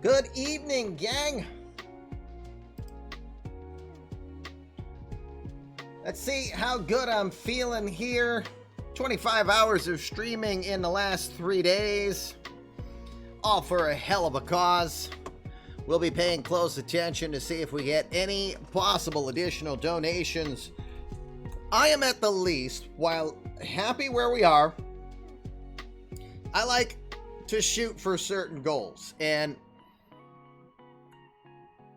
Good evening, gang. Let's see how good I'm feeling here. 25 hours of streaming in the last 3 days. All for a hell of a cause. We'll be paying close attention to see if we get any possible additional donations. I am at the least, while happy where we are, I like to shoot for certain goals. And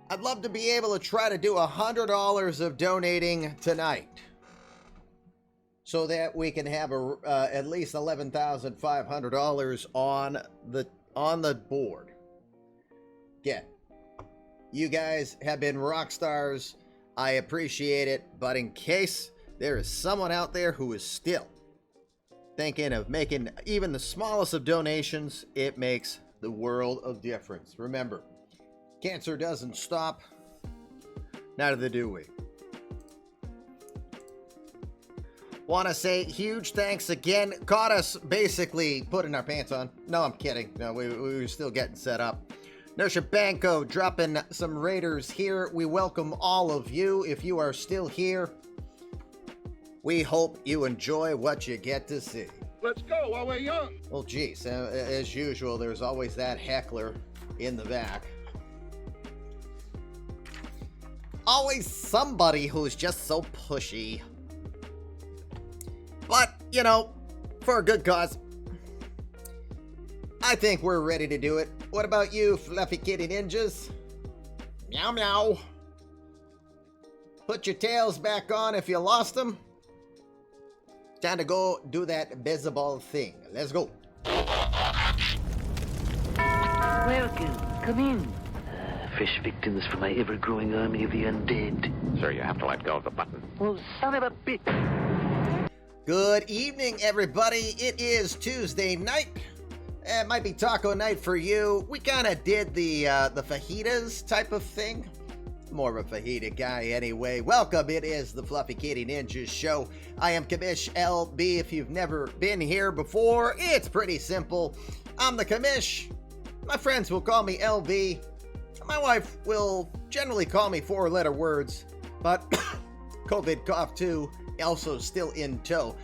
I'd love to be able to try to do $100 of donating tonight, so that we can have at least $11,500 on the board. Again, you guys have been rock stars. I appreciate it, but in case there is someone out there who is still thinking of making even the smallest of donations, it makes the world of difference. Remember, cancer doesn't stop, neither do we. Want to say huge thanks again. Caught us basically putting our pants on. No, I'm kidding. No, we were still getting set up. Nosha Banco dropping some raiders here. We welcome all of you. If you are still here, we hope you enjoy what you get to see. Let's go while we're young. Well, geez, as usual, there's always that heckler in the back. Always somebody who's just so pushy. But, you know, for a good cause, I think we're ready to do it. What about you, Fluffy Kitty Ninjas? Meow meow. Put your tails back on if you lost them. Time to go do that baseball thing. Let's go. Welcome. Come in. Fresh victims for my ever-growing army of the undead. Sir, you have to let go of the button. Well, son of a bitch. Good evening, everybody. It is Tuesday night. It might be taco night for you. We kind of did the fajitas type of thing. More of a fajita guy anyway. Welcome. It is the Fluffy Kitty Ninjas show. I am Commish LB. If you've never been here before, it's pretty simple. I'm the Commish. My friends will call me LB. My wife will generally call me 4-letter words, but COVID cough too, also still in tow.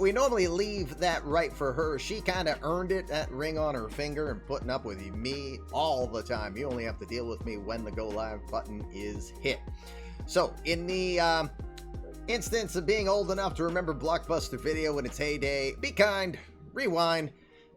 We normally leave that right for her. She kind of earned it, that ring on her finger, and putting up with me all the time. You only have to deal with me when the go live button is hit. So in the instance of being old enough to remember Blockbuster Video in its heyday, be kind, rewind,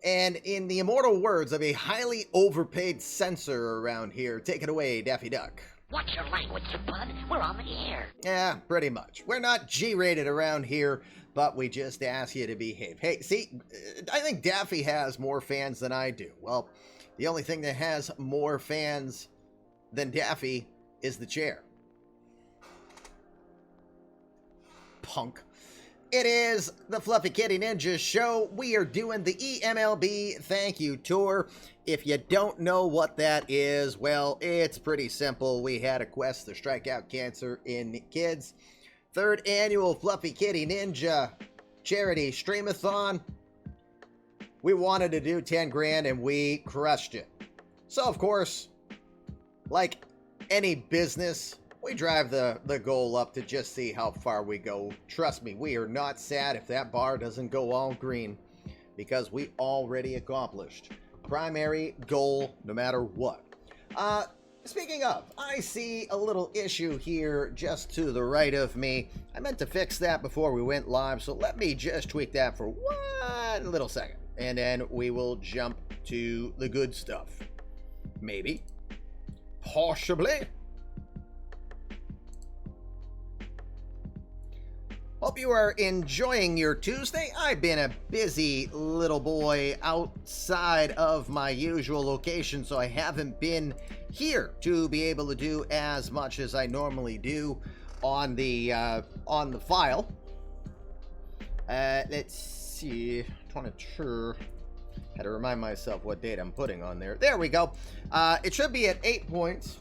and in the immortal words of a highly overpaid censor around here, take it away, Daffy Duck. Watch your language, Sir Bud. We're on the air. Yeah, pretty much. We're not G-rated around here, but we just ask you to behave. Hey, see, I think Daffy has more fans than I do. Well, the only thing that has more fans than Daffy is the chair. Punk. It is the Fluffy Kitty Ninjas show. We are doing the eMLB Thank You Tour. If you don't know what that is, well, it's pretty simple. We had a quest to strike out cancer in kids. 3rd annual Fluffy Kitty Ninja charity streamathon. We wanted to do 10 grand and we crushed it. So, of course, like any business, we drive the goal up to just see how far we go. Trust me, we are not sad if that bar doesn't go all green, because we already accomplished primary goal no matter what. Speaking of, I see a little issue here just to the right of me. I meant to fix that before we went live, so let me just tweak that for 1 little second, and then we will jump to the good stuff. Maybe. Possibly. Hope you are enjoying your Tuesday. I've been a busy little boy outside of my usual location, so I haven't been here to be able to do as much as I normally do on the file. Let's see, 22. Had to remind myself what date I'm putting on there. There we go. It should be at 8 points.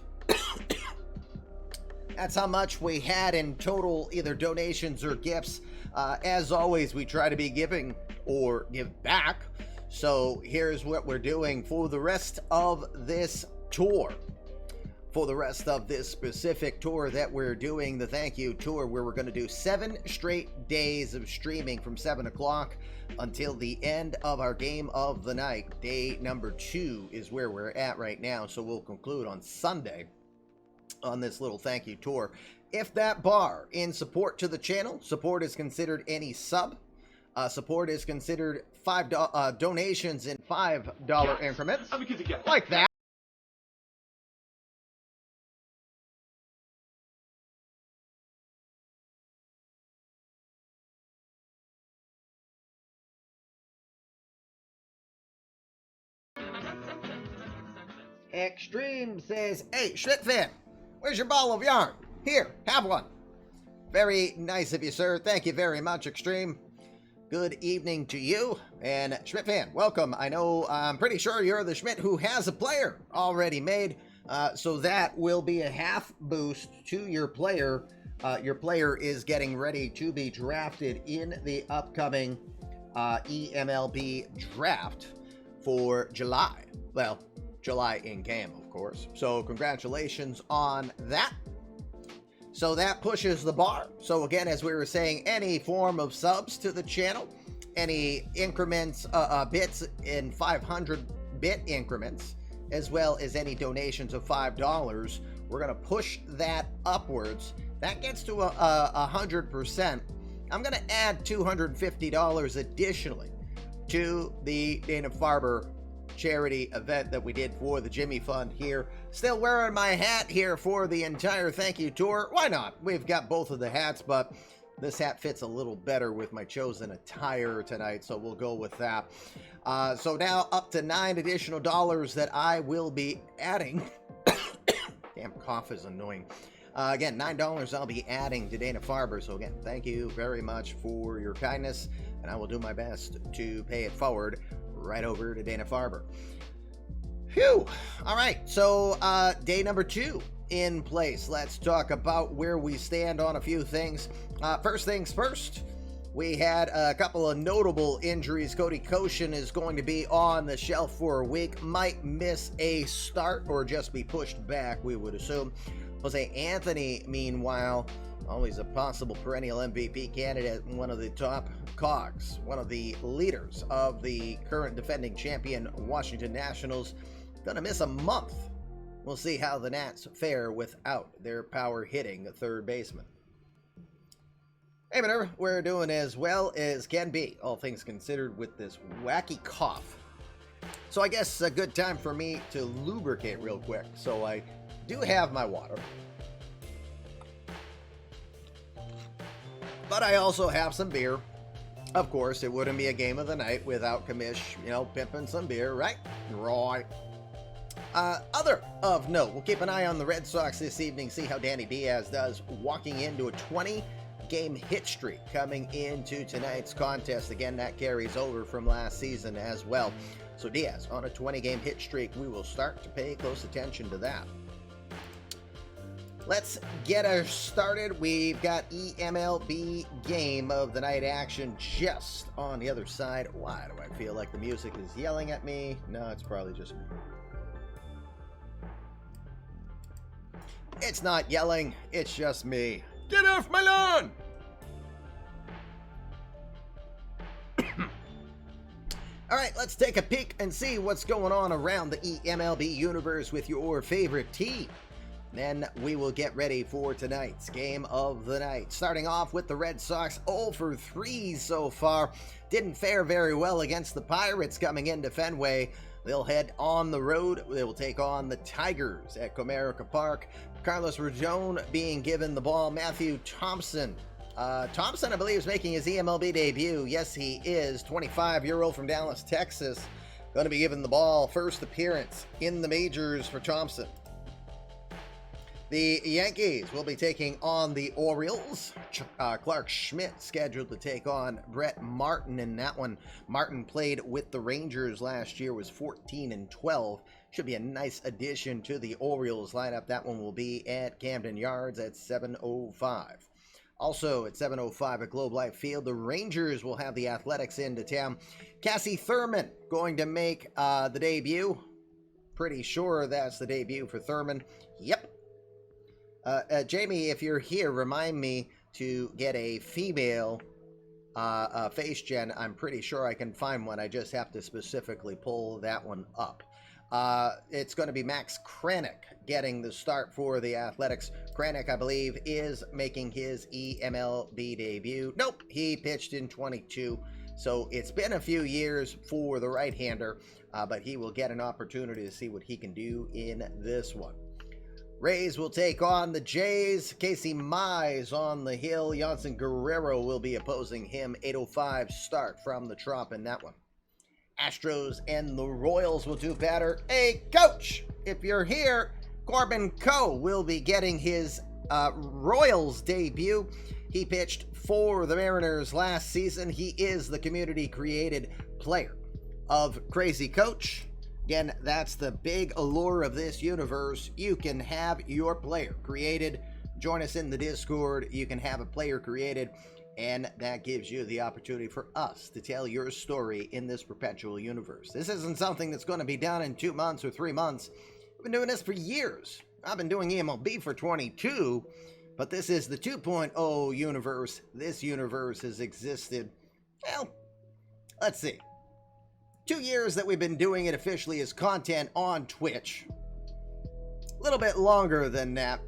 That's how much we had in total, either donations or gifts. As always, we try to be giving or give back. So here's what we're doing for the rest of this tour for the rest of this specific tour that we're doing, the thank you tour, where we're going to do 7 straight days of streaming from 7 o'clock until the end of our game of the night. Day number 2 is where we're at right now, so we'll conclude on Sunday on this little thank you tour. If that bar in support to the channel, support is considered any sub. Support is considered donations in $5 increments, like that. Extreme says, hey, Schmidt-fan, where's your ball of yarn? Here, have one. Very nice of you, sir. Thank you very much, Extreme. Good evening to you. And Schmidt-fan, welcome. I'm pretty sure you're the Schmidt who has a player already made. So that will be a half boost to your player. Your player is getting ready to be drafted in the upcoming eMLB draft for July. Well, July in-game, of course. So congratulations on that. So that pushes the bar. So again, as we were saying, any form of subs to the channel, any increments, bits in 500-bit increments, as well as any donations of $5, we're going to push that upwards. That gets to 100%. I'm going to add $250 additionally to the Dana-Farber charity event that we did for the Jimmy Fund here. Still wearing my hat here for the entire thank you tour. Why not? We've got both of the hats, but this hat fits a little better with my chosen attire tonight, so we'll go with that. So now up to $9 additional that I will be adding. Damn, cough is annoying. Again, $9 I'll be adding to Dana-Farber. So again, thank you very much for your kindness, and I will do my best to pay it forward right over to Dana-Farber. Phew. All right, so day number 2 in place. Let's talk about where we stand on a few things. First things first, we had a couple of notable injuries. Cody Koshin is going to be on the shelf for a week, might miss a start or just be pushed back, we would assume. Jose Anthony, meanwhile, always a possible perennial MVP candidate, one of the top cogs, one of the leaders of the current defending champion Washington Nationals, gonna miss a month. We'll see how the Nats fare without their power hitting third baseman. Hey, whatever, we're doing as well as can be, all things considered, with this wacky cough. So I guess a good time for me to lubricate real quick. So I do have my water, but I also have some beer. Of course, it wouldn't be a game of the night without Kamish, pimping some beer, right? Right. Other of note, we'll keep an eye on the Red Sox this evening, see how Danny Diaz does, walking into a 20-game hit streak coming into tonight's contest. Again, that carries over from last season as well. So Diaz on a 20-game hit streak, we will start to pay close attention to that. Let's get us started. We've got eMLB game of the night action just on the other side. Why do I feel like the music is yelling at me? No, it's probably just me. It's not yelling, it's just me. Get off my lawn! All right, let's take a peek and see what's going on around the eMLB universe with your favorite team. Then we will get ready for tonight's game of the night. Starting off with the Red Sox, 0 for 3 so far. Didn't fare very well against the Pirates coming into Fenway. They'll head on the road. They will take on the Tigers at Comerica Park. Carlos Rodon being given the ball. Matthew Thompson. Thompson, I believe, is making his eMLB debut. Yes, he is. 25-year-old from Dallas, Texas. Going to be given the ball. First appearance in the majors for Thompson. The Yankees will be taking on the Orioles. Clark Schmidt scheduled to take on Brett Martin in that one. Martin played with the Rangers last year, was 14-12. Should be a nice addition to the Orioles lineup. That one will be at Camden Yards at 7:05. Also at 7:05 at Globe Life Field, the Rangers will have the Athletics into town. Cassie Thurman going to make the debut. Pretty sure that's the debut for Thurman. Yep. Jamie, if you're here, remind me to get a female face gen. I'm pretty sure I can find one. I just have to specifically pull that one up. It's going to be Max Kranick getting the start for the Athletics. Kranick, I believe, is making his eMLB debut. Nope, he pitched in 22. So it's been a few years for the right-hander, but he will get an opportunity to see what he can do in this one. Rays will take on the Jays. Casey Mize on the hill. Jansen Guerrero will be opposing him. 8:05 start from the Trop in that one. Astros and the Royals will do batter. Hey, coach, if you're here, Corbin Coe will be getting his Royals debut. He pitched for the Mariners last season. He is the community-created player of Crazy Coach. Again, that's the big allure of this universe. You can have your player created. Join us in the Discord. You can have a player created, and that gives you the opportunity for us to tell your story in this perpetual universe. This isn't something that's going to be done in 2 months or 3 months. We've been doing this for years. I've been doing eMLB for 22, but this is the 2.0 universe. This universe has existed, well, let's see, 2 years that we've been doing it officially as content on Twitch. A little bit longer than that,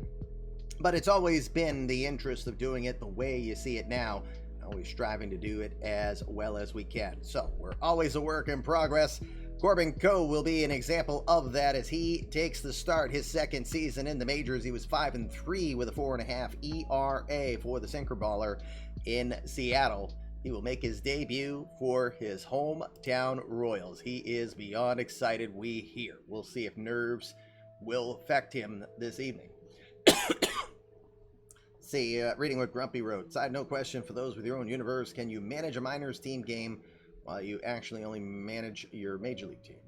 but it's always been the interest of doing it the way you see it now, always striving to do it as well as we can. So we're always a work in progress. Corbin Coe will be an example of that as he takes the start his second season in the majors. He was 5-3 with a 4.5 ERA for the sinker baller in Seattle. He will make his debut for his hometown Royals. He is beyond excited, we hear. We'll see if nerves will affect him this evening. See, reading what Grumpy wrote. Side note question for those with your own universe. Can you manage a minors team game while you actually only manage your major league team?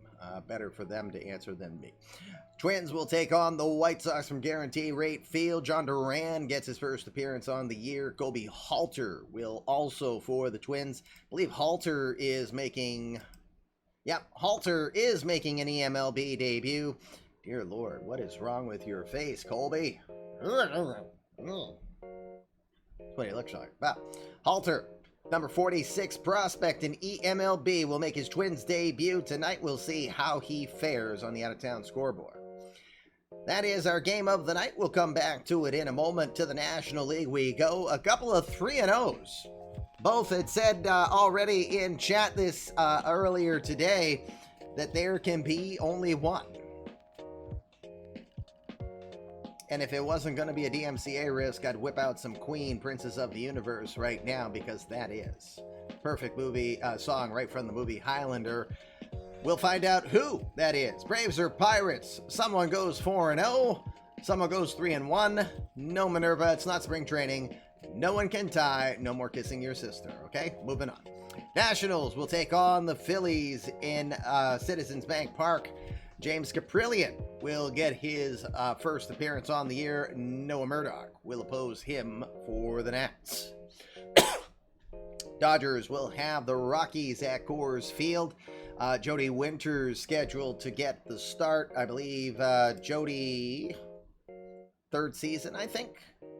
Better for them to answer than me. Twins will take on the White Sox from Guarantee Rate Field. John Duran gets his first appearance on the year. Kobe Halter will also for the Twins. I believe Halter is making... Yep, Halter is making an eMLB debut. Dear Lord, what is wrong with your face, Colby? That's what he looks like. Wow. Halter, number 46 prospect in eMLB, will make his Twins debut. Tonight we'll see how he fares on the out-of-town scoreboard. That is our game of the night. We'll come back to it in a moment. To the National League we go. A couple of 3-0s. Both had said already in chat this earlier today that there can be only one. And if it wasn't going to be a DMCA risk, I'd whip out some Queen, Princess of the Universe right now, because that is perfect movie song right from the movie Highlander. We'll find out who that is. Braves or Pirates? Someone goes 4-0. Someone goes 3-1. No Minerva. It's not spring training. No one can tie. No more kissing your sister. Okay, moving on. Nationals will take on the Phillies in Citizens Bank Park. James Caprillion will get his first appearance on the year. Noah Murdoch will oppose him for the Nats. Dodgers will have the Rockies at Coors Field. Jody Winters scheduled to get the start. I believe Jody, third season, I think.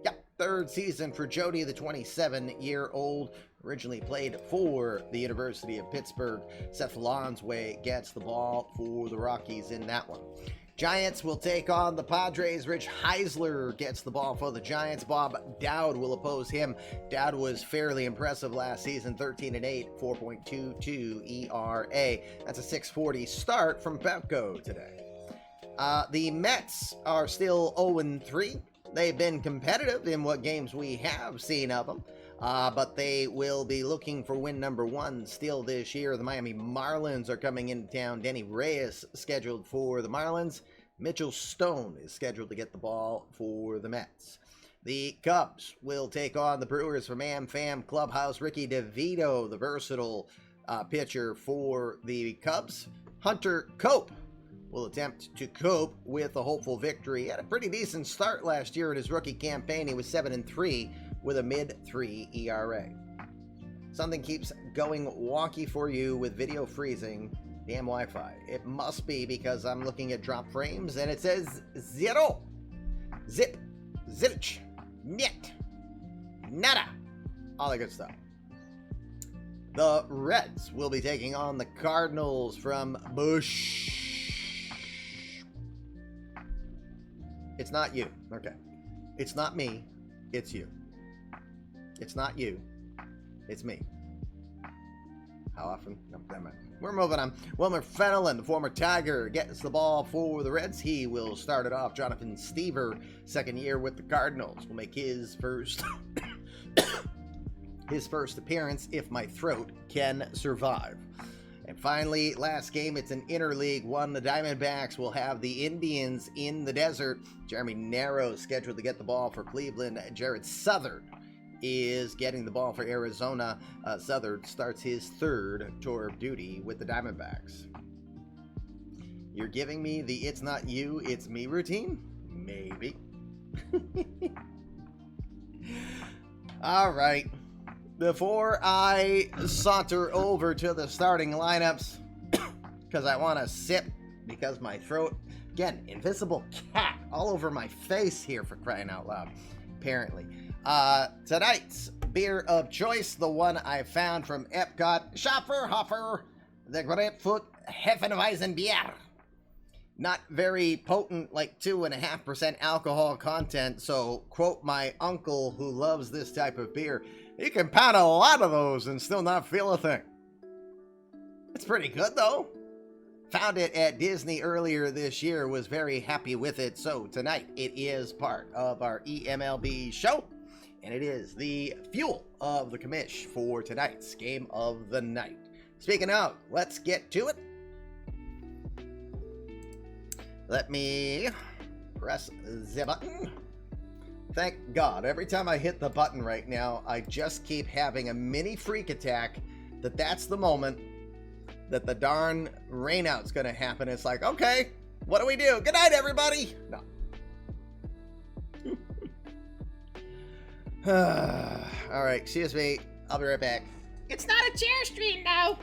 Yep, third season for Jody, the 27-year-old. Originally played for the University of Pittsburgh. Seth Lonsway gets the ball for the Rockies in that one. Giants will take on the Padres. Rich Heisler gets the ball for the Giants. Bob Dowd will oppose him. Dowd was fairly impressive last season, 13-8, 4.22 ERA. That's a 640 start from Pepco today. The Mets are still 0-3. They've been competitive in what games we have seen of them. But they will be looking for win number 1 still this year. The Miami Marlins are coming into town. Denny Reyes scheduled for the Marlins. Mitchell Stone is scheduled to get the ball for the Mets. The Cubs will take on the Brewers from AmFam Clubhouse. Ricky DeVito, the versatile pitcher for the Cubs. Hunter Cope will attempt to cope with a hopeful victory. He had a pretty decent start last year in his rookie campaign. He was 7-3 with a mid-3 ERA. Something keeps going wonky for you with video freezing. Damn Wi-Fi. It must be because I'm looking at drop frames and it says 0. Zip. Zilch. Niet. Nada. All that good stuff. The Reds will be taking on the Cardinals from Bush. It's not you. Okay. It's not me. It's you. It's not you. It's me. How often? No, never mind. We're moving on. Wilmer Fennelon, the former Tiger, gets the ball for the Reds. He will start it off. Jonathan Stever, second year with the Cardinals, will make his first his first appearance if my throat can survive. And finally, last game, it's an interleague one. The Diamondbacks will have the Indians in the desert. Jeremy Narrow scheduled to get the ball for Cleveland. Jared Southern is getting the ball for Arizona. Southern starts his third tour of duty with the Diamondbacks. You're giving me the it's not you, it's me routine? Maybe. All right. Before I saunter over to the starting lineups, because I want to sip, because my throat, again, invisible cat all over my face here, for crying out loud, apparently. Tonight's beer of choice, the one I found from Epcot, Schafferhofer, the Grapefruit Hefeweizenbier. Not very potent, like 2.5% alcohol content, so quote my uncle who loves this type of beer, you can pound a lot of those and still not feel a thing. It's pretty good though. Found it at Disney earlier this year, was very happy with it, so tonight it is part of our eMLB show, and it is the fuel of the commish for tonight's game of the night. Speaking of, let's get to it. Let me press the button. Thank God, every time I hit the button right now, I just keep having a mini freak attack that that's the moment that the darn rainout's gonna happen. It's like, okay, what do we do? Good night, everybody. No. All right, excuse me. I'll be right back. It's not a chair stream now.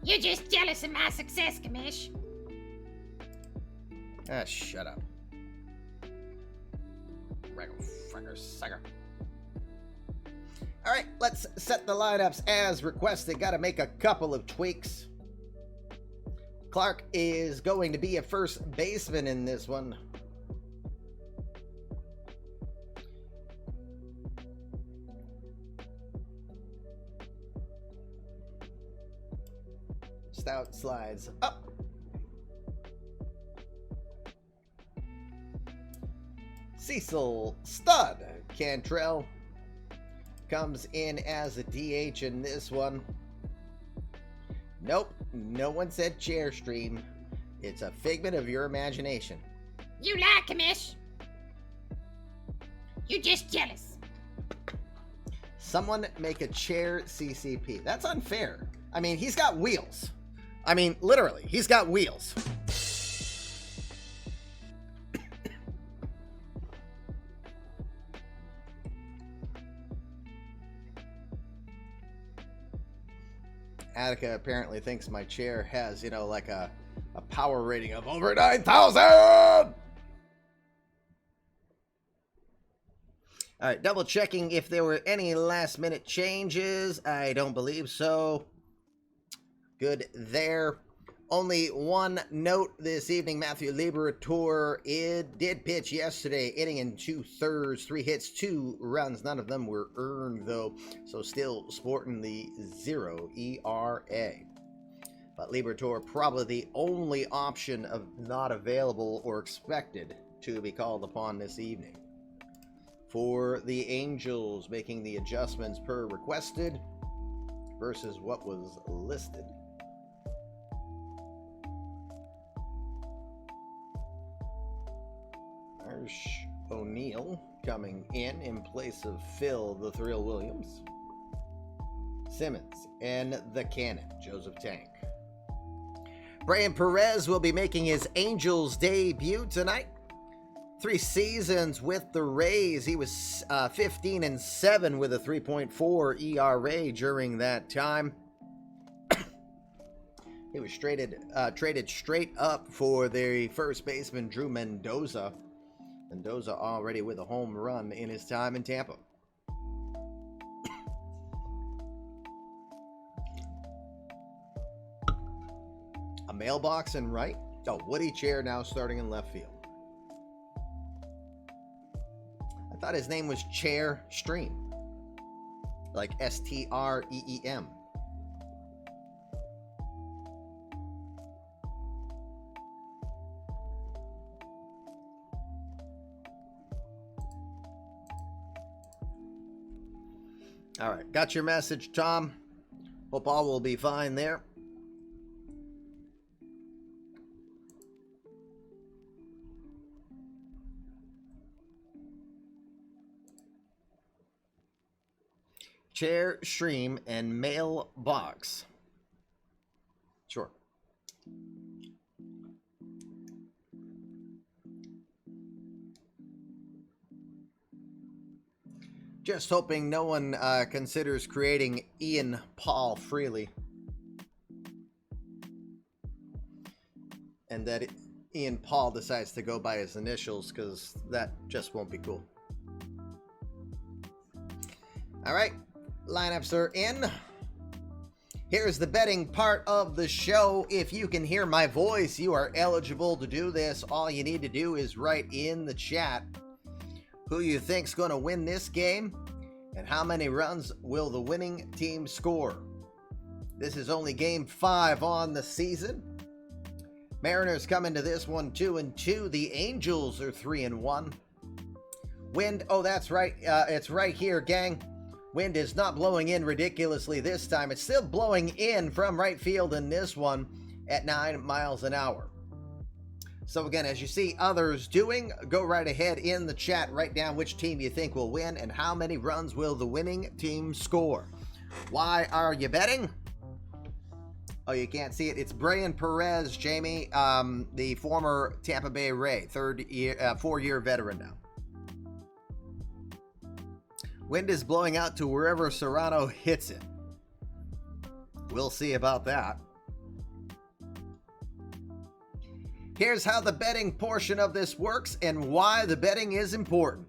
You're just jealous of my success, Kamish. Ah, shut up. Fracker sucker. All right, let's set the lineups as requested. Got to make a couple of tweaks. Clark is going to be a first baseman in this one. Stout slides up. Cecil Stud Cantrell comes in as a DH in this one. Nope, no one said chair stream. It's a figment of your imagination. You lie, Kamish. You're just jealous. Someone make a chair CCP. That's unfair. I mean, he's got wheels. I mean, literally, he's got wheels. Attica apparently thinks my chair has, you know, like a power rating of over 9,000! All right, double checking if there were any last minute changes. I don't believe so. Good there. Only one note this evening. Matthew Liberatore did pitch yesterday, inning in 2/3, 3 hits, 2 runs. None of them were earned, though, so still sporting the 0 ERA. But Liberatore probably the only option of not available or expected to be called upon this evening. For the Angels, making the adjustments per requested versus what was listed. O'Neill coming in place of Phil the Thrill Williams. Simmons and the Cannon, Joseph Tank. Brian Perez will be making his Angels debut tonight. 3 seasons with the Rays. He was 15-7 with a 3.4 ERA during that time. He was traded straight up for the first baseman Drew Mendoza. Mendoza already with a home run in his time in Tampa. A mailbox in right. Oh, Woody Chair now starting in left field. I thought his name was Chair Stream. Like Streem. All right, got your message, Tom. Hope all will be fine there. Chair, stream, and mailbox. Sure. Just hoping no one considers creating Ian Paul freely. And that Ian Paul decides to go by his initials, because that just won't be cool. All right, lineups are in. Here's the betting part of the show. If you can hear my voice, you are eligible to do this. All you need to do is write in the chat who you think's going to win this game and how many runs will the winning team score. This is only game 5 on the season. Mariners come into this one 2-2. The Angels are 3-1. Wind, oh, that's right. It's right here, gang. Wind is not blowing in ridiculously this time. It's still blowing in from right field in this one at 9 miles an hour. So again, as you see others doing, go right ahead in the chat. Write down which team you think will win and how many runs will the winning team score. Why are you betting? Oh, you can't see it. It's Brian Perez, Jamie, the former Tampa Bay Ray, 4-year veteran now. Wind is blowing out to wherever Serrano hits it. We'll see about that. Here's how the betting portion of this works and why the betting is important.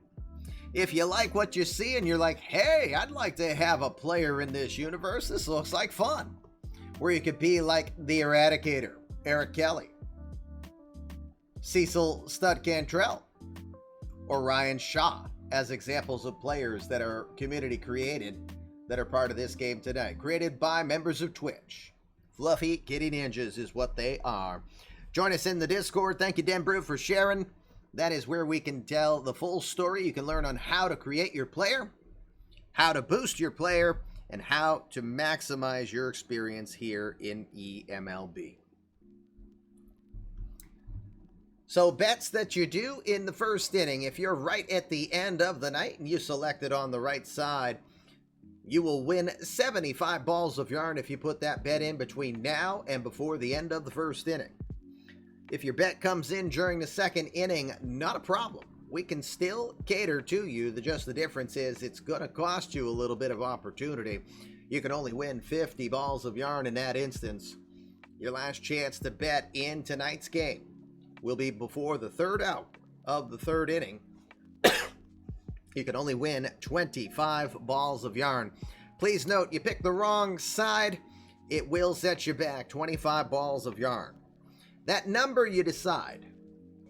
If you like what you see and you're like, hey, I'd like to have a player in this universe, this looks like fun. Where you could be like the Eradicator, Eric Kelly, Cecil Stud Cantrell, or Ryan Shaw as examples of players that are community created that are part of this game tonight. Created by members of Twitch. Fluffy Kitty Ninjas is what they are. Join us in the Discord. Thank you, Den Brew, for sharing. That is where we can tell the full story. You can learn on how to create your player, how to boost your player, and how to maximize your experience here in eMLB. So bets that you do in the first inning, if you're right at the end of the night and you select it on the right side, you will win 75 balls of yarn if you put that bet in between now and before the end of the first inning. If your bet comes in during the second inning, not a problem. We can still cater to you. Just the difference is it's going to cost you a little bit of opportunity. You can only win 50 balls of yarn in that instance. Your last chance to bet in tonight's game will be before the third out of the third inning. You can only win 25 balls of yarn. Please note, you pick the wrong side, it will set you back 25 balls of yarn. That number you decide,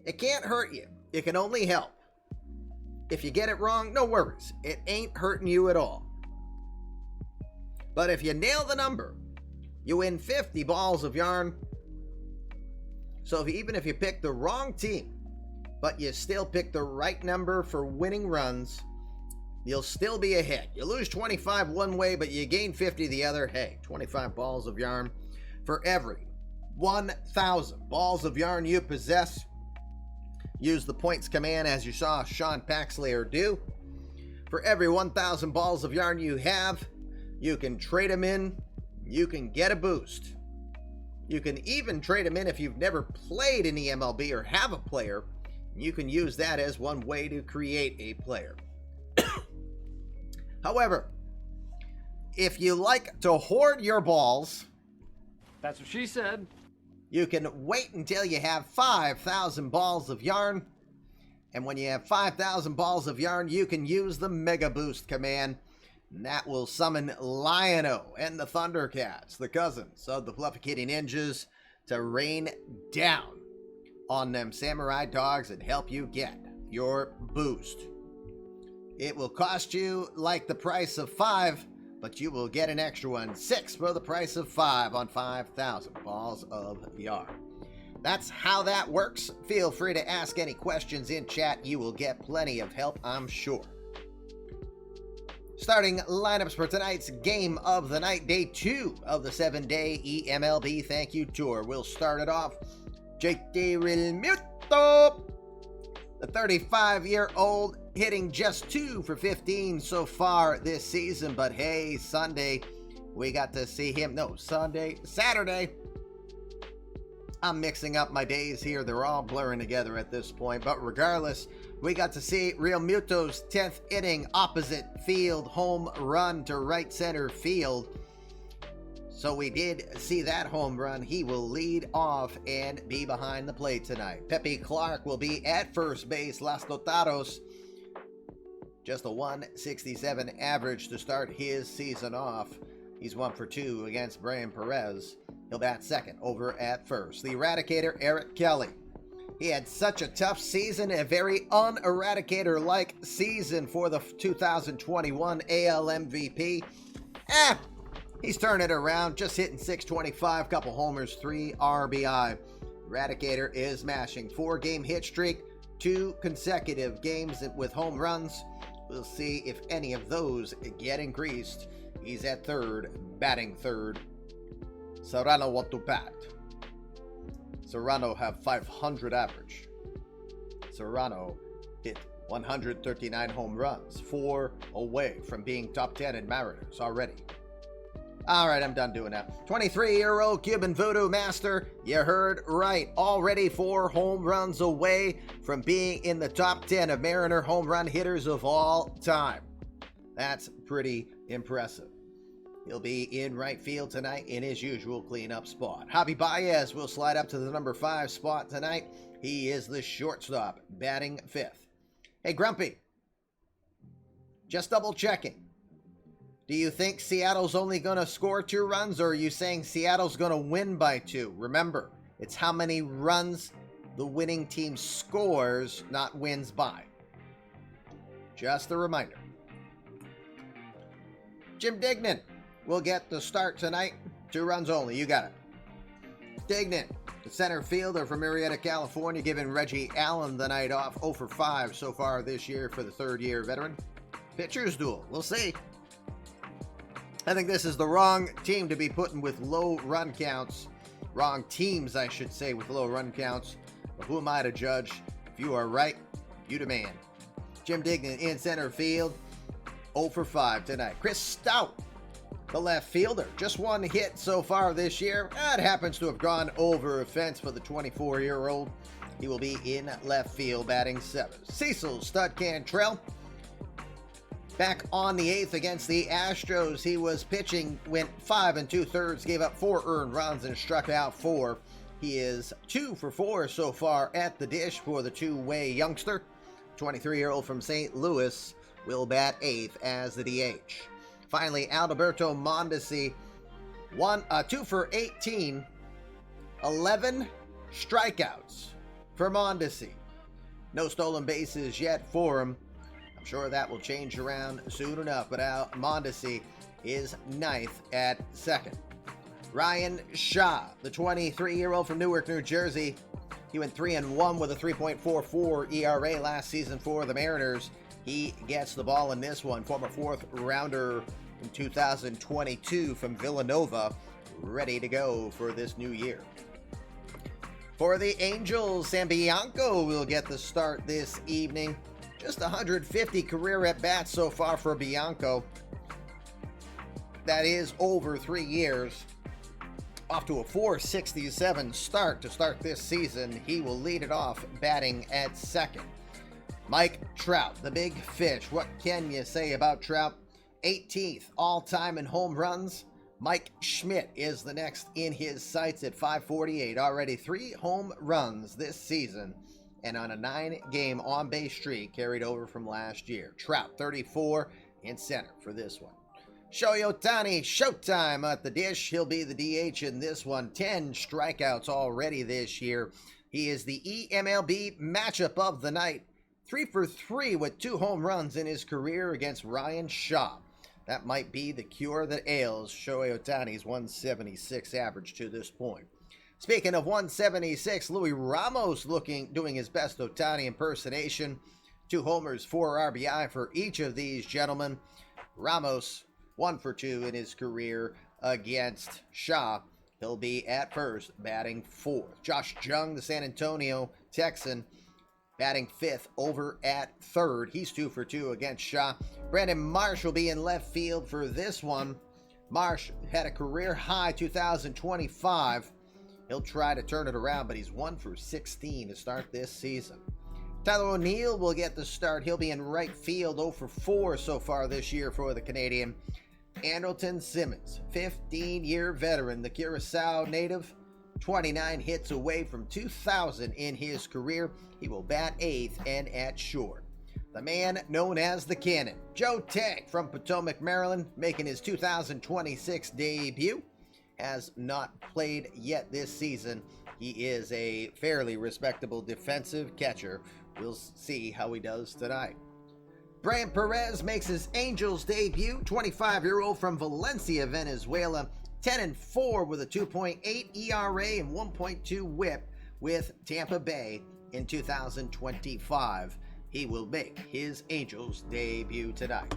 it can't hurt you. It can only help. If you get it wrong, no worries. It ain't hurting you at all. But if you nail the number, you win 50 balls of yarn. So even if you pick the wrong team, but you still pick the right number for winning runs, you'll still be ahead. You lose 25 one way, but you gain 50 the other. Hey, 25 balls of yarn for every 1,000 balls of yarn you possess. Use the points command as you saw Sean Paxlayer do. For every 1,000 balls of yarn you have, you can trade them in. You can get a boost. You can even trade them in if you've never played in eMLB or have a player You can use that as one way to create a player. However, if you like to hoard your balls, That's what she said. you can wait until you have 5,000 balls of yarn. And when you have 5,000 balls of yarn, you can use the Mega Boost command. And that will summon Lion-O and the Thundercats, the cousins of the Fluffy Kitty Ninjas, to rain down on them samurai dogs and help you get your boost. It will cost you like the price of 5, but you will get an extra one, 6 for the price of 5 on 5,000 balls of yarn. That's how that works. Feel free to ask any questions in chat. You will get plenty of help, I'm sure. Starting lineups for tonight's game of the night, day 2 of the 7-day eMLB Thank You Tour. We'll start it off. JT Realmuto, the 35-year-old, hitting just 2 for 15 so far this season. But hey, Sunday, we got to see him. No, Saturday. I'm mixing up my days here. They're all blurring together at this point. But regardless, we got to see Realmuto's 10th inning opposite field home run to right center field. So we did see that home run. He will lead off and be behind the plate tonight. Pepe Clark will be at first base. Las Totaros, just a 167 average to start his season off. He's 1 for 2 against Brian Perez. He'll bat second over at first. The Eradicator, Eric Kelly. He had such a tough season, a very un-Eradicator-like season for the 2021 AL MVP. He's turning it around, just hitting .625, couple homers, 3 RBI. Eradicator is mashing 4-game hit streak, 2 consecutive games with home runs. We'll see if any of those get increased. He's at third, batting third. Serrano want to bat. Serrano have 500 average. Serrano hit 139 home runs, 4 away from being top 10 in Mariners already. All right, I'm done doing that. 23-year-old Cuban Voodoo Master, you heard right, already 4 home runs away from being in the top 10 of Mariner home run hitters of all time. That's pretty impressive. He'll be in right field tonight in his usual cleanup spot. Javi Baez will slide up to the number 5 spot tonight. He is the shortstop, batting 5th. Hey, Grumpy, just double checking. Do you think Seattle's only going to score 2 runs, or are you saying Seattle's going to win by 2? Remember, it's how many runs the winning team scores, not wins by. Just a reminder. Jim Dignan will get the start tonight. 2 runs only. You got it. Dignan, the center fielder from Marietta, California, giving Reggie Allen the night off. 0 for 5 so far this year for the 3rd-year veteran. Pitcher's duel. We'll see. I think this is the wrong team to be putting with low run counts. Wrong teams, I should say, with low run counts. But who am I to judge? If you are right, you demand. Jim Dignan in center field. 0 for 5 tonight. Chris Stout, the left fielder, just 1 hit so far this year. That happens to have gone over a fence for the 24-year-old. He will be in left field, batting 7th. Cecil Stud Cantrell, back on the 8th against the Astros. He was pitching, went 5 2/3, gave up 4 earned runs and struck out 4. He is 2 for 4 so far at the dish for the two-way youngster. 23-year-old from St. Louis will bat 8th as the DH. Finally, Adalberto Mondesi, 2 for 18, 11 strikeouts for Mondesi. No stolen bases yet for him. I'm sure that will change around soon enough, but Mondesi is 9th at 2nd. Ryan Shaw, the 23-year-old from Newark, New Jersey. He went 3-1 with a 3.44 ERA last season for the Mariners. He gets the ball in this one. Former 4th rounder in 2022 from Villanova, ready to go for this new year. For the Angels, Sam Bianco will get the start this evening. Just 150 career at-bats so far for Bianco. That is over 3 years. Off to a 467 start to start this season. He will lead it off batting at second. Mike Trout, the big fish. What can you say about Trout? 18th all-time in home runs. Mike Schmidt is the next in his sights at 548. Already 3 home runs this season and on a 9-game on-base streak carried over from last year. Trout, 34 in center for this one. Shohei Ohtani, showtime at the dish. He'll be the DH in this one. 10 strikeouts already this year. He is the eMLB matchup of the night. 3 for 3 with 2 home runs in his career against Ryan Shaw. That might be the cure that ails Shohei Ohtani's 176 average to this point. Speaking of 176, Louis Ramos doing his best Ohtani impersonation. 2 homers, 4 RBI for each of these gentlemen. Ramos 1 for 2 in his career against Shaw. He'll be at first, batting 4th. Josh Jung, the San Antonio Texan, batting 5th over at 3rd. He's 2 for 2 against Shaw. Brandon Marsh will be in left field for this one. Marsh had a career high 2025. He'll try to turn it around, but he's 1 for 16 to start this season. Tyler O'Neill will get the start. He'll be in right field, 0 for 4 so far this year for the Canadian. Andrelton Simmons, 15-year veteran, the Curacao native, 29 hits away from 2,000 in his career. He will bat 8th and at short. The man known as the Cannon, Joe Tang from Potomac, Maryland, making his 2026 debut. Has not played yet this season. He is a fairly respectable defensive catcher. We'll see how he does tonight. Brian Perez makes his Angels debut. 25-year-old from Valencia, Venezuela. 10-4 with a 2.8 ERA and 1.2 WHIP with Tampa Bay in 2025. He will make his Angels debut tonight.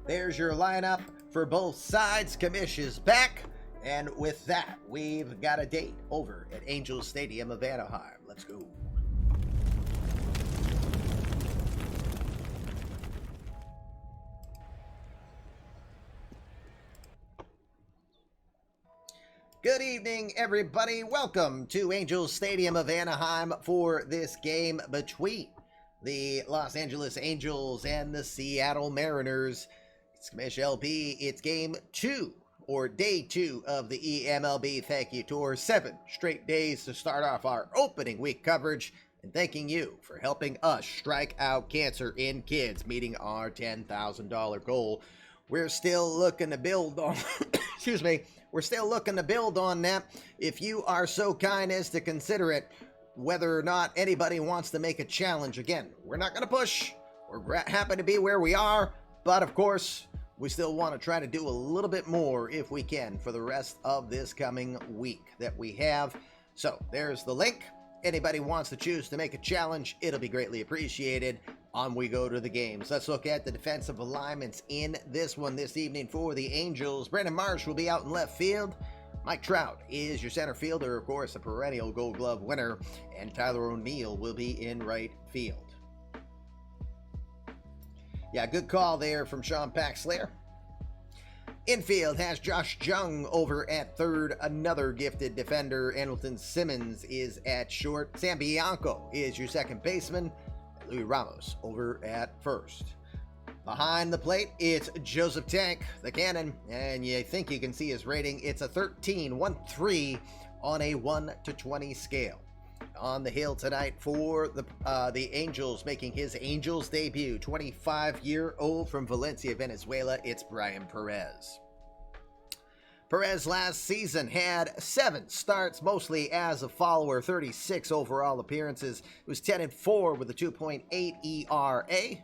There's your lineup for both sides. Kamish is back. And with that, we've got a date over at Angels Stadium of Anaheim. Let's go. Good evening, everybody. Welcome to Angels Stadium of Anaheim for this game between the Los Angeles Angels and the Seattle Mariners. It's Kamish LP. It's game 2. Or day 2 of the eMLB Thank You Tour. 7 straight days to start off our opening week coverage. And thanking you for helping us strike out cancer in kids, meeting our $10,000 goal. We're still looking to build on, excuse me, we're still looking to build on that. If you are so kind as to consider it, whether or not anybody wants to make a challenge, again, we're not going to push. We're happy to be where we are. But of course, we still want to try to do a little bit more if we can for the rest of this coming week that we have. So there's the link. Anybody wants to choose to make a challenge, it'll be greatly appreciated. On we go to the games. Let's look at the defensive alignments in this one this evening for the Angels. Brandon Marsh will be out in left field. Mike Trout is your center fielder, of course, a perennial Gold Glove winner. And Tyler O'Neill will be in right field. Yeah, good call there from Sean Paxslayer. Infield has Josh Jung over at third, another gifted defender. Andrelton Simmons is at short. Sam Bianco is your second baseman. Louis Ramos over at first. Behind the plate, it's Joseph Tank, the Cannon, and you think you can see his rating. It's a 13-1-3 on a 1 to 20 scale. On the hill tonight for the Angels, making his Angels debut, 25-year-old from Valencia, Venezuela, it's Brian Perez. Perez last season had 7 starts, mostly as a follower, 36 overall appearances. It was 10-4 with a 2.8 ERA.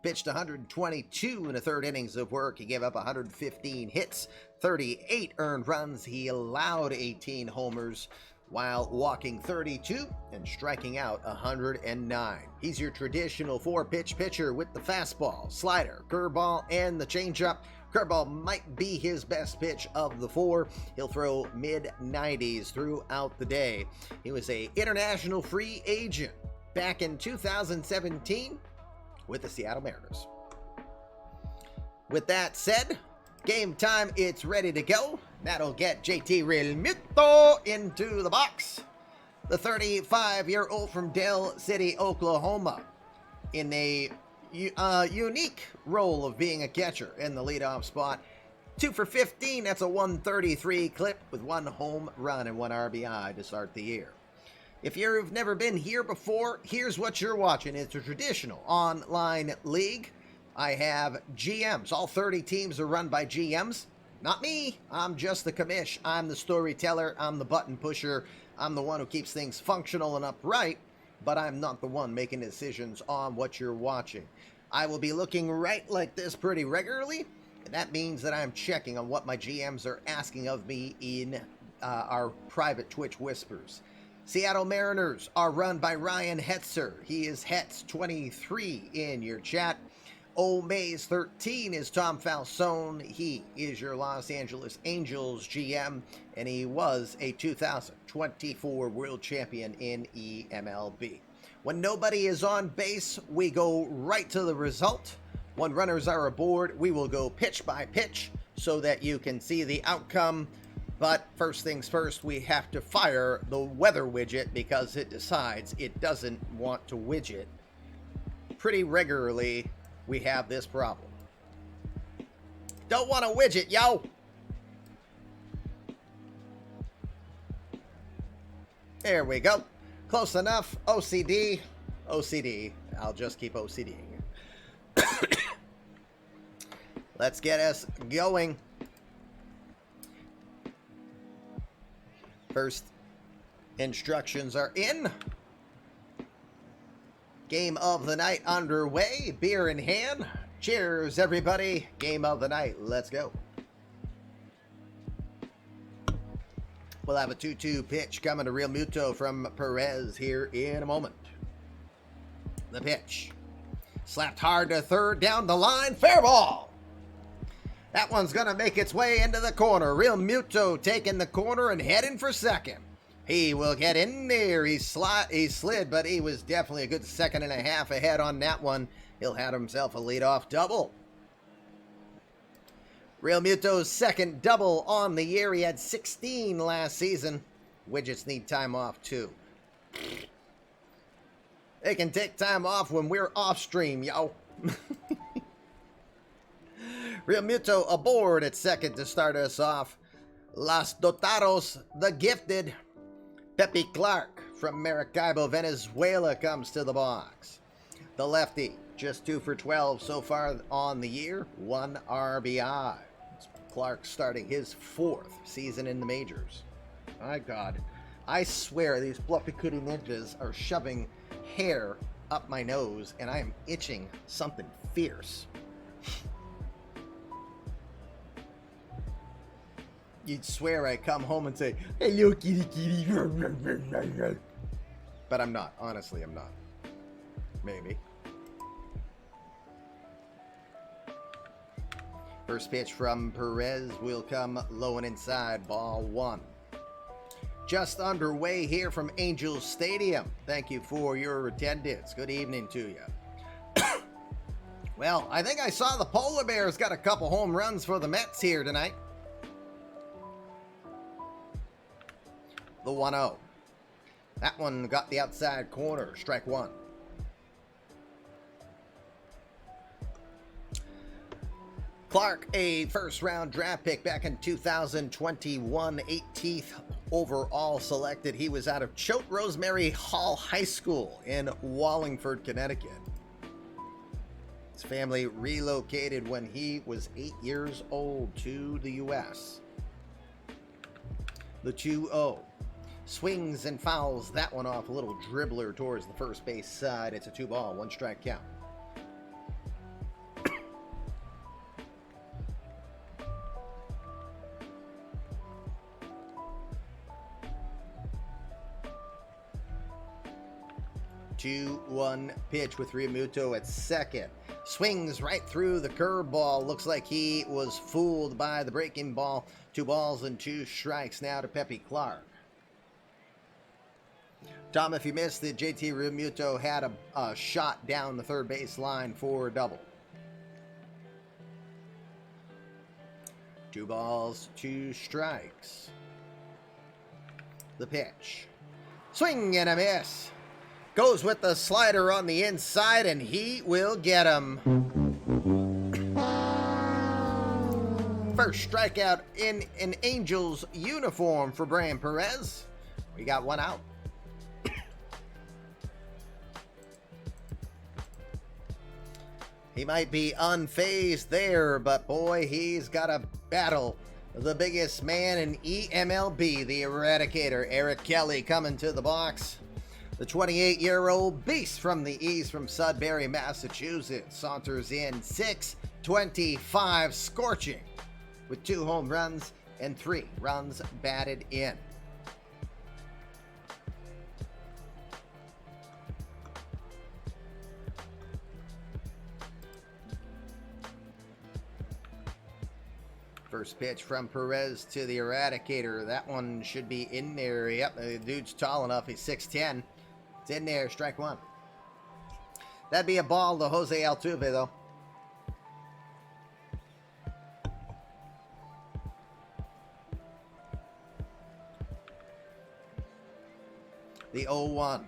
Pitched 122 in the third innings of work. He gave up 115 hits, 38 earned runs. He allowed 18 homers, while walking 32 and striking out 109. He's your traditional 4-pitch pitcher with the fastball, slider, curveball, and the changeup. Curveball might be his best pitch of the 4. He'll throw mid-90s throughout the day. He was an international free agent back in 2017 with the Seattle Mariners. With that said, game time, it's ready to go. That'll get JT Realmuto into the box. The 35-year-old from Dell City, Oklahoma, in a unique role of being a catcher in the leadoff spot. 2 for 15, that's a 133 clip with 1 home run and 1 RBI to start the year. If you've never been here before, here's what you're watching. It's a traditional online league. I have GMs. All 30 teams are run by GMs. Not me. I'm just the commish. I'm the storyteller. I'm the button pusher. I'm the one who keeps things functional and upright, but I'm not the one making decisions on what you're watching. I will be looking right like this pretty regularly, and that means that I'm checking on what my GMs are asking of me in our private Twitch whispers. Seattle Mariners are run by Ryan Hetzer. He is Hetz23 in your chat. Mays 13 is Tom Falzone. He is your Los Angeles Angels GM, and he was a 2024 World Champion in eMLB. When nobody is on base, we go right to the result. When runners are aboard, we will go pitch by pitch so that you can see the outcome. But first things first, we have to fire the weather widget because it decides it doesn't want to widget. Pretty regularly, we have this problem. Don't want to widget, yo! There we go. Close enough. OCD. OCD. I'll just keep OCDing. Let's get us going. First instructions are in. Game of the night underway. Beer in hand. Cheers, everybody. Game of the night. Let's go. We'll have a 2-2 pitch coming to Realmuto from Perez here in a moment. The pitch. Slapped hard to third, down the line. Fair ball. That one's going to make its way into the corner. Realmuto taking the corner and heading for second. He will get in there. He slid, but he was definitely a good second and a half ahead on that one. He'll have himself a leadoff double. Realmuto's second double on the year. He had 16 last season. Widgets need time off too. They can take time off when we're off stream, yo. Realmuto aboard at second to start us off. Los Dotados, the gifted. Pepe Clark from Maracaibo, Venezuela comes to the box. The lefty, just 2 for 12 so far on the year, 1 RBI. Clark starting his 4th season in the majors. My God, I swear these fluffy kitty ninjas are shoving hair up my nose and I am itching something fierce. You'd swear I come home and say, hello, kitty, kitty. But I'm not. Honestly, I'm not. Maybe. First pitch from Perez will come low and inside. Ball 1. Just underway here from Angels Stadium. Thank you for your attendance. Good evening to you. Well, I think I saw the Polar Bears got a couple home runs for the Mets here tonight. The 1-0. That one got the outside corner. Strike 1. Clark, a first-round draft pick back in 2021, 18th overall selected. He was out of Choate Rosemary Hall High School in Wallingford, Connecticut. His family relocated when he was 8 years old to the U.S. The 2-0. Swings and fouls that one off. A little dribbler towards the first base side. It's a 2-ball, 1 strike count. Two, 1 pitch with Realmuto at second. Swings right through the curveball. Looks like he was fooled by the breaking ball. 2 balls and 2 strikes now to Pepe Clark. Tom, if you missed it, JT Realmuto had a shot down the third base line for a double. 2 balls, 2 strikes. The pitch. Swing and a miss. Goes with the slider on the inside, and he will get him. First strikeout in an Angels uniform for Brian Perez. We got 1 out. He might be unfazed there, but boy, he's got to battle the biggest man in eMLB, the Eradicator, Eric Kelly, coming to the box. The 28-year-old beast from the East, from Sudbury, Massachusetts, saunters in 625, scorching, with 2 home runs and 3 runs batted in. First pitch from Perez to the Eradicator. That one should be in there. Yep, the dude's tall enough. He's 6'10". It's in there. Strike 1. That'd be a ball to Jose Altuve, though. The 0-1.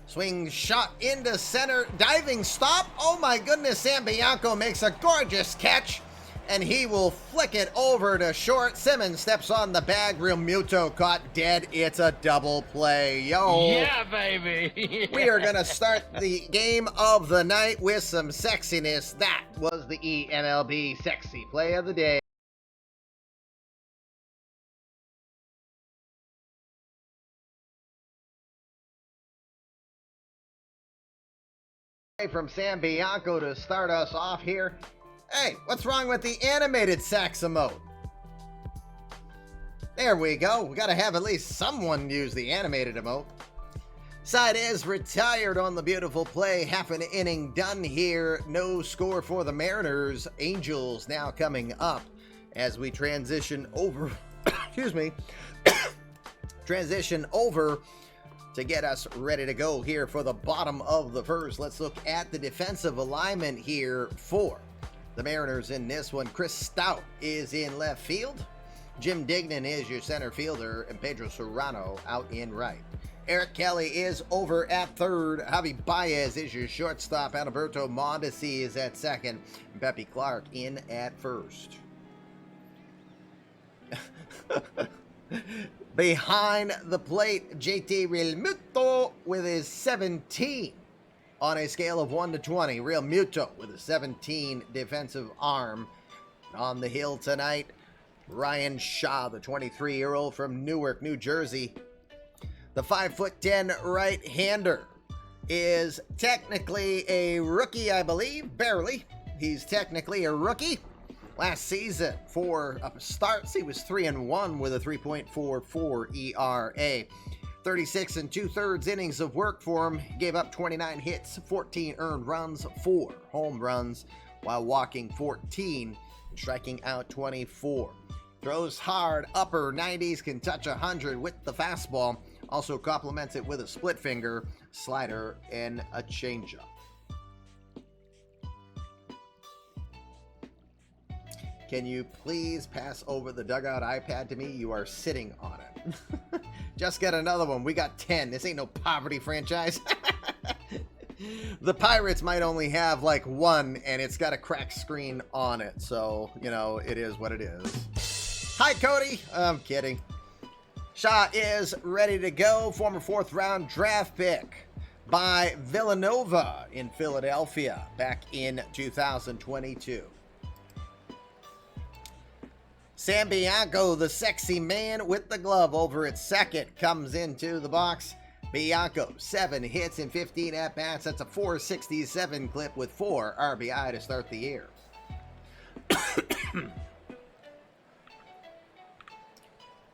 Swing shot into center. Diving stop. Oh my goodness. Sam Bianco makes a gorgeous catch. And he will flick it over to short. Simmons steps on the bag. Real Muto caught dead. It's a double play. Yo. Yeah, baby. We are going to start the game of the night with some sexiness. That was the eMLB Sexy Play of the Day. From Sam Bianco to start us off here. Hey, what's wrong with the animated sax emote? There we go. We got to have at least someone use the animated emote. Side is retired on the beautiful play. Half an inning done here. No score for the Mariners. Angels now coming up as we transition over. Excuse me. Transition over to get us ready to go here for the bottom of the first. Let's look at the defensive alignment here for the Mariners in this one. Chris Stout is in left field. Jim Dignan is your center fielder, and Pedro Serrano out in right. Eric Kelly is over at third. Javi Baez is your shortstop. Alberto Mondesi is at second. Pepe Clark in at first. Behind the plate, JT Realmuto with his 17. On a scale of 1 to 20, Real Muto with a 17 defensive arm. On the hill tonight, Ryan Shaw, the 23-year-old from Newark, New Jersey. The 5'10" right-hander is technically a rookie, I believe, barely. He's technically a rookie. Last season, for starts, he was 3-1 with a 3.44 ERA. 36 2/3 innings of work for him. Gave up 29 hits, 14 earned runs, 4 home runs, while walking 14 and striking out 24. Throws hard, upper 90s, can touch 100 with the fastball. Also complements it with a split finger, slider, and a changeup. Can you please pass over the dugout iPad to me? You are sitting on it. Just got another one. We got 10. This ain't no poverty franchise. The Pirates might only have like 1, and it's got a cracked screen on it. So, you know, it is what it is. Hi, Cody. I'm kidding. Shaw is ready to go. Former 4th-round draft pick by Villanova in Philadelphia back in 2022. Sam Bianco, the sexy man with the glove over at second, comes into the box. Bianco, 7 hits and 15 at-bats. That's a .467 clip with 4 RBI to start the year.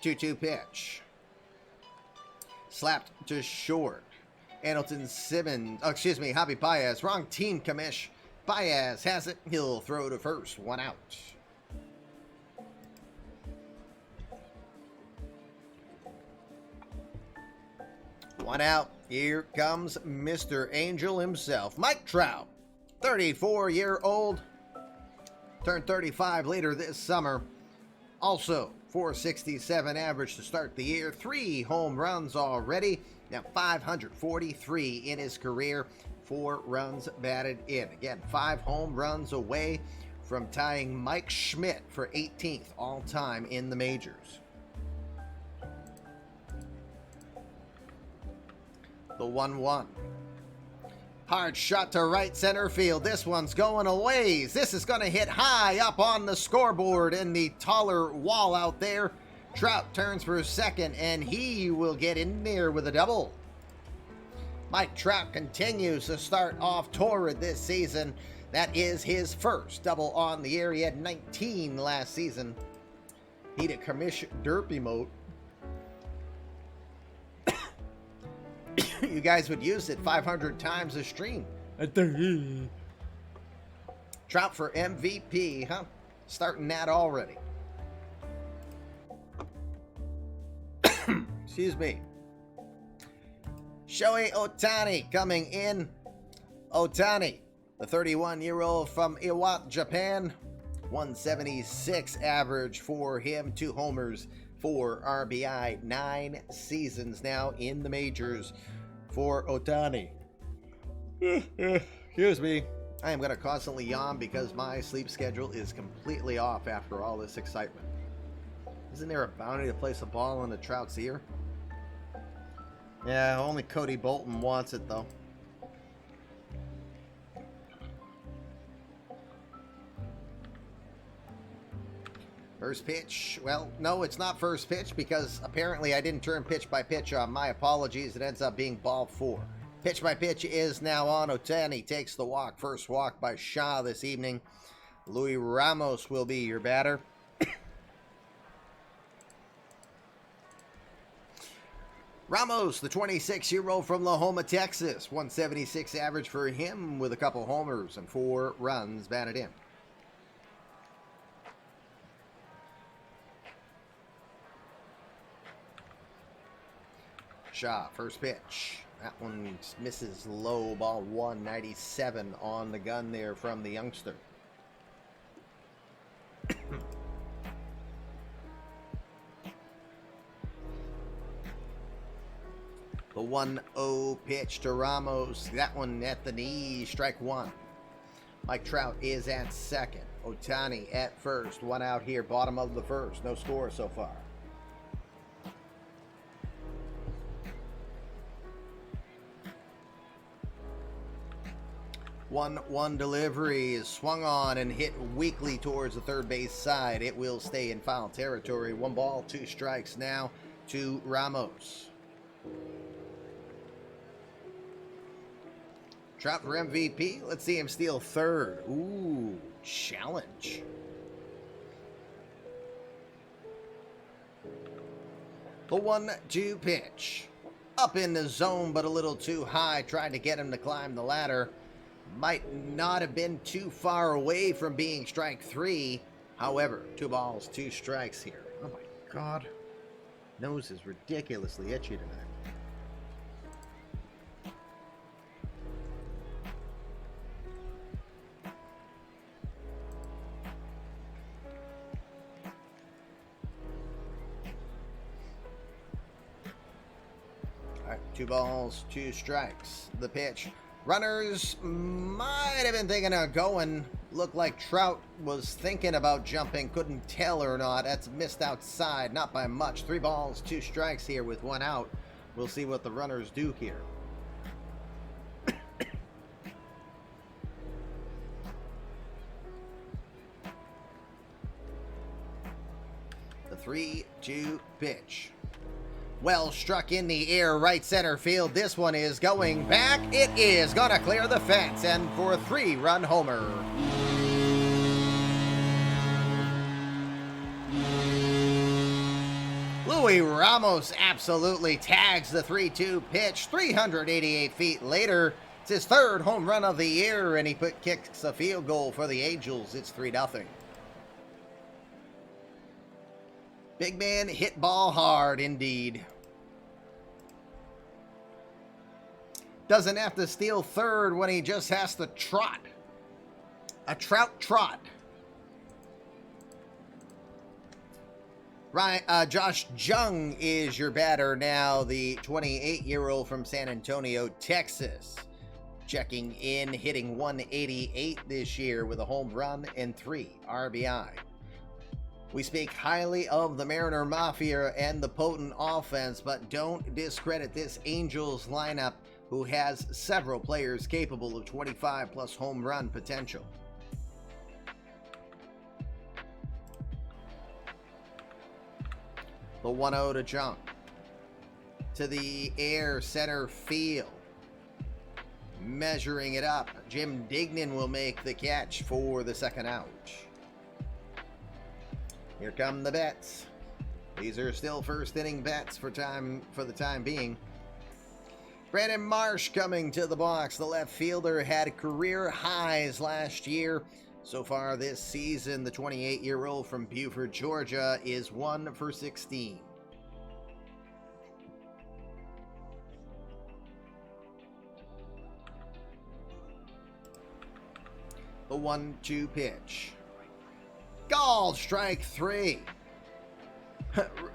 2-2 pitch. Slapped to short. Andrelton Simmons, Javi Baez. Wrong team, commish. Baez has it. He'll throw to first. 1 out. One out. Here comes Mr. Angel himself, Mike Trout, 34-year-old Turned 35 later this summer. Also, 467 average to start the year. 3 home runs already. Now 543 in his career. 4 runs batted in. Again, 5 home runs away from tying Mike Schmidt for 18th all-time in the majors. The 1-1. Hard shot to right center field. This one's going a ways. This is going to hit high up on the scoreboard in the taller wall out there. Trout turns for second, and he will get in there with a double. Mike Trout continues to start off torrid this season. That is his first double on the year. He had 19 last season. Need a commission derpy mode. You guys would use it 500 times a stream. Trout for MVP, huh? Starting that already. Excuse me. Shohei Ohtani coming in. Ohtani, the 31-year-old from Iwate, Japan. 176 average for him. 2 homers, 4 RBI. 9 seasons now in the majors for Ohtani. Excuse me. I am going to constantly yawn because my sleep schedule is completely off after all this excitement. Isn't there a bounty to place a ball in the Trout's ear? Yeah, only Cody Bolton wants it, though. First pitch. Well, no, it's not first pitch because apparently I didn't turn pitch by pitch on. My apologies. It ends up being ball 4. Pitch by pitch is now on. Ohtani takes the walk. First walk by Shaw this evening. Luis Ramos will be your batter. Ramos, the 26-year-old from Lahoma, Texas. 176 average for him with a couple homers and 4 runs batted in. Shaw, first pitch. That one misses low, ball 197 on the gun there from the youngster. The 1-0 pitch to Ramos. That one at the knee, strike 1. Mike Trout is at second. Ohtani at first. 1 out here, bottom of the first. No score so far. 1-1 delivery is swung on and hit weakly towards the third base side. It will stay in foul territory. 1 ball, 2 strikes now to Ramos. Trout for MVP. Let's see him steal third. Ooh, challenge. The 1-2 pitch. Up in the zone, but a little too high. Trying to get him to climb the ladder. Might not have been too far away from being strike 3. However, 2 balls, 2 strikes here. Oh my God. Nose is ridiculously itchy tonight. All right, 2 balls, 2 strikes. The pitch. Runners might have been thinking of going. Looked like Trout was thinking about jumping. Couldn't tell or not. That's missed outside. Not by much. 3 balls, 2 strikes here with 1 out. We'll see what the runners do here. The 3-2 pitch. Well struck in the air, right center field. This one is going back. It is going to clear the fence and for a 3-run homer. Luis Ramos absolutely tags the 3-2 pitch. 388 feet later, it's his 3rd home run of the year, and he kicks a field goal for the Angels. It's 3-0. Big man hit ball hard indeed. Doesn't have to steal third when he just has to trot. A Trout trot. Josh Jung is your batter now, the 28-year-old from San Antonio, Texas. Checking in, hitting 188 this year with a home run and 3 RBI. We speak highly of the Mariner Mafia and the potent offense, but don't discredit this Angels lineup, who has several players capable of 25-plus home run potential. The 1-0 to Jung. To the air, center field. Measuring it up, Jim Dignan will make the catch for the second out. Here come the bets. These are still first inning bets for the time being. Brandon Marsh coming to the box. The left fielder had career highs last year. So far this season, the 28-year-old from Buford, Georgia, is 1 for 16. The 1-2 pitch. Called strike 3.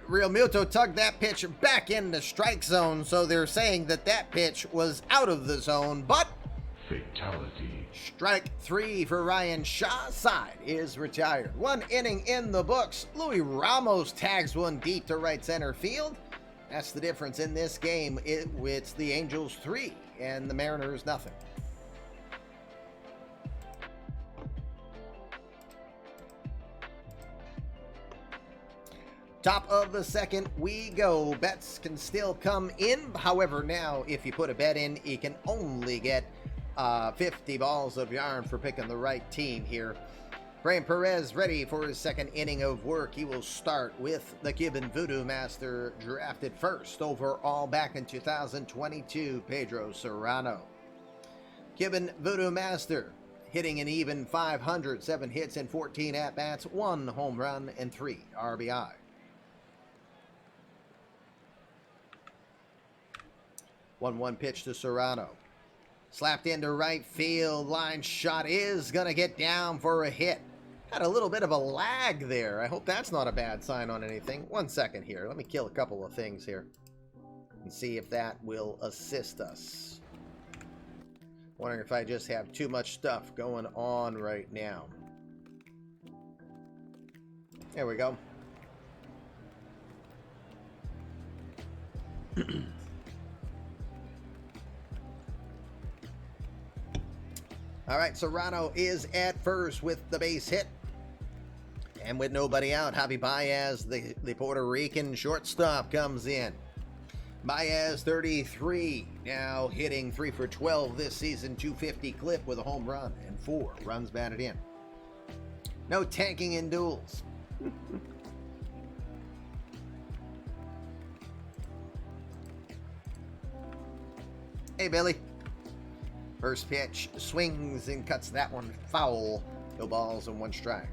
Real Muto tugged that pitch back into strike zone, so they're saying that pitch was out of the zone, but fatality. Strike 3 for Ryan Shaw. Side is retired. 1 inning in the books. Louis Ramos tags one deep to right center field. That's the difference in this game. It's the Angels 3 and the Mariners nothing. Top of the second we go. Bets can still come in. However, now if you put a bet in, you can only get 50 balls of yarn for picking the right team here. Brian Perez ready for his second inning of work. He will start with the Cuban Voodoo Master, drafted first overall back in 2022, Pedro Serrano. Cuban Voodoo Master hitting an even 500, 7 hits and 14 at-bats, 1 home run and 3 RBI. One pitch to Serrano. Slapped into right field. Line shot is going to get down for a hit. Had a little bit of a lag there. I hope that's not a bad sign on anything. 1 second here. Let me kill a couple of things here and see if that will assist us. Wondering if I just have too much stuff going on right now. There we go. All right, Serrano is at first with the base hit. And with nobody out, Javi Baez, the Puerto Rican shortstop, comes in. Baez, 33, now hitting 3 for 12 this season, 250 clip with a home run and 4 runs batted in. No tanking in duels. Hey, Billy. First pitch, swings and cuts that one foul. No balls and 1 strike.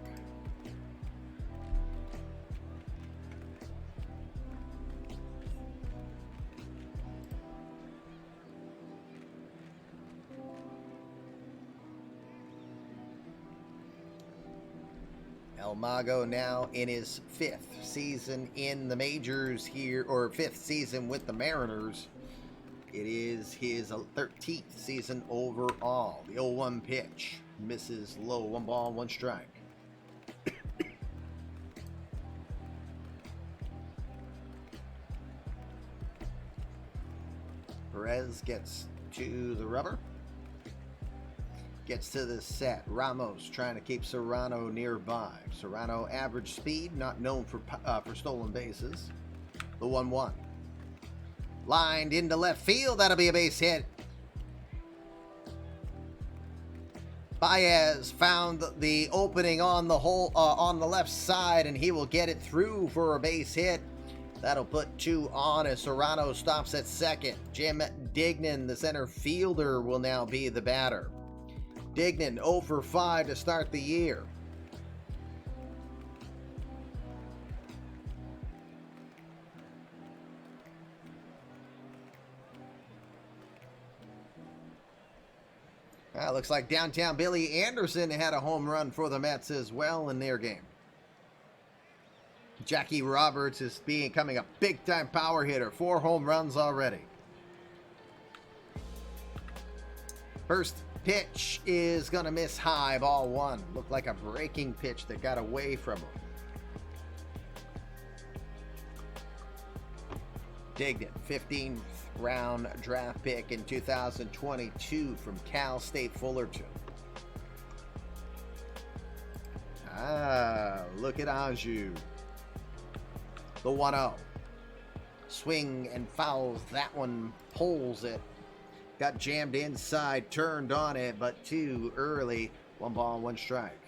El Mago now in his 5th season in the majors here, or 5th season with the Mariners. It is his 13th season overall. The 0-1 pitch misses low. 1 ball, 1 strike. Perez gets to the rubber. Gets to the set. Ramos trying to keep Serrano nearby. Serrano average speed, not known for stolen bases. The 1-1. Lined into left field. That'll be a base hit. Baez found the opening on the hole on the left side, and he will get it through for a base hit. That'll put 2 on as Serrano stops at second. Jim Dignan, the center fielder, will now be the batter. Dignan 0 for 5 to start the year. Looks like downtown Billy Anderson had a home run for the Mets as well in their game. Jackie Roberts is becoming a big-time power hitter. 4 home runs already. First pitch is going to miss high, ball 1. Looked like a breaking pitch that got away from him. Dignan, 15th round draft pick in 2022 from Cal State Fullerton. Look at Anjou. The 1-0. Swing and fouls. That one pulls it. Got jammed inside, turned on it, but too early. 1 ball, 1 strike.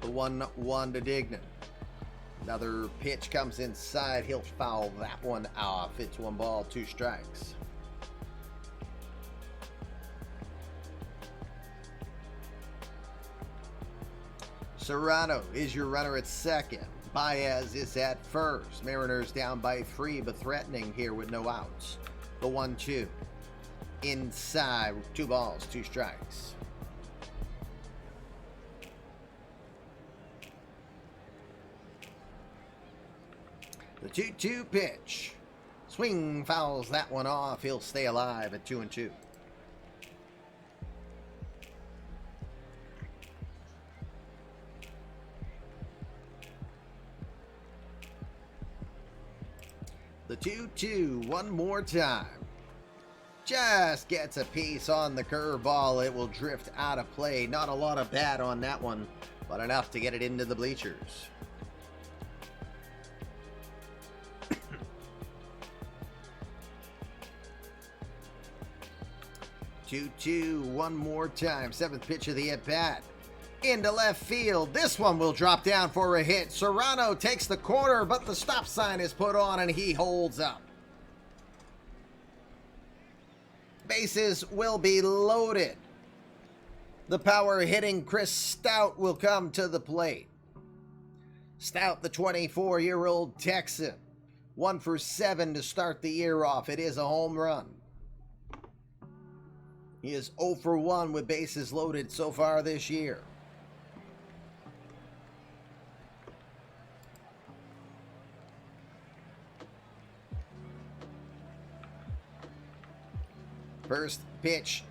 The 1-1 to Dignan. Another pitch comes inside. He'll foul that one off. It's 1 ball, 2 strikes. Serrano is your runner at second. Baez is at first. Mariners down by 3, but threatening here with no outs. The 1-2. Inside, 2 balls, 2 strikes. The 2-2 pitch. Swing fouls that one off. He'll stay alive at 2-2. The 2-2 one more time. Just gets a piece on the curveball. It will drift out of play. Not a lot of bat on that one, but enough to get it into the bleachers. 2-2 one more time. 7th pitch of the at-bat. Into left field. This one will drop down for a hit. Serrano takes the corner, but the stop sign is put on and he holds up. Bases will be loaded. The power-hitting Chris Stout will come to the plate. Stout, the 24-year-old Texan. 1 for 7 to start the year off. It is a home run. He is 0 for 1 with bases loaded so far this year. First pitch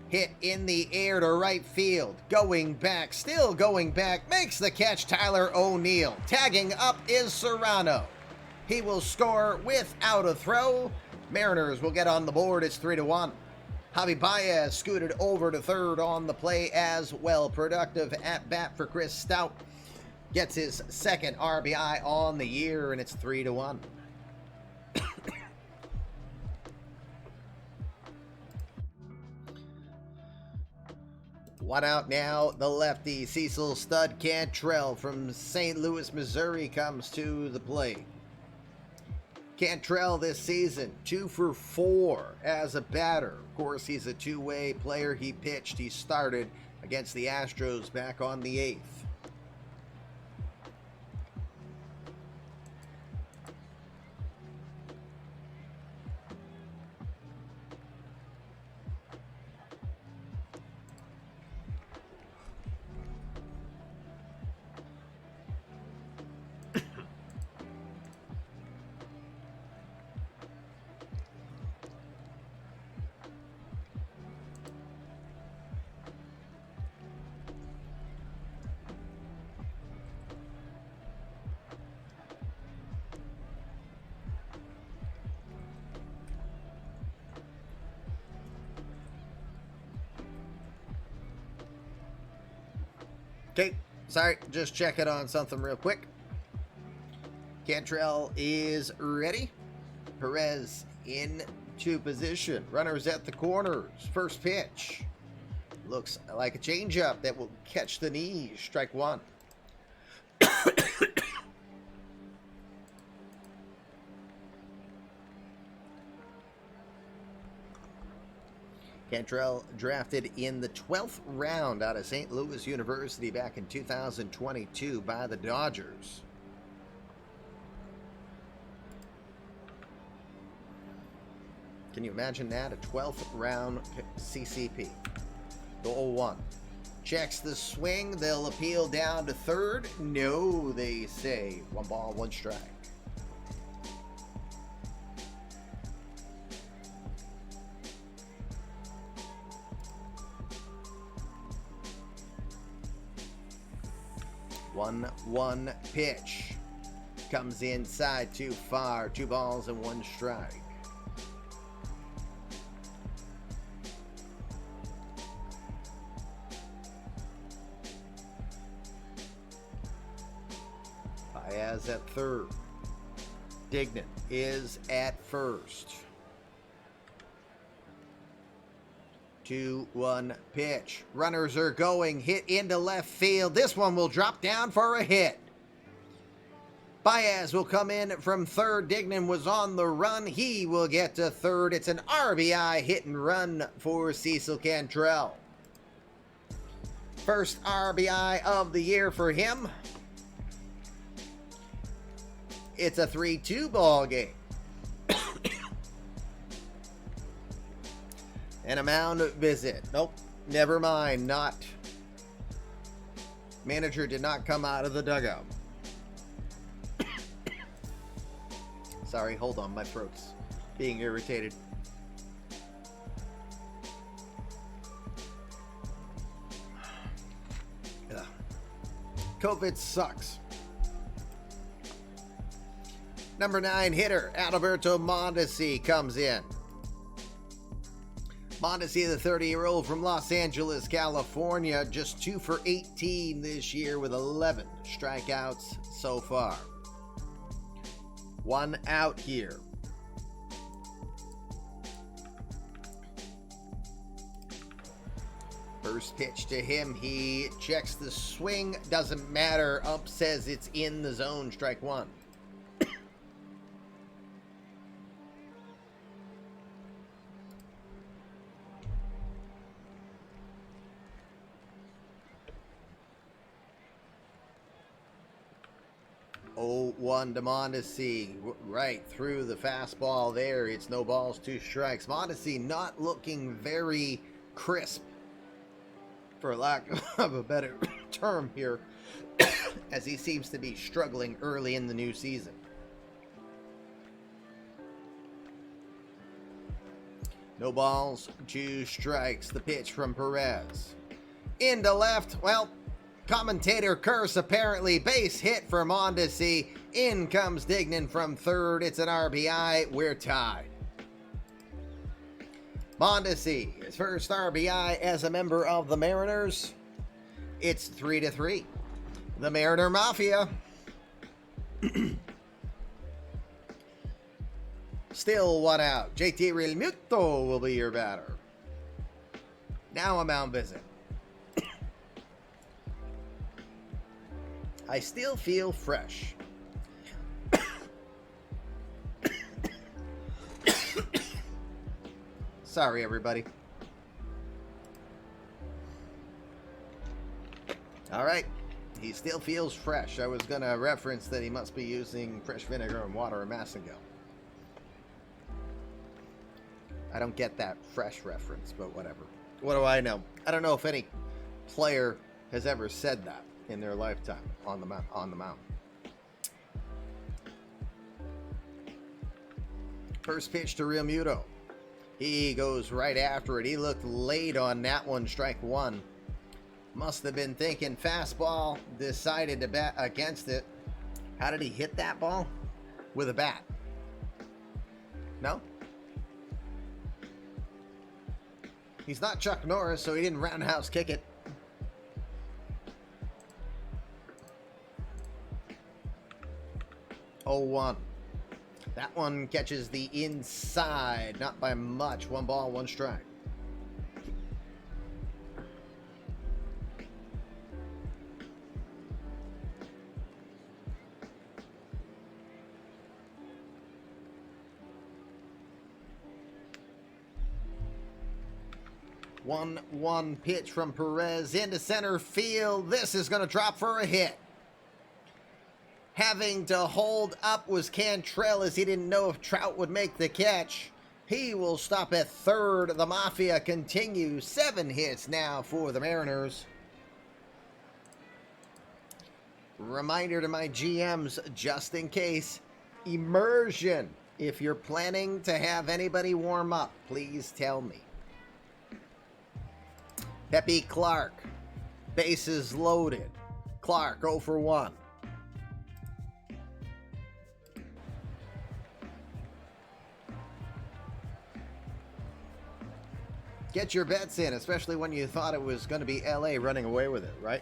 hit in the air to right field. Going back, still going back, makes the catch Tyler O'Neill. Tagging up is Serrano. He will score without a throw. Mariners will get on the board. It's 3-1. Javi Baez scooted over to third on the play as well. Productive at bat for Chris Stout. Gets his 2nd RBI on the year, and it's 3-1. One out now, the lefty Cecil Stud Cantrell from St. Louis, Missouri comes to the plate. Cantrell this season, 2 for 4 as a batter. Of course, he's a two-way player. He pitched, he started against the Astros back on the 8th. Okay, sorry, just checking on something real quick. Cantrell is ready. Perez into position. Runners at the corners. First pitch. Looks like a changeup that will catch the knees. Strike 1. Cantrell drafted in the 12th round out of St. Louis University back in 2022 by the Dodgers. Can you imagine that? A 12th round CCP. The 0-1. Checks the swing. They'll appeal down to third. No, they say. 1 ball, 1 strike. One pitch. Comes inside too far. 2 balls and 1 strike. Baez at third. Dignan is at first. 2-1 pitch. Runners are going. Hit into left field. This one will drop down for a hit. Baez will come in from third. Dignan was on the run. He will get to third. It's an RBI hit and run for Cecil Cantrell. First RBI of the year for him. It's a 3-2 ball game. And a mound visit. Nope, never mind. Not. Manager did not come out of the dugout. Sorry, hold on, my throat's being irritated. Ugh. COVID sucks. Number 9 hitter, Adalberto Mondesi, comes in. Mondesi, the 30-year-old from Los Angeles, California, just 2 for 18 this year with 11 strikeouts so far. 1 out here. First pitch to him, he checks the swing, doesn't matter. Ump says it's in the zone, strike 1. Oh, 1 to Mondesi, right through the fastball there. It's no balls, 2 strikes. Mondesi not looking very crisp, for lack of a better term here, as he seems to be struggling early in the new season. No balls, 2 strikes. The pitch from Perez. Into left, well, commentator curse apparently. Base hit for Mondesi. In comes Dignan from third. It's an RBI. We're tied. Mondesi, his first RBI as a member of the Mariners. It's 3-3. The Mariner Mafia. Still 1 out. JT Realmuto will be your batter. Now a mound visit. I still feel fresh. Sorry, everybody. All right. He still feels fresh. I was going to reference that he must be using fresh vinegar and water and Massengill. I don't get that fresh reference, but whatever. What do I know? I don't know if any player has ever said that in their lifetime on the mound. First pitch to Realmuto. He goes right after it. He looked late on that one, strike 1. Must have been thinking fastball, decided to bat against it. How did he hit that ball? With a bat. No? He's not Chuck Norris, so he didn't roundhouse kick it. Oh, 1. That one catches the inside, not by much. 1 ball, 1 strike. One pitch from Perez into center field. This is going to drop for a hit. Having to hold up was Cantrell, as he didn't know if Trout would make the catch. He will stop at third. The Mafia continues. 7 hits now for the Mariners. Reminder to my GMs, just in case, immersion. If you're planning to have anybody warm up, please tell me. Pepe Clark, bases loaded. Clark 0 for 1. Get your bets in, especially when you thought it was going to be LA running away with it, right?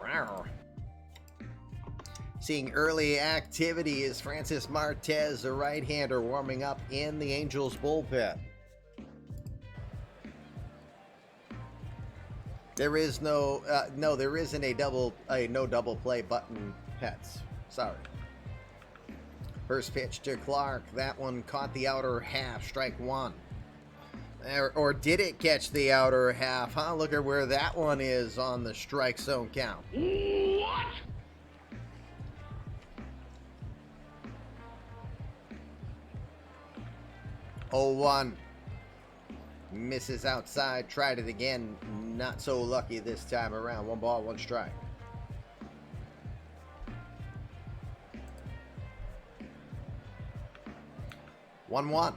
Rawr. Seeing early activity is Francis Martez, the right-hander, warming up in the Angels bullpen. There is there isn't a no double play button, pets. Sorry. First pitch to Clark. That one caught the outer half, strike 1. Or did it catch the outer half, huh? Look at where that one is on the strike zone count. What? Oh, 1. Misses outside. Tried it again. Not so lucky this time around. 1 ball, 1 strike. One.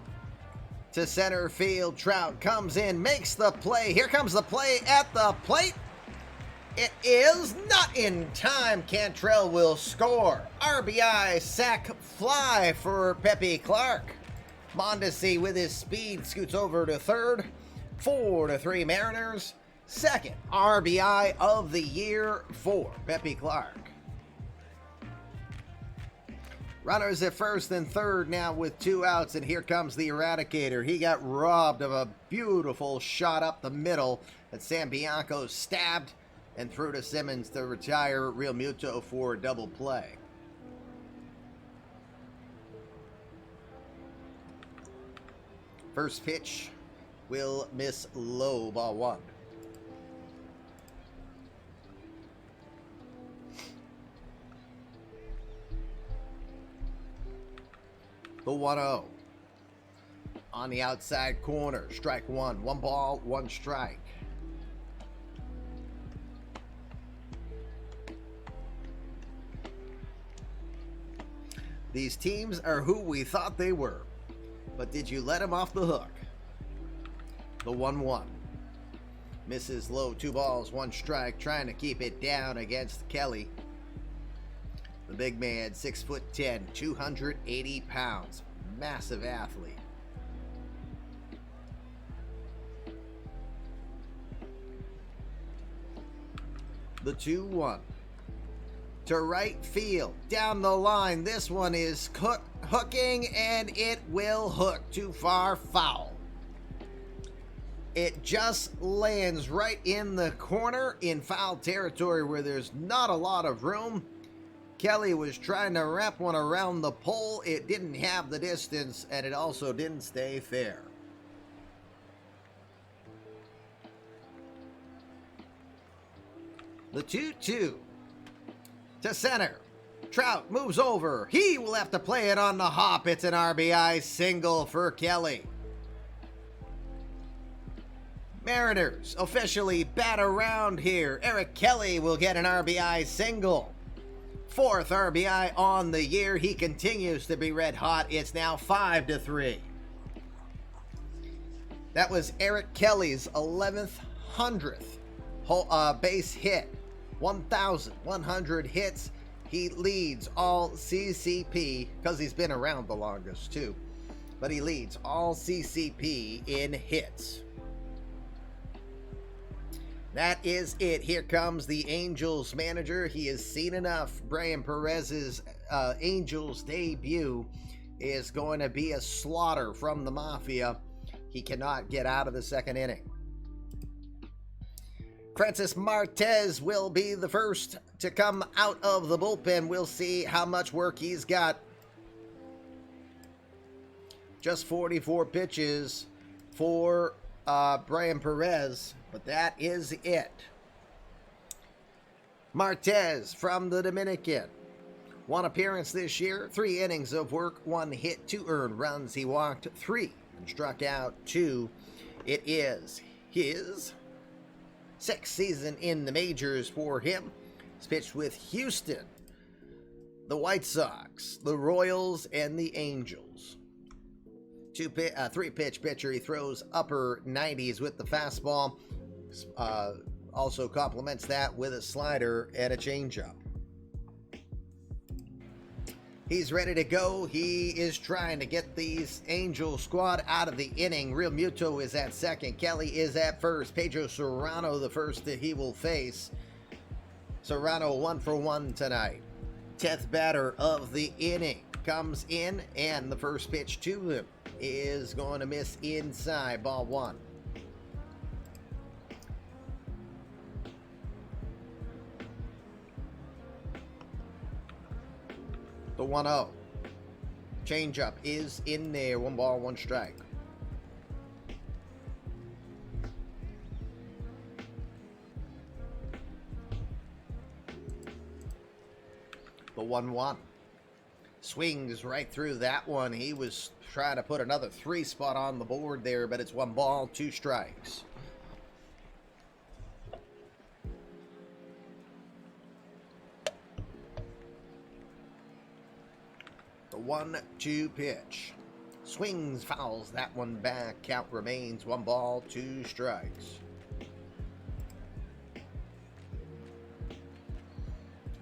To center field. Trout comes in, makes the play. Here comes the play at the plate. It is not in time. Cantrell will score. RBI sac fly for Pepe Clark. Mondesi with his speed scoots over to third. 4-3 Mariners. Second RBI of the year for Pepe Clark. Runners at first and third now with 2 outs, and here comes the Eradicator. He got robbed of a beautiful shot up the middle that Sam Bianco stabbed and threw to Simmons to retire Real Muto for a double play. First pitch will miss low, ball 1. The 1-0. On the outside corner, strike 1. 1 ball, 1 strike. These teams are who we thought they were. But did you let him off the hook? The 1-1. Misses low, 2 balls, 1 strike, trying to keep it down against Kelly. The big man, 6'10", 280 pounds. Massive athlete. The 2-1. To right field. Down the line. This one is hooking, and it will hook. Too far, foul. It just lands right in the corner in foul territory where there's not a lot of room. Kelly was trying to wrap one around the pole. It didn't have the distance, and it also didn't stay fair. The 2-2. To center. Trout moves over. He will have to play it on the hop. It's an RBI single for Kelly. Mariners officially bat around here. Eric Kelly will get an RBI single. 4th RBI on the year. He continues to be red hot. It's now 5-3. That was Eric Kelly's 11th, 100th base hit. 1,100 hits. He leads all CCP, because he's been around the longest too, but he leads all CCP in hits. That is it. Here comes the Angels manager. He has seen enough. Brian Perez's Angels debut is going to be a slaughter from the Mafia. He cannot get out of the 2nd inning. Francis Martez will be the first to come out of the bullpen. We'll see how much work he's got. Just 44 pitches for Brian Perez, but that is it. Martez from the Dominican. 1 appearance this year, 3 innings of work, 1 hit, 2 earned runs. He walked 3 and struck out 2. It is his 6th season in the majors for him. He's pitched with Houston, the White Sox, the Royals, and the Angels. 3-pitch pitcher. He throws upper 90s with the fastball. Also complements that with a slider and a changeup. He's ready to go. He is trying to get these Angel squad out of the inning. Real Muto is at second. Kelly is at first. Pedro Serrano the first that he will face. Serrano 1 for 1 tonight. 10th batter of the inning comes in, and the first pitch to him is going to miss inside, ball 1. The 1-0. Changeup is in there. 1 ball, 1 strike. The 1-1. Swings right through that one. He was trying to put another 3 spot on the board there, but it's 1 ball, 2 strikes. The 1-2 pitch. Swings, fouls that one back. Count remains 1 ball, 2 strikes.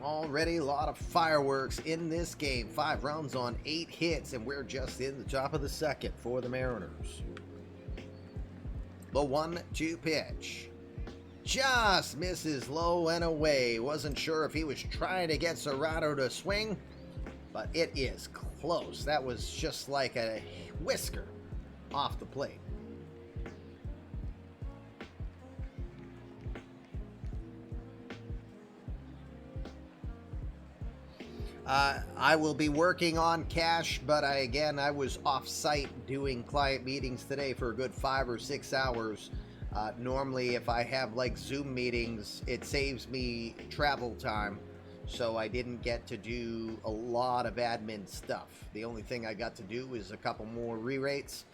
Already a lot of fireworks in this game. 5 runs on 8 hits, and we're just in the top of the 2nd for the Mariners. The 1-2 pitch. Just misses low and away. Wasn't sure if he was trying to get Serrano to swing, but it is close. That was just like a whisker off the plate. I will be working on cash, but I was off-site doing client meetings today for a good 5 or 6 hours. Normally, if I have like Zoom meetings, it saves me travel time. So I didn't get to do a lot of admin stuff. The only thing I got to do is a couple more re-rates,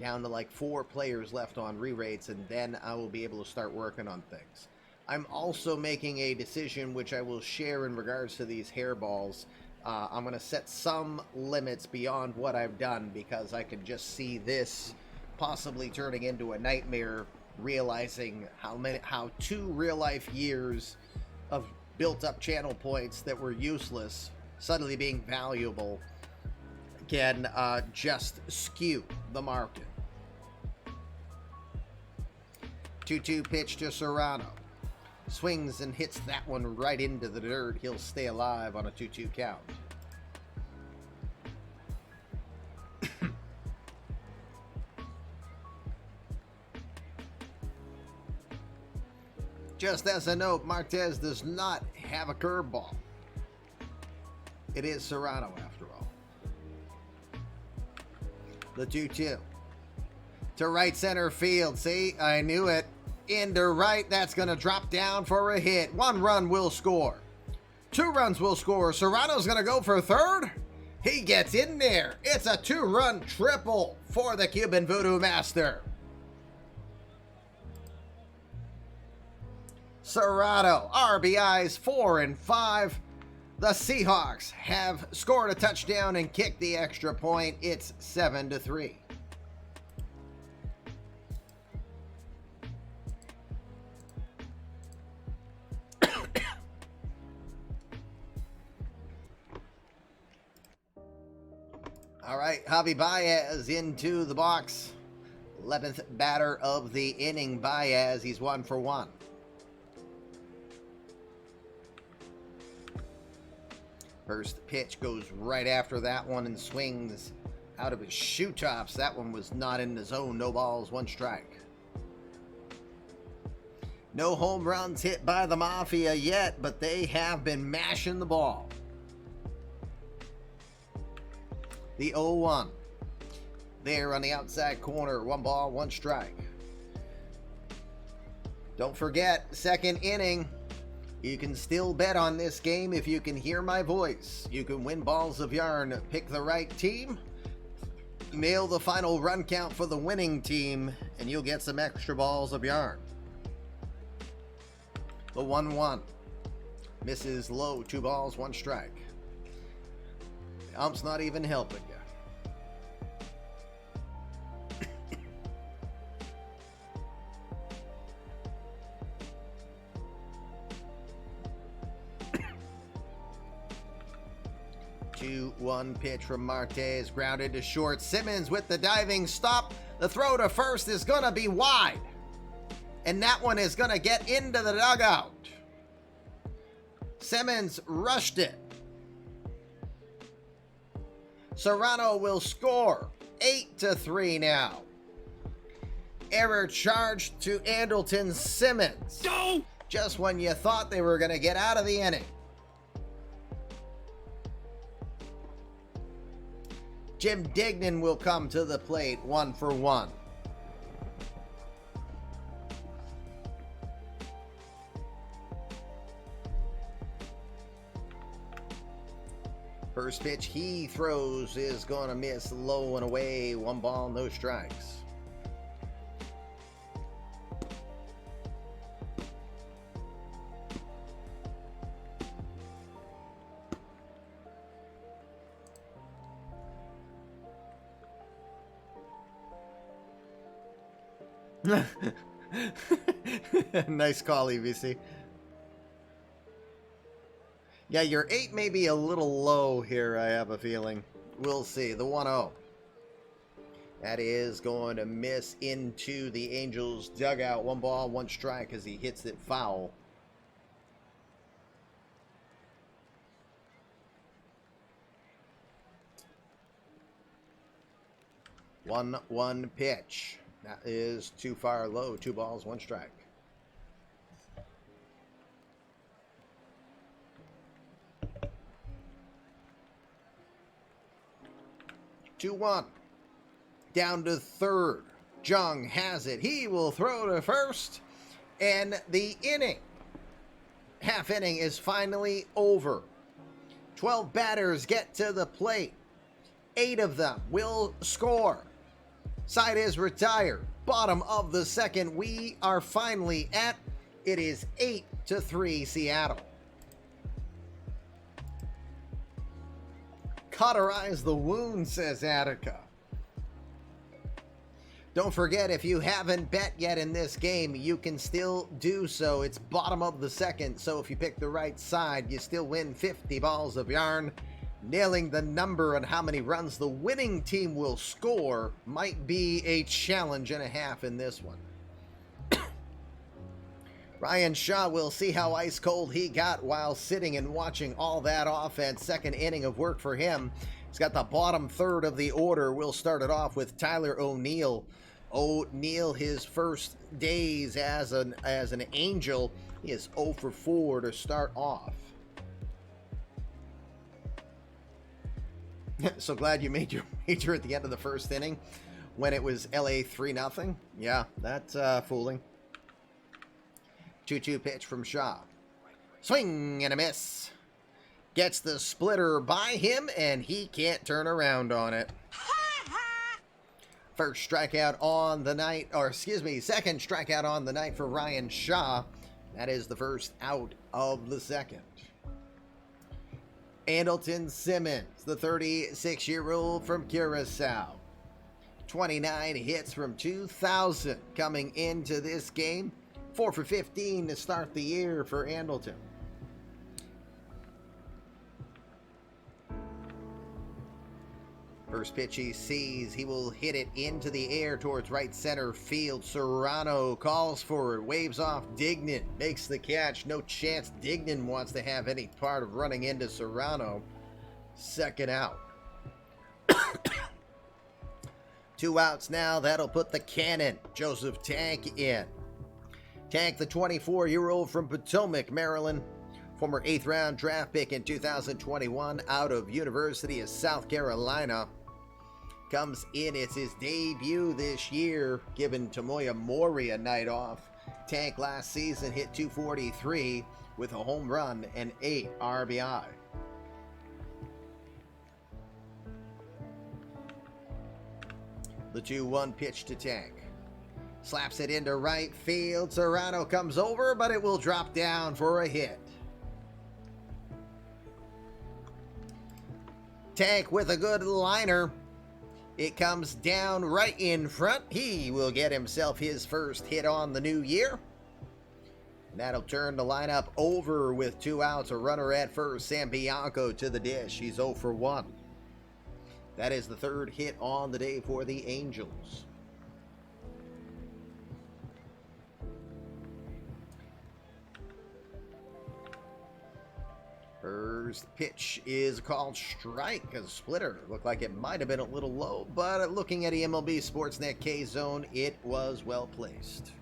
down to like 4 players left on re-rates, and then I will be able to start working on things. I'm also making a decision which I will share in regards to these hairballs. I'm going to set some limits beyond what I've done, because I can just see this possibly turning into a nightmare, realizing how 2 real-life years of built-up channel points that were useless suddenly being valuable can just skew the market. 2-2 pitch to Serrano. Swings and hits that one right into the dirt. He'll stay alive on a 2-2 count. Just as a note, Martez does not have a curveball. It is Serrano after all. The 2-2. To right center field. See, I knew it. Into right, that's going to drop down for a hit. 1 run will score. 2 runs will score. Serrano's going to go for 3rd. He gets in there. It's a 2-run triple for the Cuban Voodoo Master. Serrano, RBIs 4 and 5. The Seahawks have scored a touchdown and kicked the extra point. It's 7-3. All right, Javi Baez into the box. 11th batter of the inning, Baez. He's 1 for 1. First pitch goes right after that one and swings out of his shoe tops. That one was not in the zone. No balls, 1 strike. No home runs hit by the Mafia yet, but they have been mashing the ball. The 0-1. There on the outside corner. 1 ball, 1 strike. Don't forget, 2nd inning. You can still bet on this game if you can hear my voice. You can win balls of yarn, pick the right team, mail the final run count for the winning team, and you'll get some extra balls of yarn. The 1-1. Misses low, 2 balls, 1 strike. The ump's not even helping you. One pitch from Martes, grounded to short. Simmons with the diving stop. The throw to first is gonna be wide, and that one is gonna get into the dugout. Simmons rushed it. Serrano will score. 8-3 now. Error charged to Andrelton Simmons. Go! Just when you thought they were gonna get out of the inning. Jim Dignan will come to the plate, 1-for-1. First pitch he throws is going to miss low and away. 1 ball, no strikes. Nice call, EVC. Yeah, your 8 may be a little low here, I have a feeling. We'll see. The 1-0. That is going to miss into the Angels' dugout. 1 ball, 1 strike as he hits it foul. One pitch. That is too far low. 2 balls, 1 strike. Two 1. Down to third. Jung has it. He will throw to first. And the inning, half inning, is finally over. 12 batters get to the plate. 8 of them will score. Side is retired. Bottom of the second, we are finally at. It is 8-3 Seattle. Cauterize the wound, says Attica. Don't forget, if you haven't bet yet in this game, you can still do so. It's bottom of the second, so if you pick the right side, you still win 50 balls of yarn. Nailing the number on how many runs the winning team will score might be a challenge and a half in this one. Ryan Shaw will see how ice cold he got while sitting and watching all that offense. Second inning of work for him. He's got the bottom third of the order. We'll start it off with Tyler O'Neill. O'Neill, his first days as an Angel, he is 0 for 4 to start off. So glad you made your major at the end of the first inning when it was LA 3-0. Yeah, that's fooling. 2-2 pitch from Shaw. Swing and a miss. Gets the splitter by him, and he can't turn around on it. First strikeout on the night, second strikeout on the night for Ryan Shaw. That is the first out of the second. Andrelton Simmons, the 36-year-old from Curacao. 29 hits from 2000 coming into this game. 4 for 15 to start the year for Andrelton. First pitch he sees, he will hit it into the air towards right center field. Serrano calls for it, waves off Dignan, makes the catch. No chance Dignan wants to have any part of running into Serrano. Second out. 2 outs now, that'll put the cannon, Joseph Tank, in. Tank, the 24-year-old from Potomac, Maryland, former 8th round draft pick in 2021 out of University of South Carolina, comes in. It's his debut this year, giving Tomoya Mori a night off. Tank last season hit 243, with a home run and 8 RBI. The 2-1 pitch to Tank. Slaps it into right field. Serrano comes over, but it will drop down for a hit. Tank with a good liner. It comes down right in front. He will get himself his first hit on the new year. That'll turn the lineup over with 2 outs. A runner at first. Sam Bianco to the dish. He's 0 for 1. That is the 3rd hit on the day for the Angels. First pitch is called strike. A splitter. Looked like it might have been a little low, but looking at eMLB Sportsnet K-Zone, it was well placed.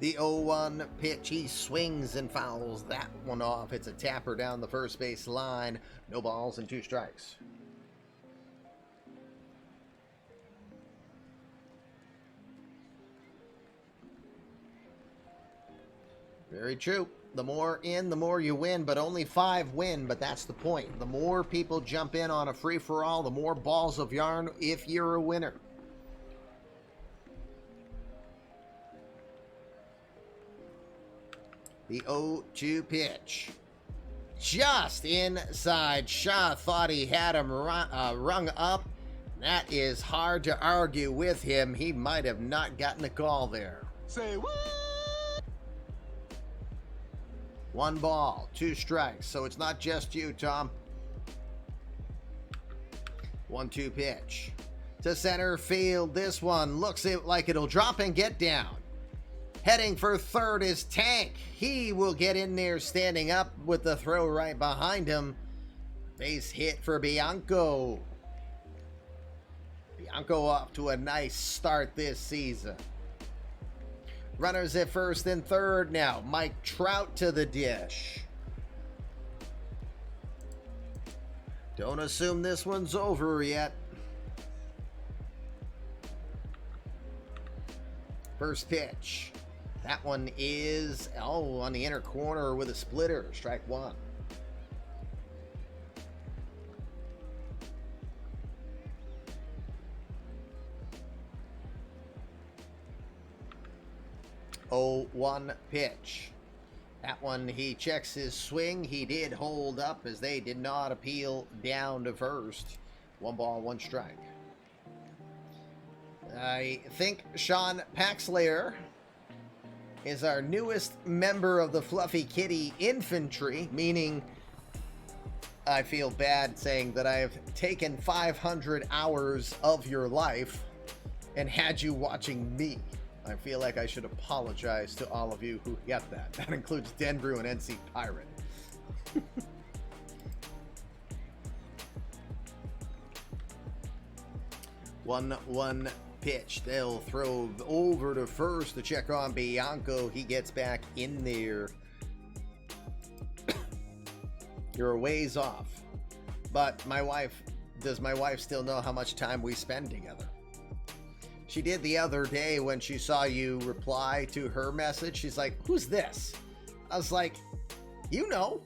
The 0-1 pitch, he swings and fouls that one off. It's a tapper down the first base line. No balls and 2 strikes. Very true. The more in, the more you win, but only 5 win, but that's the point. The more people jump in on a free-for-all, the more balls of yarn if you're a winner. The 0-2 pitch. Just inside. Shaw thought he had him rung up. That is hard to argue with him. He might have not gotten a call there. Say what? 1 ball, 2 strikes. So it's not just you, Tom. 1-2 pitch. To center field. This one looks like it'll drop and get down. Heading for third is Tank. He will get in there standing up with the throw right behind him. Base hit for Bianco. Bianco off to a nice start this season. Runners at first and third now. Mike Trout to the dish. Don't assume this one's over yet. First pitch. That one is, on the inner corner with a splitter. Strike 1. Oh, 1 pitch. That one, he checks his swing. He did hold up as they did not appeal down to first. 1 ball, 1 strike. I think Sean Paxlayer is our newest member of the Fluffy Kitty Infantry, meaning I feel bad saying that I have taken 500 hours of your life and had you watching me. I feel like I should apologize to all of you who get that. That includes Denbrew and NC Pirate. 1-1 pitch. They'll throw over to first to check on Bianco. He gets back in there. You're a ways off. But does my wife still know how much time we spend together? She did the other day when she saw you reply to her message. She's like, who's this? I was like, you know,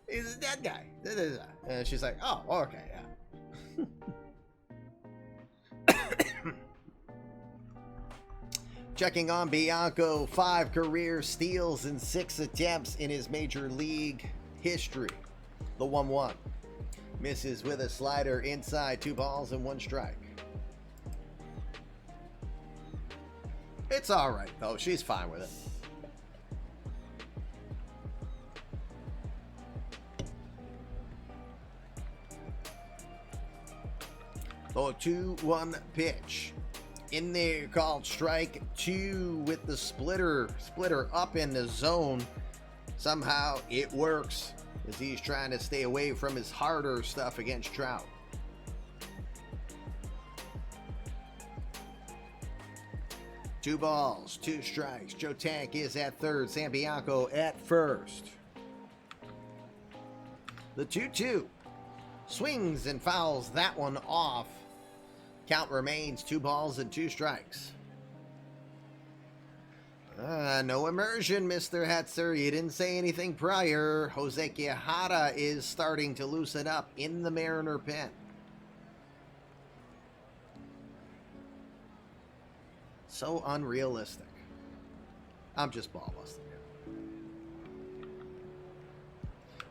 he's that guy. And she's like, oh, okay, yeah. Checking on Bianco, 5 career steals and 6 attempts in his major league history. The 1-1. Misses with a slider inside, 2 balls and 1 strike. It's all right, though. She's fine with it. Oh, 2-1 pitch. In there, called strike 2 with the splitter up in the zone. Somehow it works as he's trying to stay away from his harder stuff against Trout. 2 balls, 2 strikes. Joe Tank is at third. Sam Bianco at first. The 2-2. Swings and fouls that one off. Count remains 2 balls and 2 strikes. No immersion, Mr. Hetzer. You didn't say anything prior. Jose Quijada is starting to loosen up in the Mariner pen. So unrealistic. I'm just ball busting it.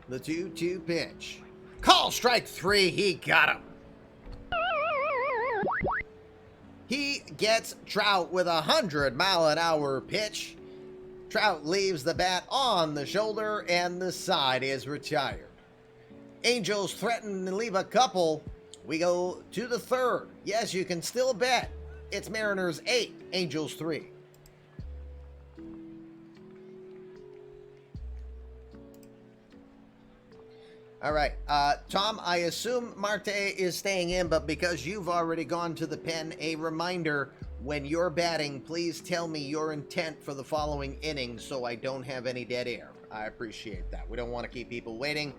The 2-2 pitch. Call strike 3. He got him. He gets Trout with a 100-mile-an-hour pitch. Trout leaves the bat on the shoulder, and the side is retired. Angels threaten and leave a couple. We go to the third. Yes, you can still bet. It's Mariners 8, Angels 3. All right, Tom, I assume Marte is staying in, but because you've already gone to the pen, a reminder, when you're batting, please tell me your intent for the following inning so I don't have any dead air. I appreciate that. We don't want to keep people waiting,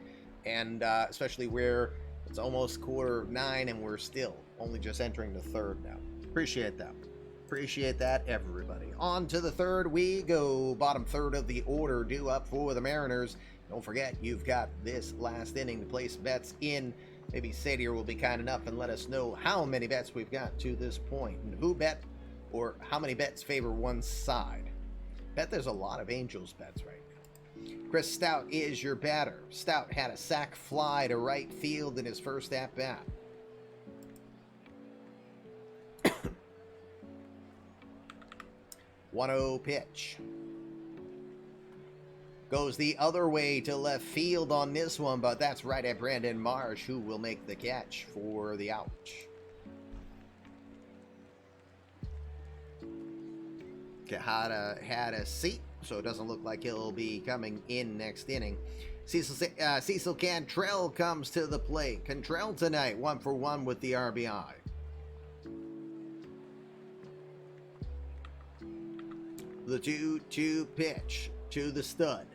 and especially where it's almost 8:45 and we're still only just entering the third now. Appreciate that. Appreciate that, everybody. On to the third we go. Bottom third of the order due up for the Mariners. Don't forget, you've got this last inning to place bets in. Maybe Sadier will be kind enough and let us know how many bets we've got to this point. And who bet, or how many bets favor one side. Bet there's a lot of Angels bets right now. Chris Stout is your batter. Stout had a sac fly to right field in his first at-bat. 1-0 pitch. Goes the other way to left field on this one, but that's right at Brandon Marsh, who will make the catch for the out. Quijada had a seat, so it doesn't look like he'll be coming in next inning. Cecil Cantrell comes to the plate. Cantrell tonight, 1-for-1 with the RBI. The 2-2 pitch to the stud.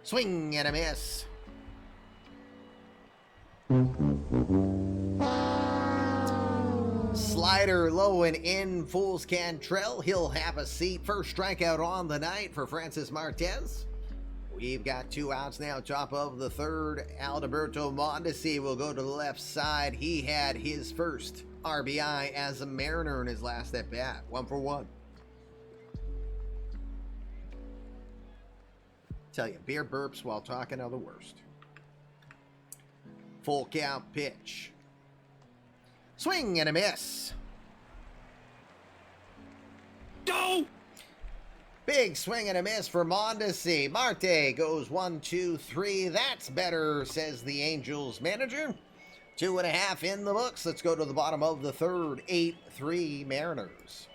Swing and a miss. Slider low and in, fools Cantrell. He'll have a seat. First strikeout on the night for Francis Martez. We've got 2 outs now, top of the third. Alberto Mondesi will go to the left side. He had his first RBI as a Mariner in his last at-bat. 1-for-1. Tell you, beer burps while talking are the worst. Full count pitch. Swing and a miss. Go! Big swing and a miss for Mondesi. Marte goes 1-2-3. That's better, says the Angels manager. 2.5 in the books. Let's go to the bottom of the third. 8-3 Mariners.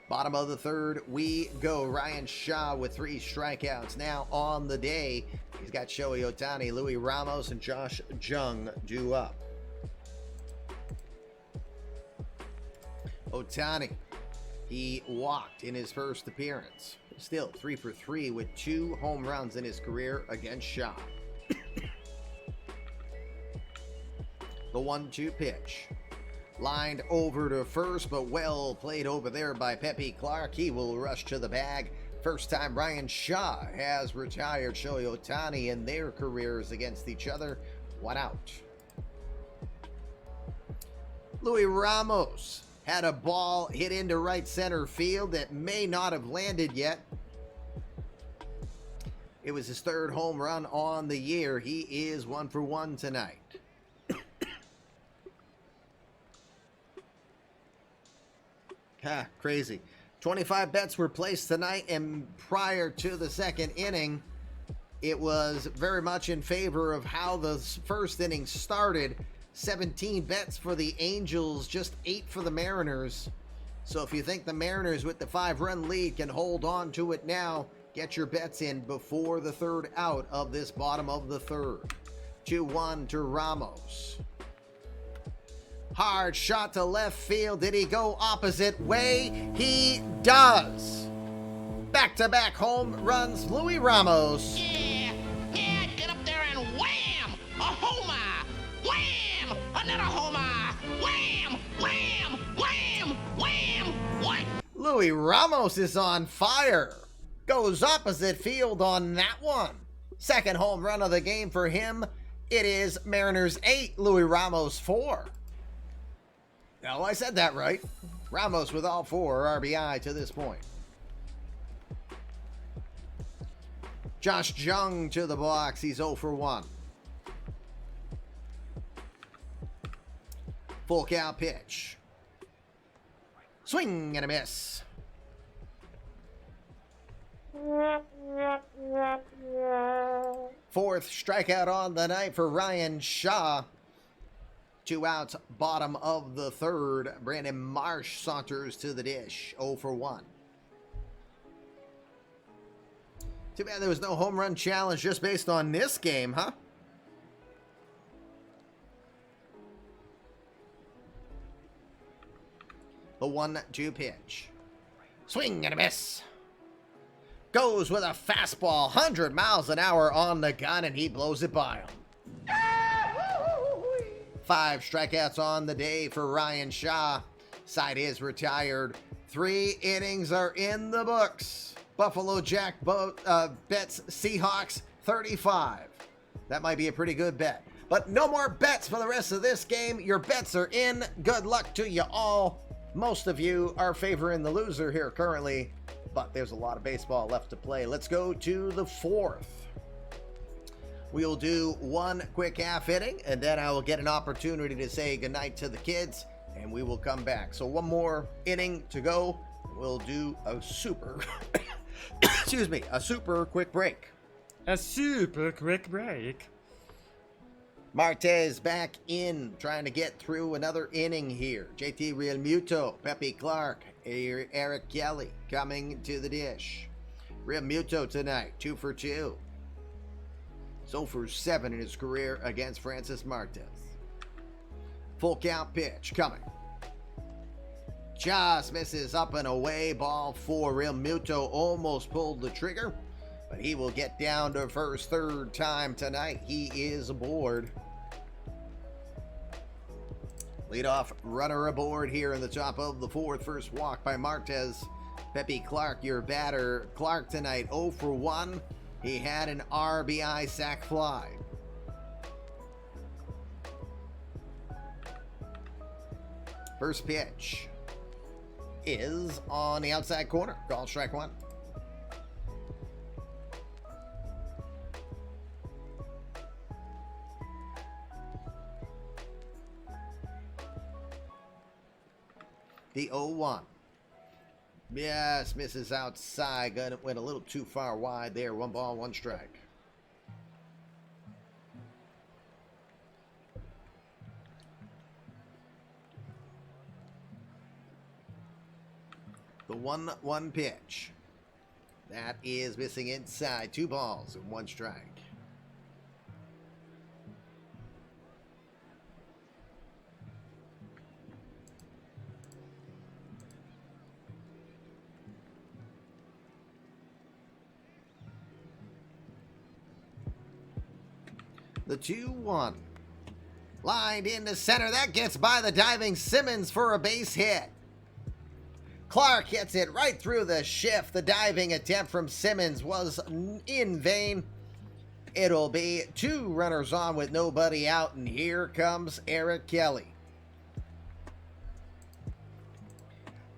Bottom of the third, we go. Ryan Shaw with 3 strikeouts now on the day. He's got Shohei Ohtani, Louis Ramos, and Josh Jung due up. Ohtani, he walked in his first appearance. Still 3-for-3 with 2 home runs in his career against Shaw. The 1-2 pitch. Lined over to first, but well played over there by Pepe Clark. He will rush to the bag. First time Ryan Shaw has retired Shohei Ohtani in their careers against each other. 1 out. Louis Ramos had a ball hit into right center field that may not have landed yet. It was his 3rd home run on the year. He is 1-for-1 tonight. Crazy. 25 bets were placed tonight, and prior to the second inning, it was very much in favor of how the first inning started. 17 bets for the Angels, just 8 for the Mariners. So if you think the Mariners with the 5-run lead can hold on to it now, get your bets in before the 3rd out of this bottom of the 3rd. 2-1 to Ramos. Hard shot to left field. Did he go opposite way? He does. Back-to-back home runs, Louis Ramos. Yeah, get up there and wham! A homer! Wham! Another homer! Wham! Wham! Wham! Wham! What? Louis Ramos is on fire. Goes opposite field on that one. Second home run of the game for him. It is Mariners 8, Louis Ramos 4. No, I said that right. Ramos with all 4 RBI to this point. Josh Jung to the box. He's 0 for 1. Full count pitch. Swing and a miss. Fourth strikeout on the night for Ryan Shaw. 2 outs, bottom of the third. Brandon Marsh saunters to the dish. 0 for 1. Too bad there was no home run challenge just based on this game, huh? The 1-2 pitch. Swing and a miss. Goes with a fastball, 100 miles an hour on the gun, and he blows it by him. 5 strikeouts on the day for Ryan Shaw. Side is retired. 3 innings are in the books. Buffalo Jack bets Seahawks 35. That might be a pretty good bet. But no more bets for the rest of this game. Your bets are in. Good luck to you all. Most of you are favoring the loser here currently, but there's a lot of baseball left to play. Let's go to the 4th. We'll do 1 quick half inning, and then I will get an opportunity to say goodnight to the kids, and we will come back. So 1 more inning to go. We'll do a super, excuse me, a super quick break. A super quick break. Martez back in, trying to get through another inning here. JT Realmuto, Pepe Clark, Eric Kelly coming to the dish. Realmuto tonight, 2 for 2. 0 for 7 in his career against Francis Martez. Full count pitch coming. Just misses up and away. Ball 4. Realmuto almost pulled the trigger, but he will get down to first 3rd time tonight. He is aboard. Leadoff runner aboard here in the top of the 4th. First walk by Martez. Pepe Clark, your batter. Clark tonight 0 for 1. He had an RBI sac fly. First pitch is on the outside corner. Call strike 1. The 0-1. Yes, misses outside. Went a little too far wide there. 1 ball, 1 strike. The 1-1 pitch. That is missing inside. 2 balls and 1 strike. The 2-1. Lined into center. That gets by the diving Simmons for a base hit. Clark hits it right through the shift. The diving attempt from Simmons was in vain. It'll be 2 runners on with nobody out, and here comes Eric Kelly.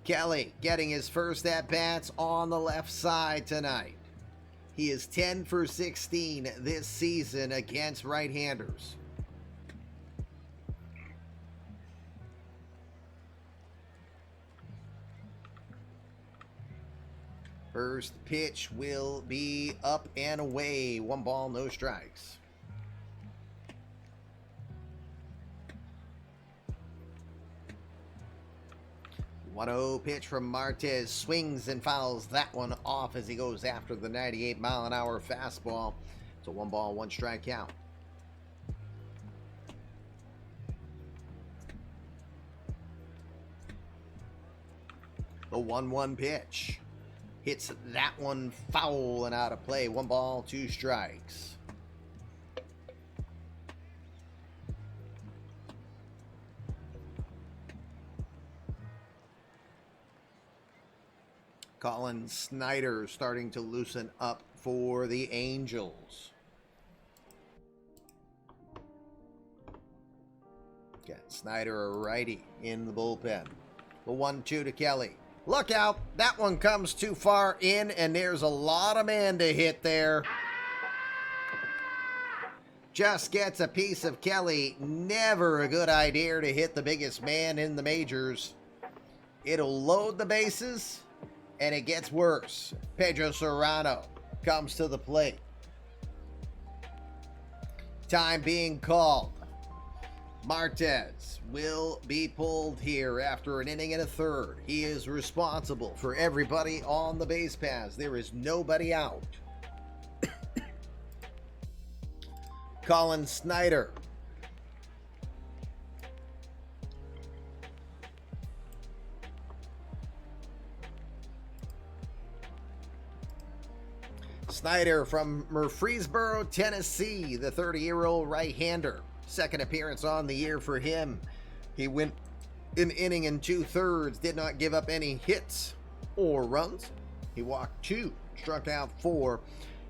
Kelly getting his first at-bats on the left side tonight. He is 10 for 16 this season against right-handers. First pitch will be up and away. 1 ball, no strikes. One 1-0 pitch from Martez. Swings and fouls that one off as he goes after the 98-mile-an-hour fastball. It's a 1 ball, 1 strike count. The 1-1 pitch. Hits that one foul and out of play. 1 ball, 2 strikes. Colin Snyder starting to loosen up for the Angels. Got Snyder, a righty, in the bullpen. The 1-2 to Kelly. Look out! That one comes too far in, and there's a lot of man to hit there. Just gets a piece of Kelly. Never a good idea to hit the biggest man in the majors. It'll load the bases, and it gets worse. Pedro Serrano comes to the plate. Time being called. Martez will be pulled here after an inning and a third. He is responsible for everybody on the base paths. There is nobody out. Colin Snyder. Snyder from Murfreesboro, Tennessee, the 30-year-old right-hander. Second appearance on the year for him. He went an inning and 2/3, did not give up any hits or runs. He walked 2, struck out 4,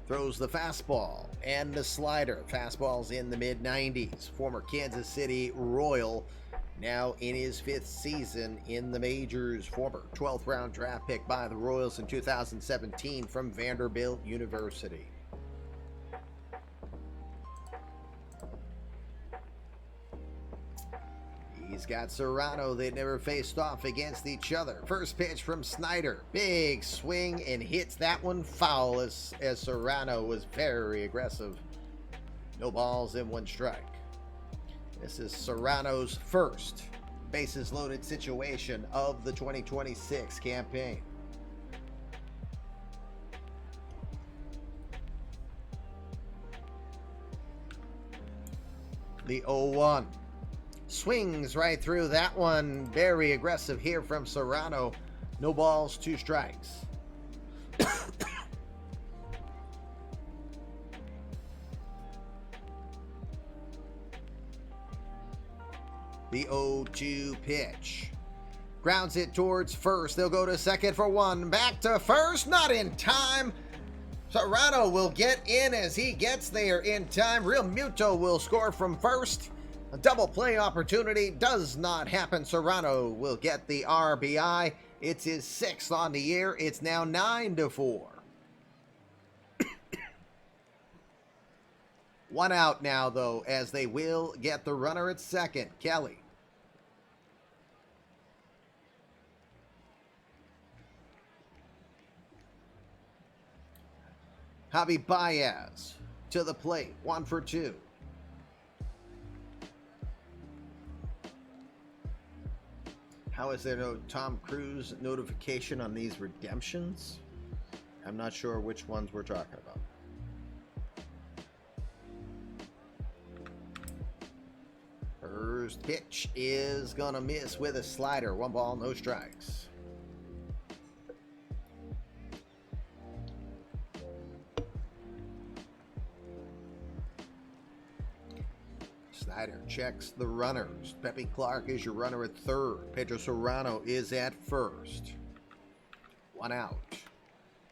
throws the fastball and the slider. Fastball's in the mid-90s. Former Kansas City Royal, now in his 5th season in the majors. Former 12th round draft pick by the Royals in 2017 from Vanderbilt University. He's got Serrano. They'd never faced off against each other. First pitch from Snyder. Big swing and hits that one foul as Serrano was very aggressive. No balls and 1 strike. This is Serrano's first bases loaded situation of the 2026 campaign. The 0-1. Swings right through that one. Very aggressive here from Serrano. No balls, 2 strikes. The 0-2 pitch. Grounds it towards first. They'll go to second for 1. Back to first. Not in time. Serrano will get in as he gets there in time. Real Muto will score from first. A double play opportunity does not happen. Serrano will get the RBI. It's his 6th on the year. It's now 9-4. 1 out now, though, as they will get the runner at second. Kelly. Javi Baez to the plate. 1 for 2. How is there no Tom Cruise notification on these redemptions? I'm not sure which ones we're talking about. First pitch is gonna miss with a slider. 1 ball, no strikes. Snyder checks the runners. Pepe Clark is your runner at third. Pedro Serrano is at first. 1 out.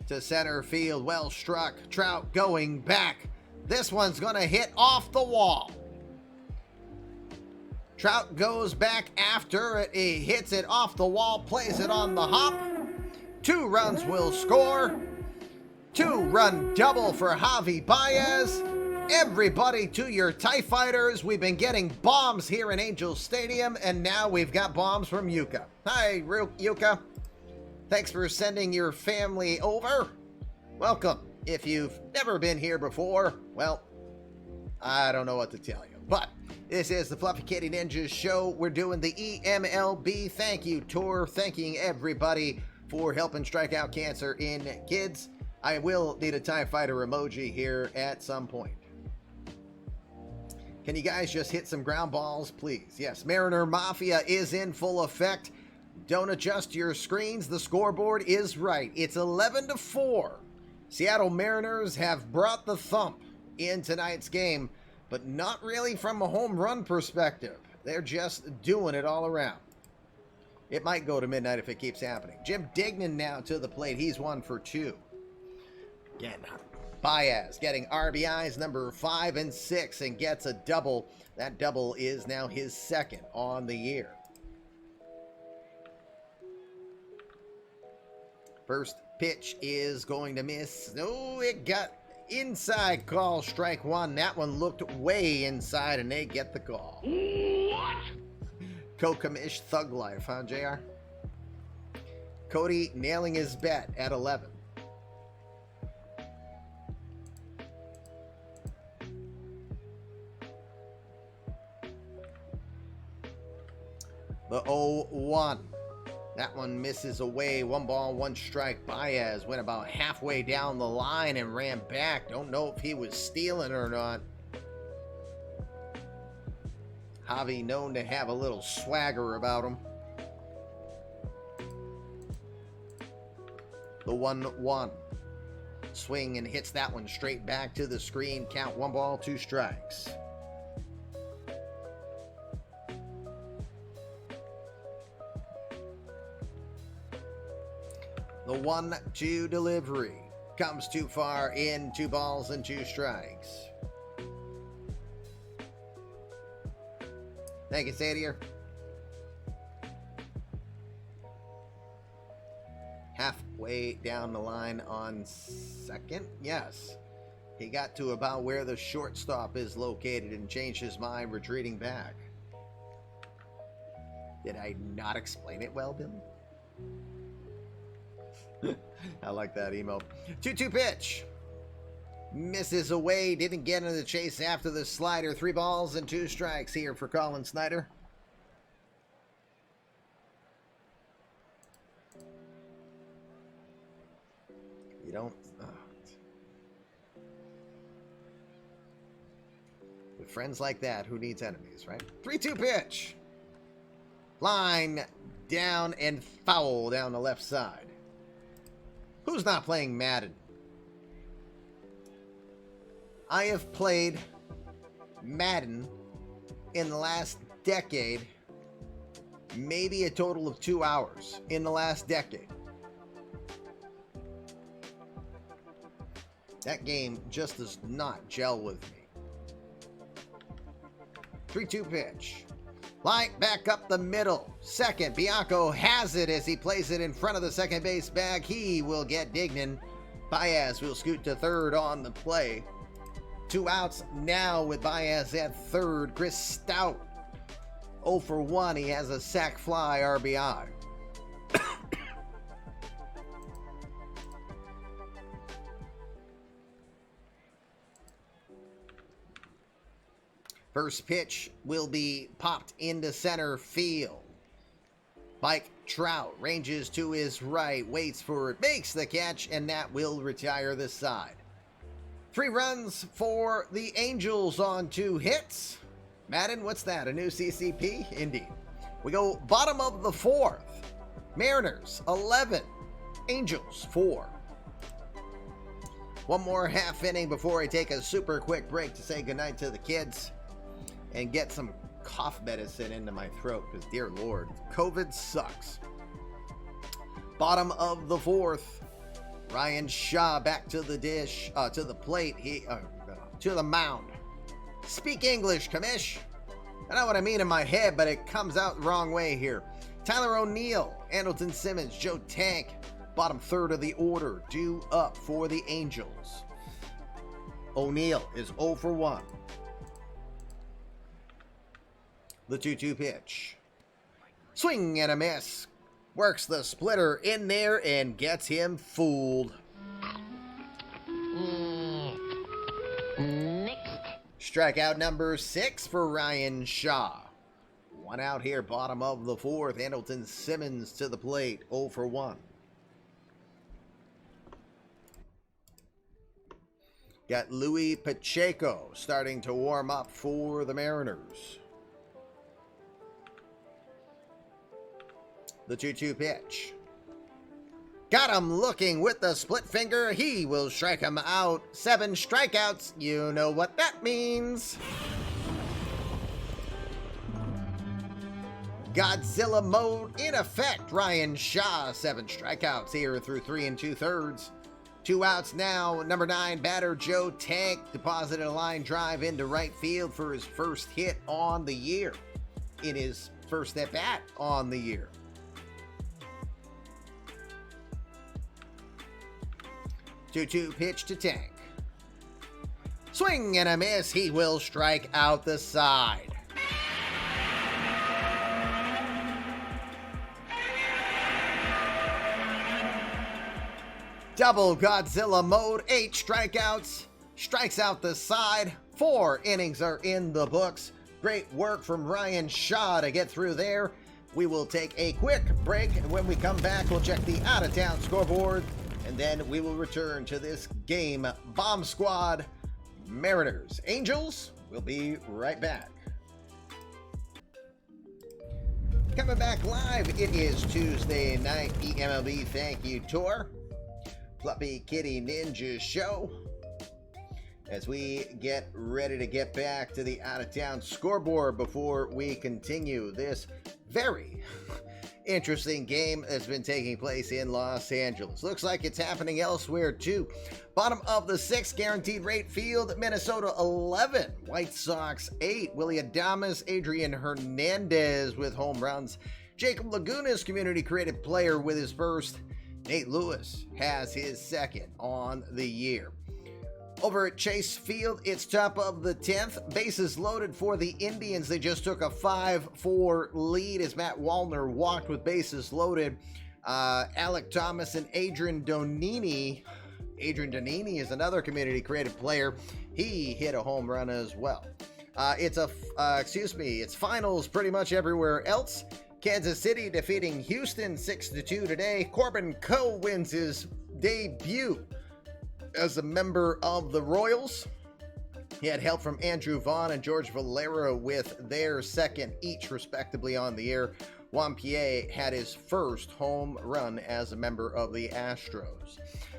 To center field. Well struck. Trout going back. This one's going to hit off the wall. Trout goes back after it. He hits it off the wall. Plays it on the hop. 2 runs will score. 2-run double for Javi Baez. Everybody to your TIE Fighters. We've been getting bombs here in Angel Stadium, and now we've got bombs from Yuka. Hi, Yuka. Thanks for sending your family over. Welcome. If you've never been here before, well, I don't know what to tell you. But this is the Fluffy Kitty Ninjas show. We're doing the eMLB Thank You Tour, thanking everybody for helping strike out cancer in kids. I will need a TIE Fighter emoji here at some point. Can you guys just hit some ground balls, please? Yes, Mariner Mafia is in full effect. Don't adjust your screens. The scoreboard is right. It's 11-4. Seattle Mariners have brought the thump in tonight's game, but not really from a home run perspective. They're just doing it all around. It might go to midnight if it keeps happening. Jim Dignan now to the plate. He's 1 for 2. Again, Baez getting RBIs number 5 and 6 and gets a double. That double is now his second on the year. First pitch is going to miss. No, it got inside call, strike one. That one looked way inside, and they get the call. What? Kokamish Thug Life, huh, JR? Cody nailing his bet at 11. The 0-1. That one misses away. 1 ball, 1 strike. Baez went about halfway down the line and ran back. Don't know if he was stealing or not. Javi known to have a little swagger about him. The 1-1. Swing and hits that one straight back to the screen. Count 1 ball, 2 strikes. The 1-2 delivery comes too far in. 2 balls and 2 strikes. Thank you, Sadier. Halfway down the line on second. Yes. He got to about where the shortstop is located and changed his mind, retreating back. Did I not explain it well, Billy? I like that email. 2-2 pitch. Misses away. Didn't get into the chase after the slider. 3 balls and 2 strikes here for Colin Snyder. You don't... With friends like that, who needs enemies, right? 3-2 pitch. Line down and foul down the left side. Who's not playing Madden? I have played Madden in the last decade, maybe a total of 2 hours in the last decade. That game just does not gel with me. 3-2 pitch. Line back up the middle. Second, Bianco has it as he plays it in front of the second base bag. He will get Dignan. Baez will scoot to third on the play. 2 outs now with Baez at third. Chris Stout 0 for 1. He has a sac fly RBI. First pitch will be popped into center field. Mike Trout ranges to his right, waits for it, makes the catch, and that will retire the side. 3 runs for the Angels on 2 hits. Madden, what's that? A new CCP? Indeed. We go bottom of the 4th. Mariners 11, Angels 4. One more half inning before I take a super quick break to say goodnight to the kids and get some cough medicine into my throat, because dear Lord, COVID sucks. Bottom of the 4th, Ryan Shaw back to the dish, to the plate, to the mound. Speak English, commish. I know what I mean in my head, but it comes out the wrong way here. Tyler O'Neill, Andrelton Simmons, Joe Tank, bottom 3rd of the order, due up for the Angels. O'Neill is 0 for 1. The 2-2 pitch. Swing and a miss. Works the splitter in there and gets him fooled. Next. Strikeout number 6 for Ryan Shaw. 1 out here, bottom of the 4th. Andrelton Simmons to the plate, 0 for 1. Got Louis Pacheco starting to warm up for the Mariners. The 2-2 pitch. Got him looking with the split finger. He will strike him out. 7 strikeouts. You know what that means. Godzilla mode in effect. Ryan Shaw, 7 strikeouts here through 3 2/3. 2 outs now. Number 9 batter Joe Tank deposited a line drive into right field for his first hit on the year. In his first at bat on the year. Two pitch to Tank. Swing and a miss. He will strike out the side. Double Godzilla mode, 8 strikeouts, strikes out the side. 4 innings are in the books. Great work from Ryan Shaw to get through there. We will take a quick break, and when we come back, we'll check the out-of-town scoreboard, and then we will return to this game. Bomb Squad, Mariners, Angels. We'll be right back. Coming back live, it is Tuesday night eMLB Thank You Tour. Fluffy Kitty Ninja Show. As we get ready to get back to the out-of-town scoreboard before we continue this very interesting game that's been taking place in Los Angeles. Looks like it's happening elsewhere too. Bottom of the 6th, guaranteed rate field, Minnesota 11, White Sox 8, Willy Adames, Adrian Hernandez with home runs, Jacob Lagunas, community created player with his first, Nate Lewis has his second on the year. Over at Chase Field, it's top of the 10th. Bases loaded for the Indians. They just took a 5-4 lead as Matt Wallner walked with bases loaded. Alec Thomas and Adrian Donini. Adrian Donini is another community creative player. He hit a home run as well. It's finals pretty much everywhere else. Kansas City defeating Houston 6-2 today. Corbin Coe wins his debut as a member of the Royals. He had help from Andrew Vaughn and George Valera with their second each, respectively, on the year. Juan Pierre had his first home run as a member of the Astros.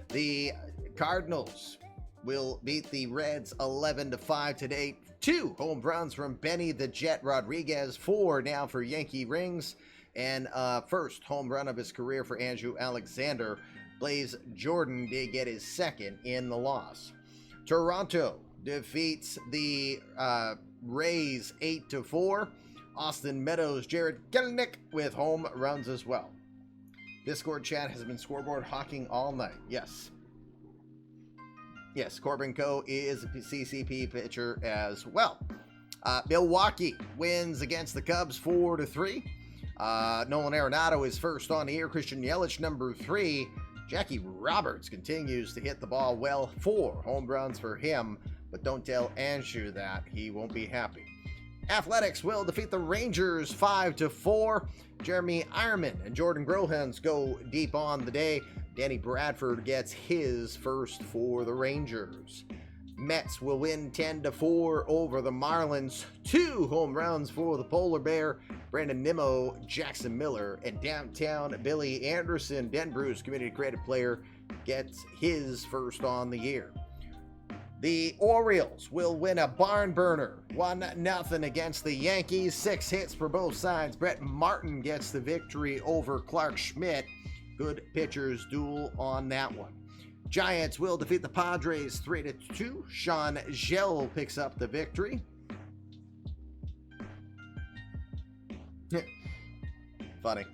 The Cardinals will beat the Reds 11-5 today. 2 home runs from Benny the Jet Rodriguez, 4 now for Yankee rings, and first home run of his career for Andrew Alexander. Blaze Jordan did get his second in the loss. Toronto defeats the Rays 8-4. Austin Meadows, Jared Kelenic with home runs as well. Discord chat has been scoreboard hawking all night. Yes, Corbin Coe is a CCP pitcher as well. Milwaukee wins against the Cubs 4-3. Nolan Arenado is first on the year. Christian Yelich, number 3. Jackie Roberts continues to hit the ball well. 4 home runs for him, but don't tell Anshu that. He won't be happy. Athletics will defeat the Rangers 5-4. Jeremy Ironman and Jordan Grohans go deep on the day. Danny Bradford gets his first for the Rangers. Mets will win 10-4 over the Marlins. 2 home runs for the Polar Bear. Brandon Nimmo, Jackson Miller, and downtown Billy Anderson, Denbru's community creative player, gets his first on the year. The Orioles will win a barn burner, 1-0 against the Yankees. 6 hits for both sides. Brett Martin gets the victory over Clark Schmidt. Good pitchers duel on that one. Giants will defeat the Padres 3-2. Sean Gell picks up the victory. Funny.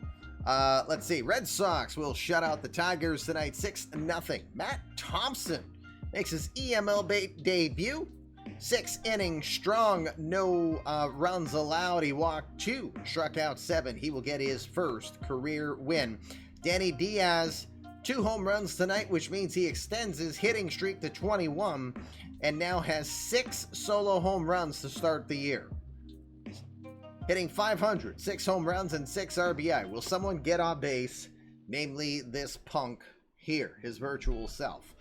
Let's see. Red Sox will shut out the Tigers tonight 6-0. Matt Thompson makes his eMLB debut. 6 innings strong, no runs allowed. He walked 2, struck out 7. He will get his first career win. Danny Diaz, 2 home runs tonight, which means he extends his hitting streak to 21 and now has 6 solo home runs to start the year. Hitting .500, 6 home runs, and 6 RBI. Will someone get on base? Namely, this punk here, his virtual self.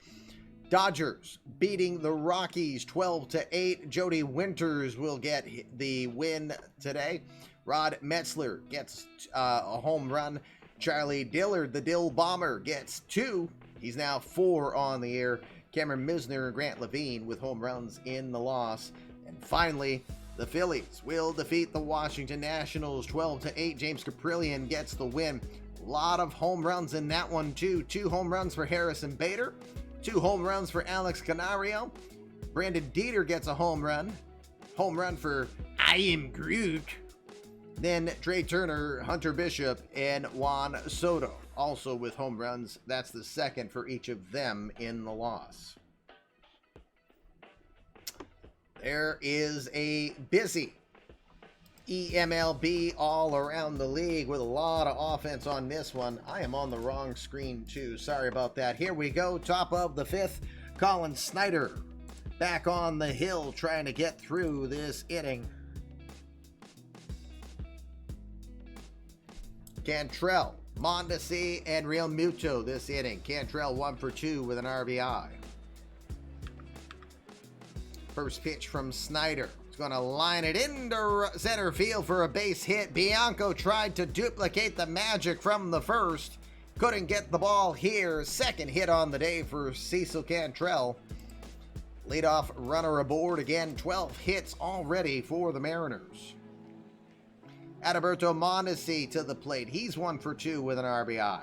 Dodgers beating the Rockies 12-8. Jody Winters will get the win today. Rod Metzler gets a home run. Charlie Dillard, the Dill Bomber, gets 2. He's now 4 on the year. Cameron Misner and Grant Levine with home runs in the loss. And finally, the Phillies will defeat the Washington Nationals 12-8. James Caprillion gets the win. A lot of home runs in that one, too. 2 home runs for Harrison Bader. 2 home runs for Alex Canario. Brandon Dieter gets a home run. Home run for I Am Groot. Then Trey Turner, Hunter Bishop, and Juan Soto, also with home runs. That's the second for each of them in the loss. There is a busy eMLB all around the league with a lot of offense on this one. I am on the wrong screen too. Sorry about that. Here we go. Top of the 5th, Colin Snyder back on the hill trying to get through this inning. Cantrell, Mondesi, and Real Muto this inning. Cantrell 1 for 2 with an RBI. First pitch from Snyder. He's going to line it into center field for a base hit. Bianco tried to duplicate the magic from the first. Couldn't get the ball here. Second hit on the day for Cecil Cantrell. Leadoff runner aboard again. 12 hits already for the Mariners. Adalberto Mondesi to the plate. He's 1 for 2 with an RBI.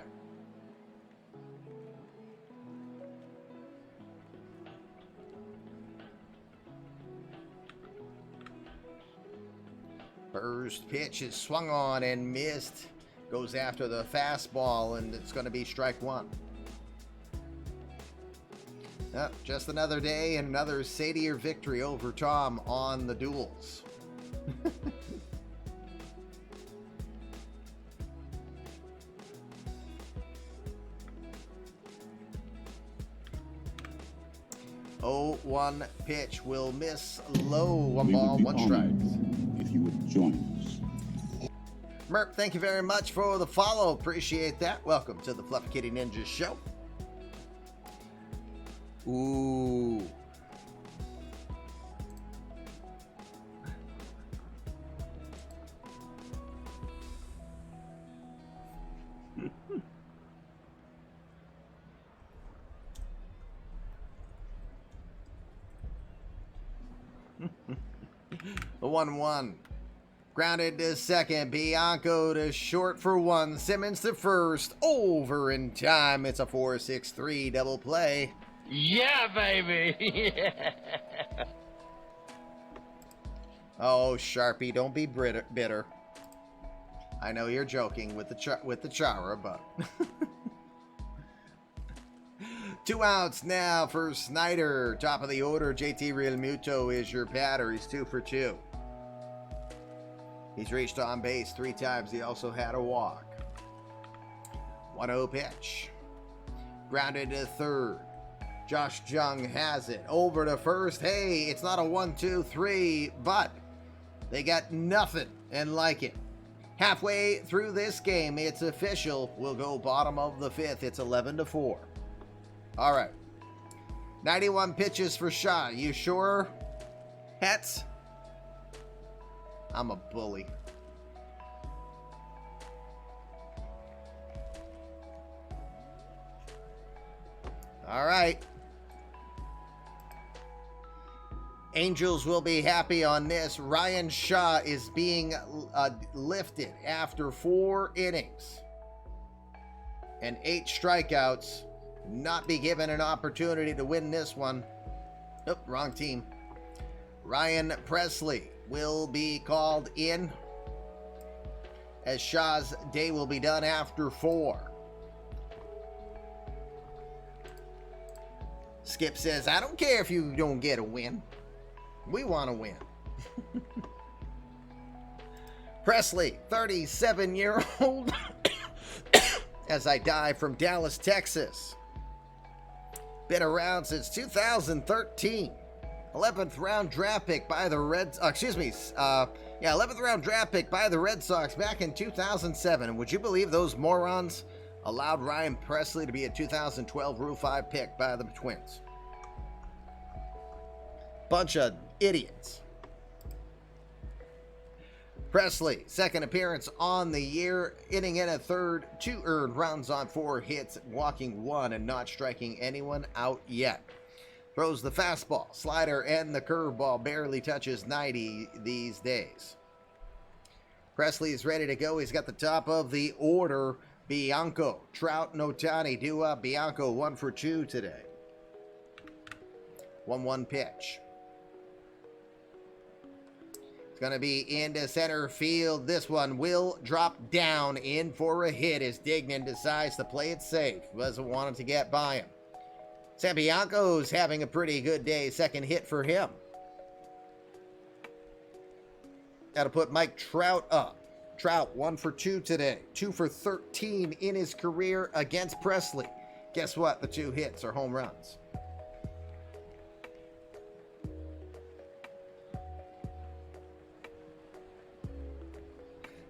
First pitch is swung on and missed. Goes after the fastball, and it's going to be strike 1. Just another day and another Sadier victory over Tom on the duels. 0-1 pitch will miss low. 1 ball, 1 strike. If you would join us. Merp, thank you very much for the follow. Appreciate that. Welcome to the Fluffy Kitty Ninja Show. Ooh. The 1-1. Grounded to second. Bianco to short for 1. Simmons to first. Over in time. It's a 4-6-3 double play. Yeah, baby. Yeah. Oh, Sharpie, don't be bitter. I know you're joking with the Chara, but 2 outs now for Snyder. Top of the order, JT Realmuto is your batter. He's 2 for 2. He's reached on base 3 times. He also had a walk. 1-0 pitch. Grounded to third. Josh Jung has it. Over to first. Hey, it's not a 1-2-3, but they got nothing and like it. Halfway through this game, it's official. We'll go bottom of the 5th. It's 11-4. All right. 91 pitches for Shaw. You sure, Hets? I'm a bully. All right. Angels will be happy on this. Ryan Shaw is being lifted after 4 innings and 8 strikeouts. Not be given an opportunity to win this one. Nope, wrong team. Ryan Presley will be called in, as Shaw's day will be done after 4. Skip says, I don't care if you don't get a win. We want to win. Presley, 37-year-old, as I dive from Dallas, Texas. Been around since 2013. 11th round draft pick by the Reds. 11th round draft pick by the Red Sox back in 2007. And would you believe those morons allowed Ryan Presley to be a 2012 Rule 5 pick by the Twins? Bunch of idiots. Presley, second appearance on the year, inning in a third, 2 earned runs on 4 hits, walking 1 and not striking anyone out yet. Throws the fastball, slider, and the curveball, barely touches 90 these days. Presley is ready to go. He's got the top of the order. Bianco, Trout, and Ohtani due up. Bianco 1 for 2 today. 1-1 pitch. It's going to be into center field. This one will drop down in for a hit as Dignan decides to play it safe. Doesn't want him to get by him. Sam Bianco's having a pretty good day. Second hit for him. Got to put Mike Trout up. Trout 1 for 2 today. 2 for 13 in his career against Presley. Guess what? The 2 hits are home runs.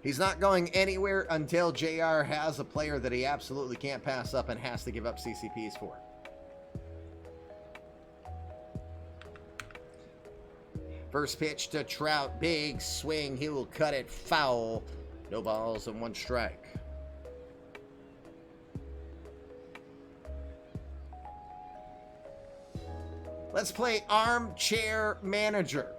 He's not going anywhere until JR has a player that he absolutely can't pass up and has to give up CCPs for. First pitch to Trout, big swing, he will cut it foul. No balls and 1 strike. Let's play Armchair Manager.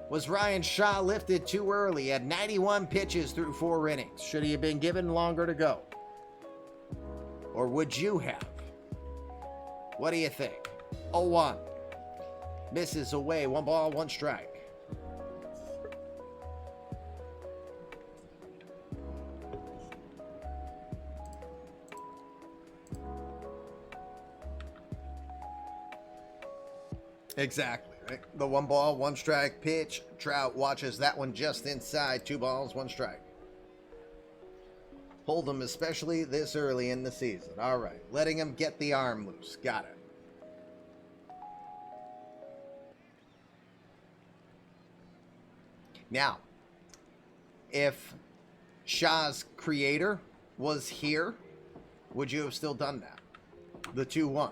Was Ryan Shaw lifted too early? Had 91 pitches through 4 innings. Should he have been given longer to go? Or would you have? What do you think? 0-1. Misses away. 1 ball, 1 strike. Exactly. Right? The 1 ball, 1 strike pitch. Trout watches that one just inside. 2 balls, 1 strike. Hold him, especially this early in the season. All right. Letting him get the arm loose. Got it. Now, if Shaw's creator was here, would you have still done that? The 2-1.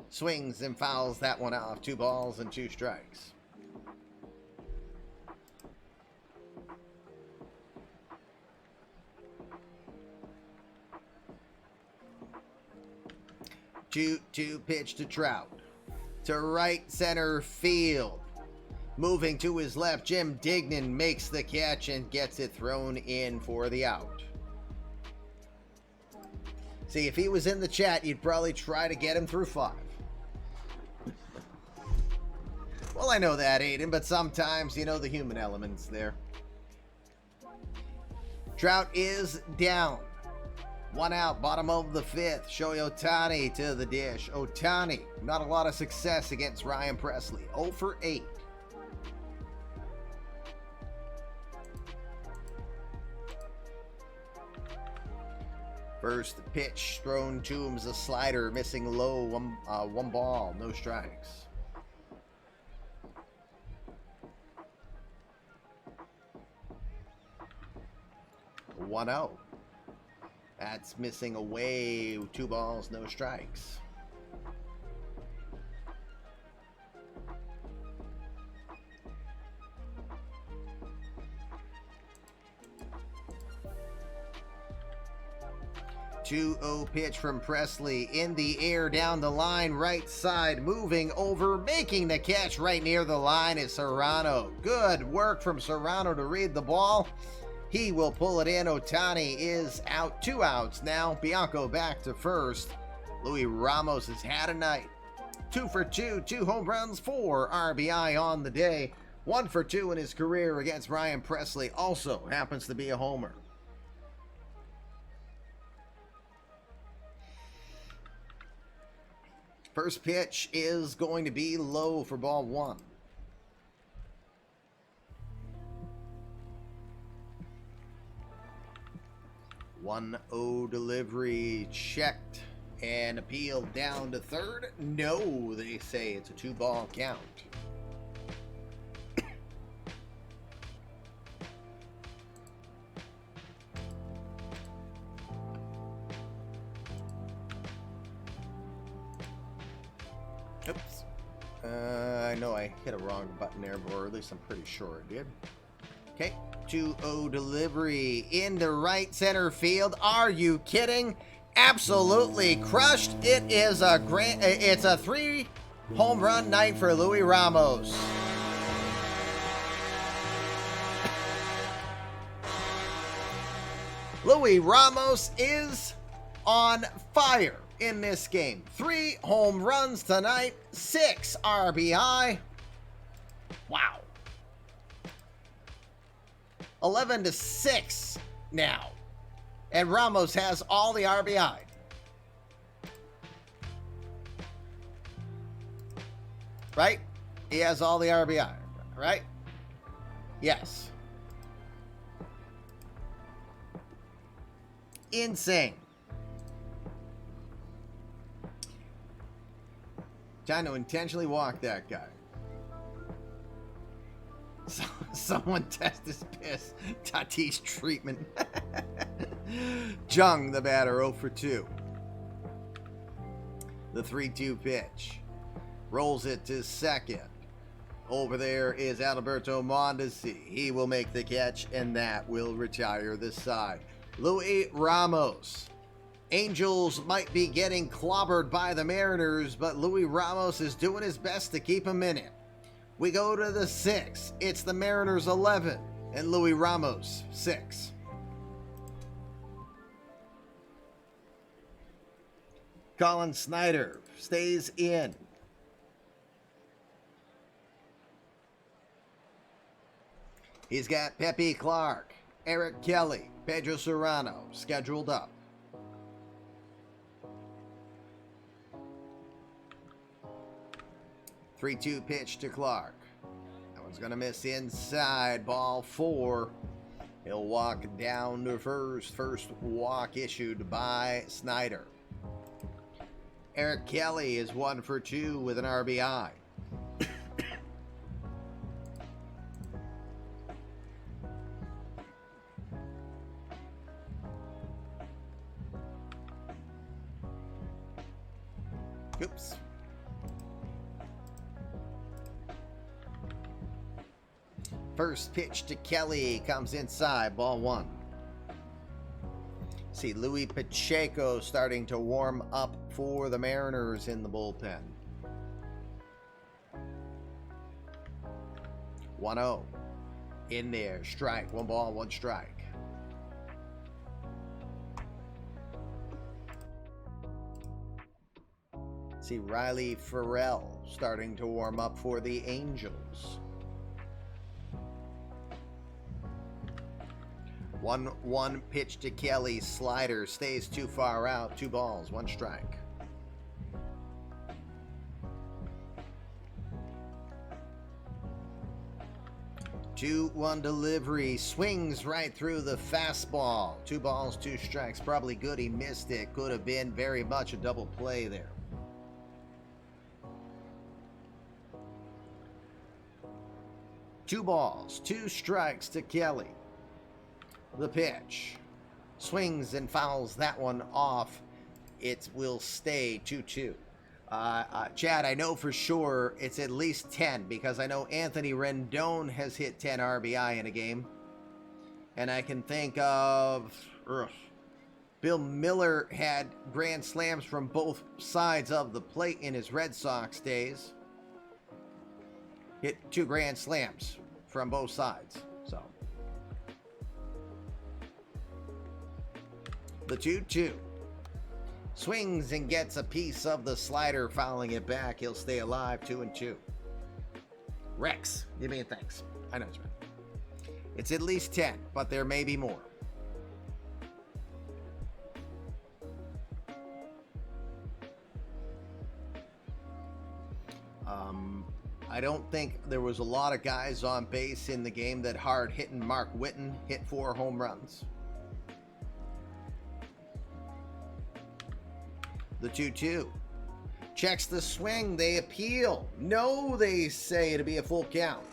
Swings and fouls that one off. 2 balls and 2 strikes. Two pitch to Trout. To right center field. Moving to his left, Jim Dignan makes the catch and gets it thrown in for the out. See, if he was in the chat, you'd probably try to get him through 5. Well, I know that, Aiden, but sometimes, you know, the human element's there. Trout is down. 1 out, bottom of the 5th. Shohei Ohtani to the dish. Ohtani, not a lot of success against Ryan Presley. 0 for 8. First pitch thrown to him is a slider, missing low. 1 ball, no strikes. One out. That's missing away. 2 balls, no strikes. Two-0 pitch from Presley in the air down the line, right side, moving over, making the catch right near the line is Serrano. Good work from Serrano to read the ball. He will pull it in. Ohtani is out. 2 outs now. Bianco back to first. Luis Ramos has had a night. 2 for 2, 2 home runs, 4 RBI on the day. 1 for 2 in his career against Ryan Presley. Also happens to be a homer. First pitch is going to be low for ball 1. 1-0 delivery checked and appealed down to third. No, they say it's a 2-ball count. Oops. I know I hit a wrong button there, or at least I'm pretty sure I did. Okay, 2-0 delivery into right center field. Are you kidding? Absolutely crushed. It is a it's a 3 home run night for Luis Ramos. Luis Ramos is on fire in this game. 3 home runs tonight, 6 RBI. Wow. 11-6 now. And Ramos has all the RBI. Right? He has all the RBI, right? Yes. Insane. Trying to intentionally walk that guy. Someone test his piss. Tatis treatment. Jung, the batter, 0 for 2. The 3-2 pitch. Rolls it to second. Over there is Alberto Mondesi. He will make the catch, and that will retire the side. Luis Ramos. Angels might be getting clobbered by the Mariners, but Luis Ramos is doing his best to keep them in it. We go to the 6th. It's the Mariners 11 and Luis Ramos 6. Colin Snyder stays in. He's got Pepe Clark, Eric Kelly, Pedro Serrano scheduled up. Three-two pitch to Clark. That one's going to miss inside. Ball 4. He'll walk down to first. First walk issued by Snyder. Eric Kelly is 1 for 2 with an RBI. Oops. First pitch to Kelly comes inside, ball 1. See Luis Pacheco starting to warm up for the Mariners in the bullpen. 1-0. In there, strike, 1 ball, 1 strike. See Riley Farrell starting to warm up for the Angels. 1-1 pitch to Kelly. Slider stays too far out. 2 balls, 1 strike. Two-one delivery. Swings right through the fastball. 2 balls, 2 strikes. Probably good he missed it. Could have been very much a double play there. Two balls, 2 strikes to Kelly. The pitch. Swings and fouls that one off. It will stay 2-2. Chad, I know for sure it's at least 10 because I know Anthony Rendon has hit 10 RBI in a game. And I can think of... Bill Miller had grand slams from both sides of the plate in his Red Sox days. Hit 2 grand slams from both sides. So... The 2-2. Swings and gets a piece of the slider, fouling it back. He'll stay alive, 2-2. Rex, give me a thanks. I know it's right. It's at least 10, but there may be more. I don't think there was a lot of guys on base in the game that hard-hitting Mark Whitten hit 4 home runs. The 2-2. Checks the swing. They appeal. No, they say to be a full count.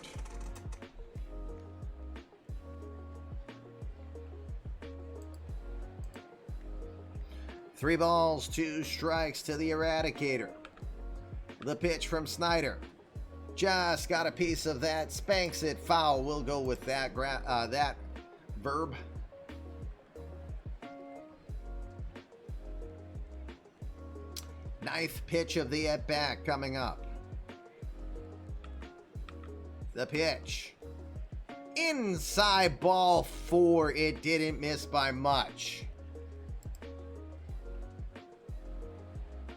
Three balls, 2 strikes to the Eradicator. The pitch from Snyder. Just got a piece of that. Spanks it. Foul. We'll go with that that verb. Ninth pitch of the at-bat coming up. The pitch. Inside ball 4. It didn't miss by much.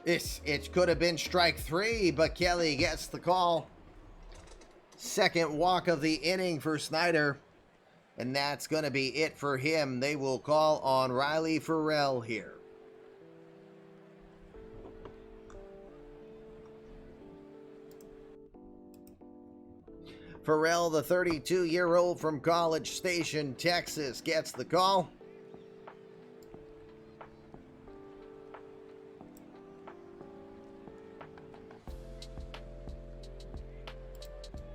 It could have been strike 3, but Kelly gets the call. Second walk of the inning for Snyder. And that's going to be it for him. They will call on Riley Farrell here. Farrell, the 32-year-old from College Station, Texas, gets the call.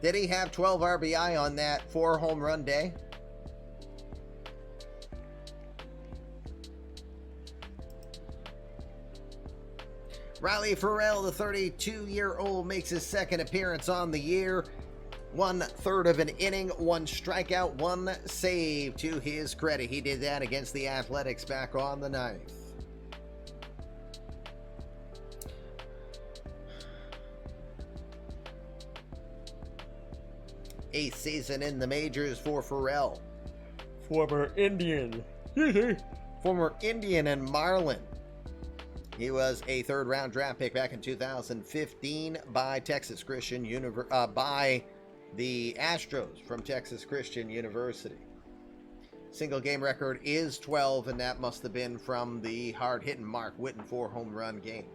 Did he have 12 RBI on that 4 home run day? Riley Farrell, the 32-year-old, makes his second appearance on the year. 1/3 of an inning, 1 strikeout, 1 save to his credit. He did that against the Athletics back on the 9th. Eighth season in the majors for Farrell. Former Indian. Former Indian and Marlin. He was a 3rd-round draft pick back in 2015 by Texas Christian by the Astros from Texas Christian University. Single game record is 12, and that must have been from the hard-hitting Mark Whitten 4 home run game.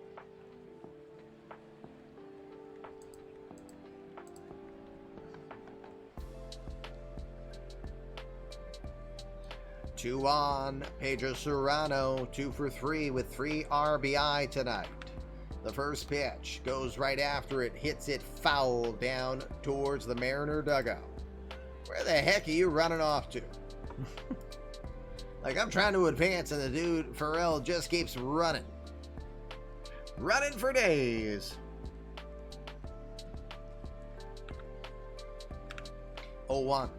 Two on. Pedro Serrano, 2 for 3 with 3 RBI tonight. The first pitch goes right after it, hits it foul down towards the Mariner dugout. Where the heck are you running off to? Like, I'm trying to advance and the dude, Farrell, just keeps running. Running for days. 0-1.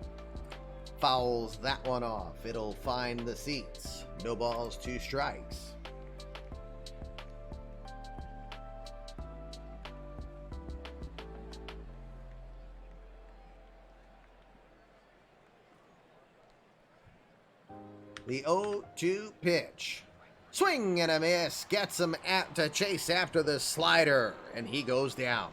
Fouls that one off. It'll find the seats. No balls, 2 strikes. The 0-2 pitch. Swing and a miss. Gets him to chase after the slider, and he goes down.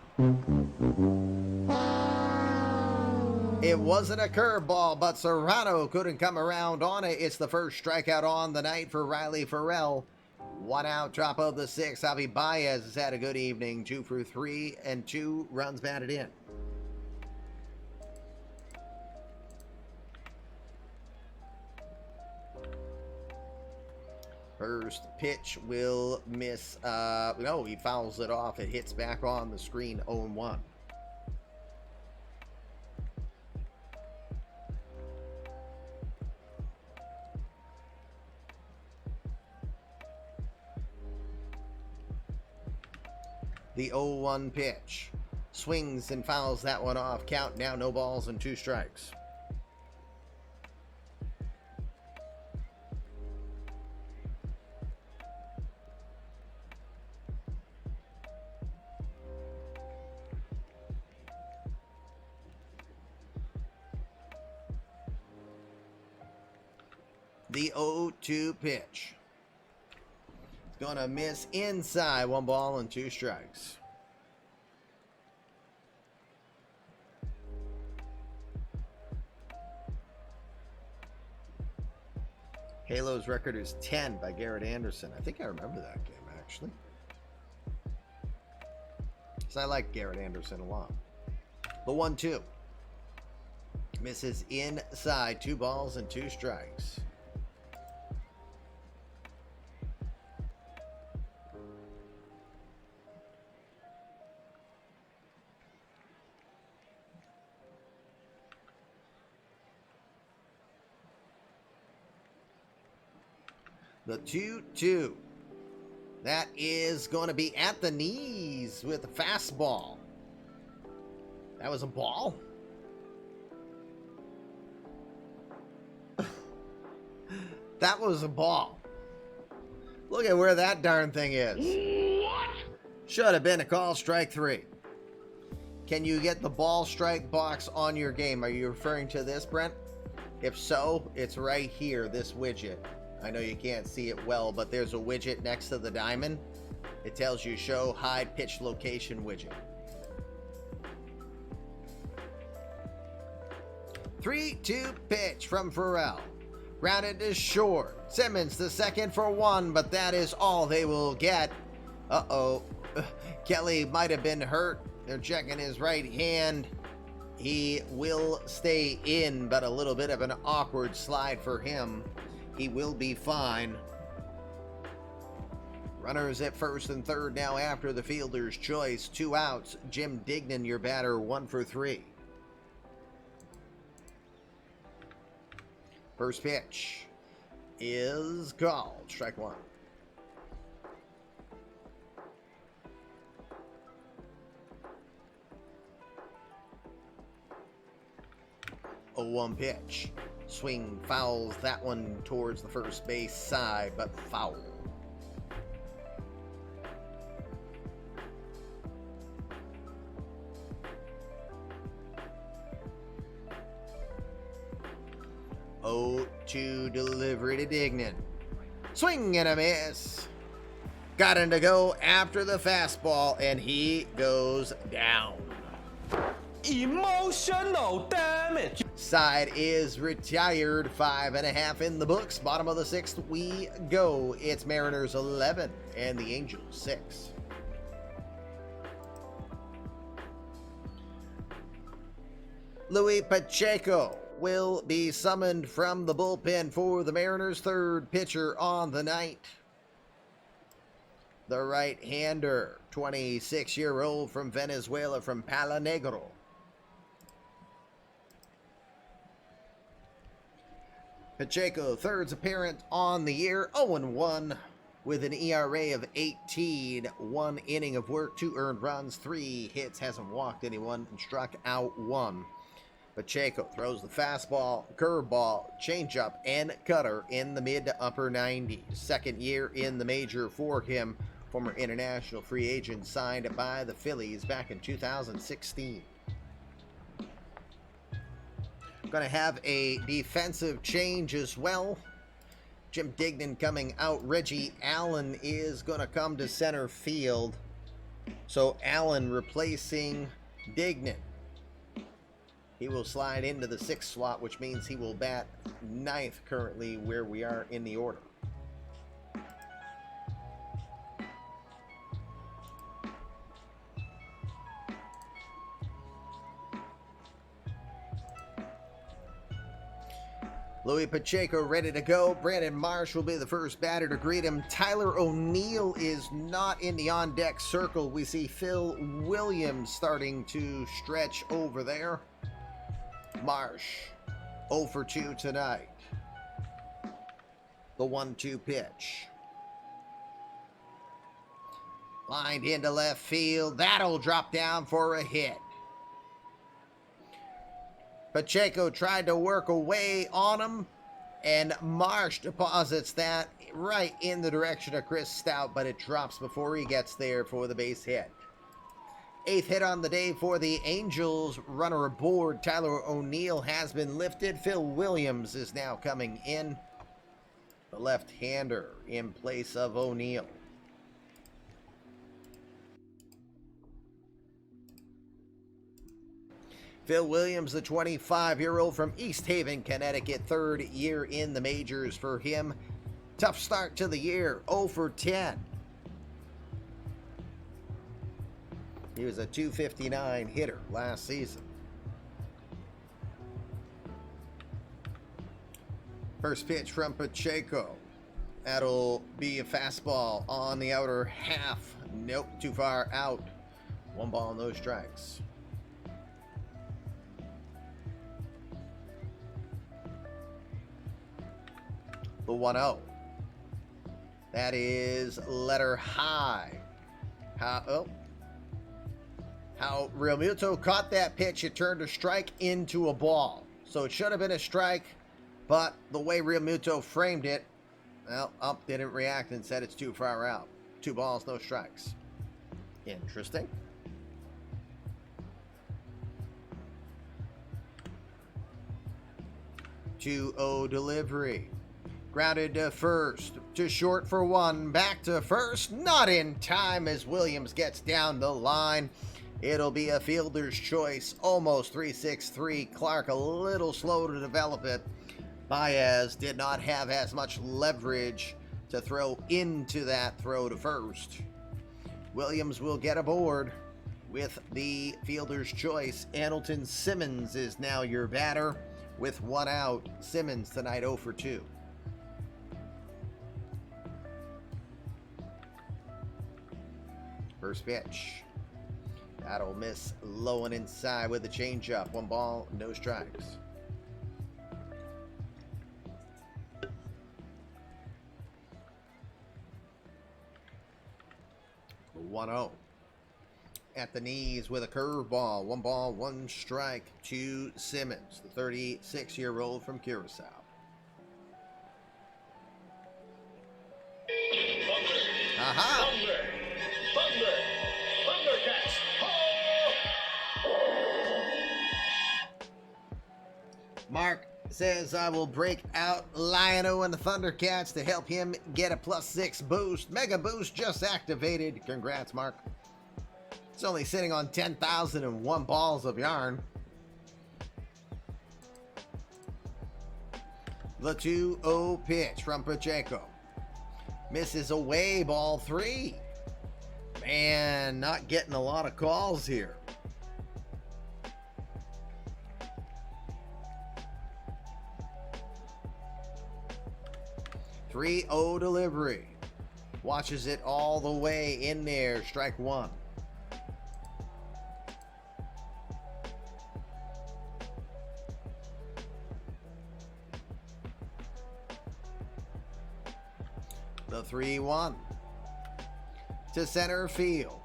It wasn't a curveball, but Serrano couldn't come around on it. It's the first strikeout on the night for Riley Farrell. 1 out, top of the 6th. Javi Baez has had a good evening. 2 for 3 and 2 runs batted in. First pitch will miss. No, he fouls it off. It hits back on the screen. 0-1. The 0-1 pitch. Swings and fouls that one off. Count now, no balls and 2 strikes. The 0-2 pitch. Gonna miss inside. 1 ball and 2 strikes. Halo's record is 10 by Garrett Anderson. I think I remember that game, actually. So I like Garrett Anderson a lot. The 1-2. Misses inside. 2 balls and 2 strikes. The 2-2. That is going to be at the knees with a fastball. That was a ball? That was a ball. Look at where that darn thing is. What? Should have been a call, strike 3. Can you get the ball strike box on your game? Are you referring to this, Brent? If so, it's right here, this widget. I know you can't see it well, but there's a widget next to the diamond. It tells you show hide pitch location widget. 3-2 pitch from Farrell. Grounded to short. Simmons the second for 1, but that is all they will get. Uh-oh. Kelly might have been hurt. They're checking his right hand. He will stay in, but a little bit of an awkward slide for him. He will be fine. Runners at first and third now after the fielder's choice. 2 outs. Jim Dignan, your batter, 1 for 3. First pitch is called. Strike 1. A 1 pitch. Swing fouls that one towards the first base side, but foul. Oh, 2 delivery to Dignan. Swing and a miss. Got him to go after the fastball, and he goes down. Emotional damage. Side is retired. 5.5 in the books. Bottom of the 6th we go. It's Mariners 11 and the Angels 6. Luis Pacheco will be summoned from the bullpen for the Mariners' third pitcher on the night. The right-hander, 26-year-old from Venezuela, from Palo Negro. Pacheco, third appearance on the year, 0-1 with an ERA of 18, 1 inning of work, 2 earned runs, 3 hits, hasn't walked anyone, and struck out 1. Pacheco throws the fastball, curveball, changeup, and cutter in the mid to upper 90s. Second year in the major for him, former international free agent signed by the Phillies back in 2016. Going to have a defensive change as well. Jim Dignan coming out. Reggie Allen is going to come to center field. So Allen replacing Dignan. He will slide into the 6th slot, which means he will bat 9th currently where we are in the order. Luis Pacheco ready to go. Brandon Marsh will be the first batter to greet him. Tyler O'Neill is not in the on-deck circle. We see Phil Williams starting to stretch over there. Marsh, 0 for 2 tonight. The 1-2 pitch. Lined into left field. That'll drop down for a hit. Pacheco tried to work away on him, and Marsh deposits that right in the direction of Chris Stout, but it drops before he gets there for the base hit. 8th hit on the day for the Angels. Runner aboard. Tyler O'Neill has been lifted. Phil Williams is now coming in. The left-hander in place of O'Neill. Phil Williams, the 25-year-old from East Haven, Connecticut, third year in the majors for him. Tough start to the year, 0 for 10. He was a .259 hitter last season. First pitch from Pacheco. That'll be a fastball on the outer half. Nope, too far out. 1 ball, no strikes. The 1-0. That is letter high. How Real Muto caught that pitch, it turned a strike into a ball. So it should have been a strike, but the way Real Muto framed it, well, Ump didn't react and said it's too far out. 2 balls, no strikes. Interesting. Two O delivery. Grounded to first, to short for 1, back to first, not in time as Williams gets down the line. It'll be a fielder's choice, almost 3-6-3. Clark a little slow to develop it. Baez did not have as much leverage to throw into that throw to first. Williams will get aboard with the fielder's choice. Andrelton Simmons is now your batter with 1 out. Simmons tonight 0 for 2. First pitch. That'll miss low and inside with the changeup. 1 ball, no strikes. The 1-0. At the knees with a curveball. 1 ball, 1 strike to Simmons, the 36-year-old from Curacao. Aha! Mark says I will break out Lion-O and the Thundercats to help him get a +6 boost. Mega boost just activated. Congrats, Mark. It's only sitting on 10,001 balls of yarn. The 2-0 pitch from Pacheco. Misses away, ball 3. Man, not getting a lot of calls here. .30 delivery. Watches it all the way in there. Strike 1. The 3-1 to center field.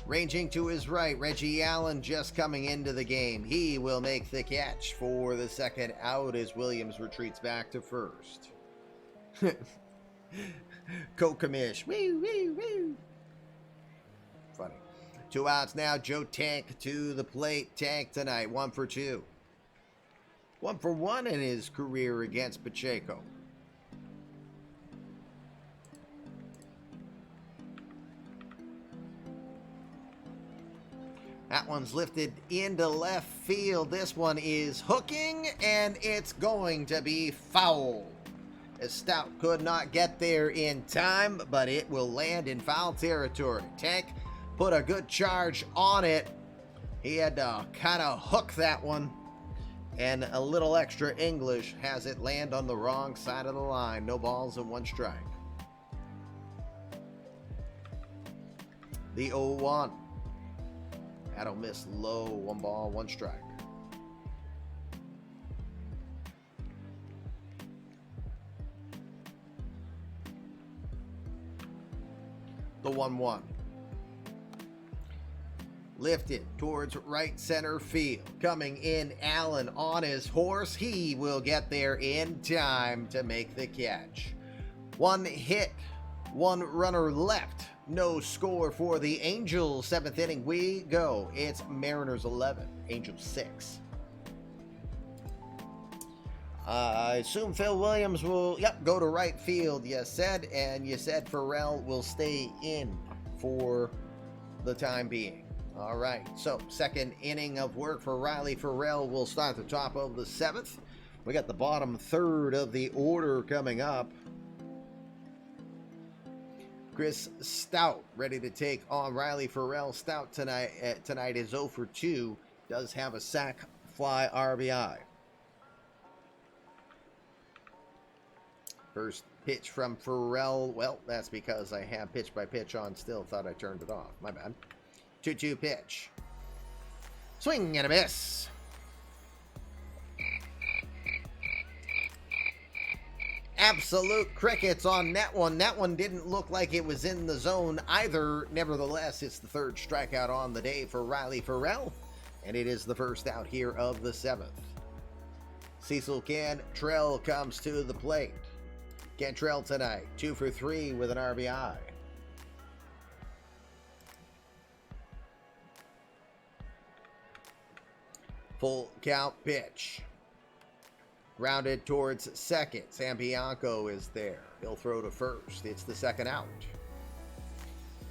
Ranging to his right, Reggie Allen just coming into the game. He will make the catch for the 2nd out as Williams retreats back to first. Kokamish. Woo, woo, woo. Funny. 2 outs now. Joe Tank to the plate. Tank tonight 1 for 2. 1 for 1 in his career against Pacheco. That one's lifted into left field. This one is hooking, and it's going to be foul. As Stout could not get there in time, but it will land in foul territory. Tank put a good charge on it. He had to kind of hook that one, and a little extra English has it land on the wrong side of the line. No balls and 1 strike. The 0-1. That'll miss low. 1 ball, 1 strike. The 1-1. Lifted towards right center field. Coming in, Allen on his horse. He will get there in time to make the catch. 1 hit, 1 runner left. No score for the Angels. 7th inning we go. It's Mariners 11, Angels 6. I assume Phil Williams will, go to right field, you said, and you said Farrell will stay in for the time being. All right, so 2nd inning of work for Riley Farrell will start the top of the 7th. We got the bottom 3rd of the order coming up. Chris Stout ready to take on Riley Farrell. Stout tonight is 0 for 2. Does have a sac fly RBI. First pitch from Farrell. Well, that's because I have pitch by pitch on still. Thought I turned it off. My bad. 2-2 pitch. Swing and a miss. absolute crickets on that one. That one didn't look like it was in the zone either. Nevertheless, it's the third strikeout on the day for Riley Farrell, and it is the first out here of the seventh. Cecil Cantrell comes to the plate. Cantrell tonight, 2 for 3 with an RBI. Full count pitch. Grounded towards second. Sam Bianco is there. He'll throw to first. It's the second out.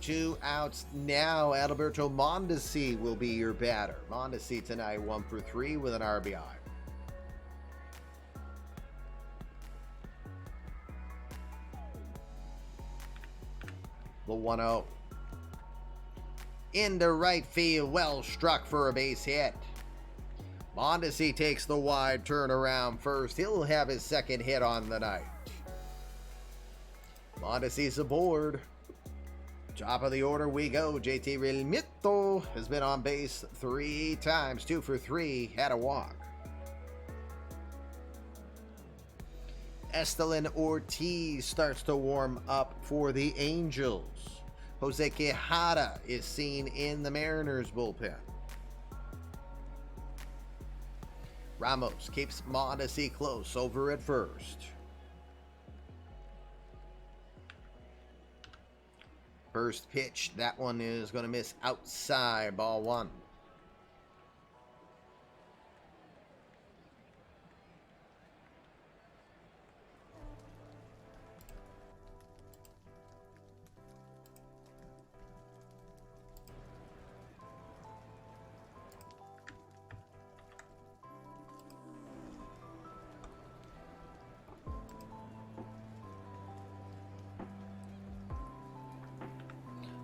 2 outs now. Adalberto Mondesi will be your batter. Mondesi tonight, 1 for 3 with an RBI. The 1-0. Into right field. Well struck for a base hit. Mondesi takes the wide turnaround first. He'll have his second hit on the night. Mondesi's aboard. Top of the order we go. JT Realmuto has been on base 3 times. 2 for 3. Had a walk. Estelin Ortiz starts to warm up for the Angels. Jose Quijada is seen in the Mariners bullpen. Ramos keeps Mondesi close over at first. First pitch, that one is going to miss outside, ball 1.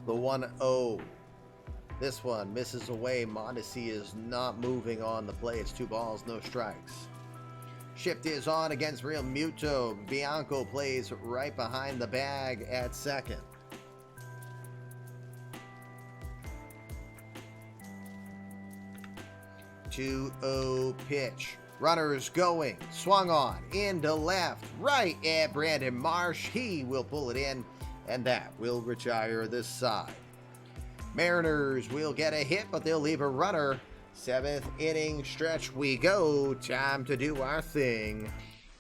The 1-0. This one misses away. Mondesi is not moving on the play. It's 2 balls, no strikes. Shift is on against Realmuto. Bianco plays right behind the bag at second. Two 2-0 pitch. Runners going. Swung on. Into left. Right at Brandon Marsh. He will pull it in. And that will retire this side. Mariners will get a hit, but they'll leave a runner. 7th inning stretch we go. Time to do our thing.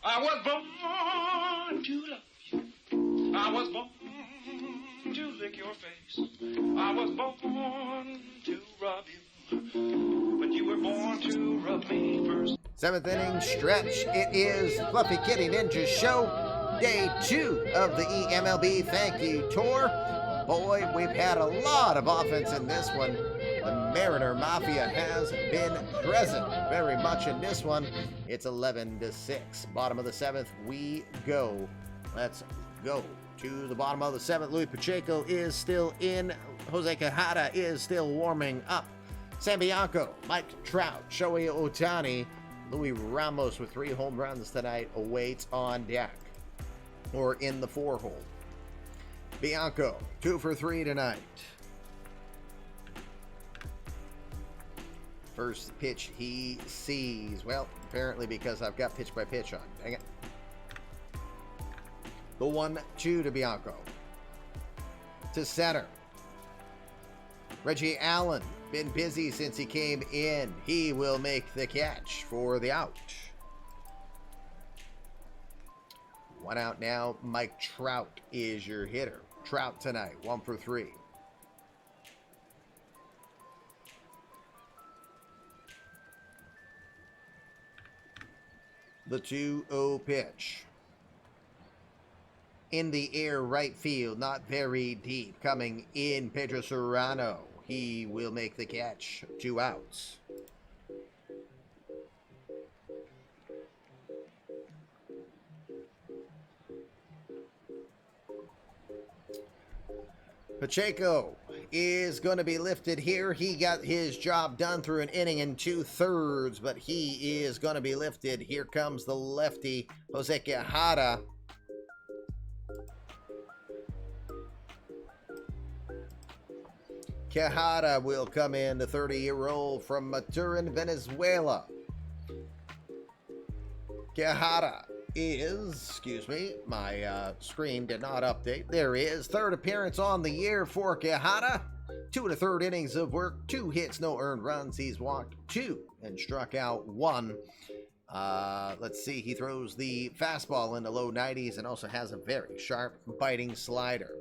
I was born to love you. I was born to lick your face. I was born to rub you. But you were born to rub me first. 7th inning stretch. It is Fluffy Kitty Ninja Show. Day 2 of the eMLB. Thank you, Tor. Boy, we've had a lot of offense in this one. The Mariner Mafia has been present very much in this one. It's 11-6. Bottom of the 7th, we go. Let's go to the bottom of the 7th. Luis Pacheco is still in. Jose Quijada is still warming up. Sam Bianco, Mike Trout, Shohei Ohtani, Louis Ramos with 3 home runs tonight awaits on deck. Or in the 4-hole. Bianco, 2 for 3 tonight. First pitch he sees. Well, apparently because I've got pitch by pitch on. Dang it. The 1-2 to Bianco. To center. Reggie Allen, been busy since he came in. He will make the catch for the out. 1 out now. Mike Trout is your hitter. Trout tonight, 1 for 3. The 2-0 pitch. In the air, right field, not very deep. Coming in, Pedro Serrano. He will make the catch. 2 outs. Pacheco is going to be lifted here. He got his job done through an inning and 2/3, but he is going to be lifted. Here comes the lefty, Jose Quijada. Quijada will come in, the 30-year-old from Maturin, Venezuela. Quijada is, excuse me, my screen did not update. There is third appearance on the year for Quijada. 2 1/3 innings of work, 2 hits, no earned runs. He's walked 2 and struck out 1. Let's see, he throws the fastball in the low 90s and also has a very sharp biting slider.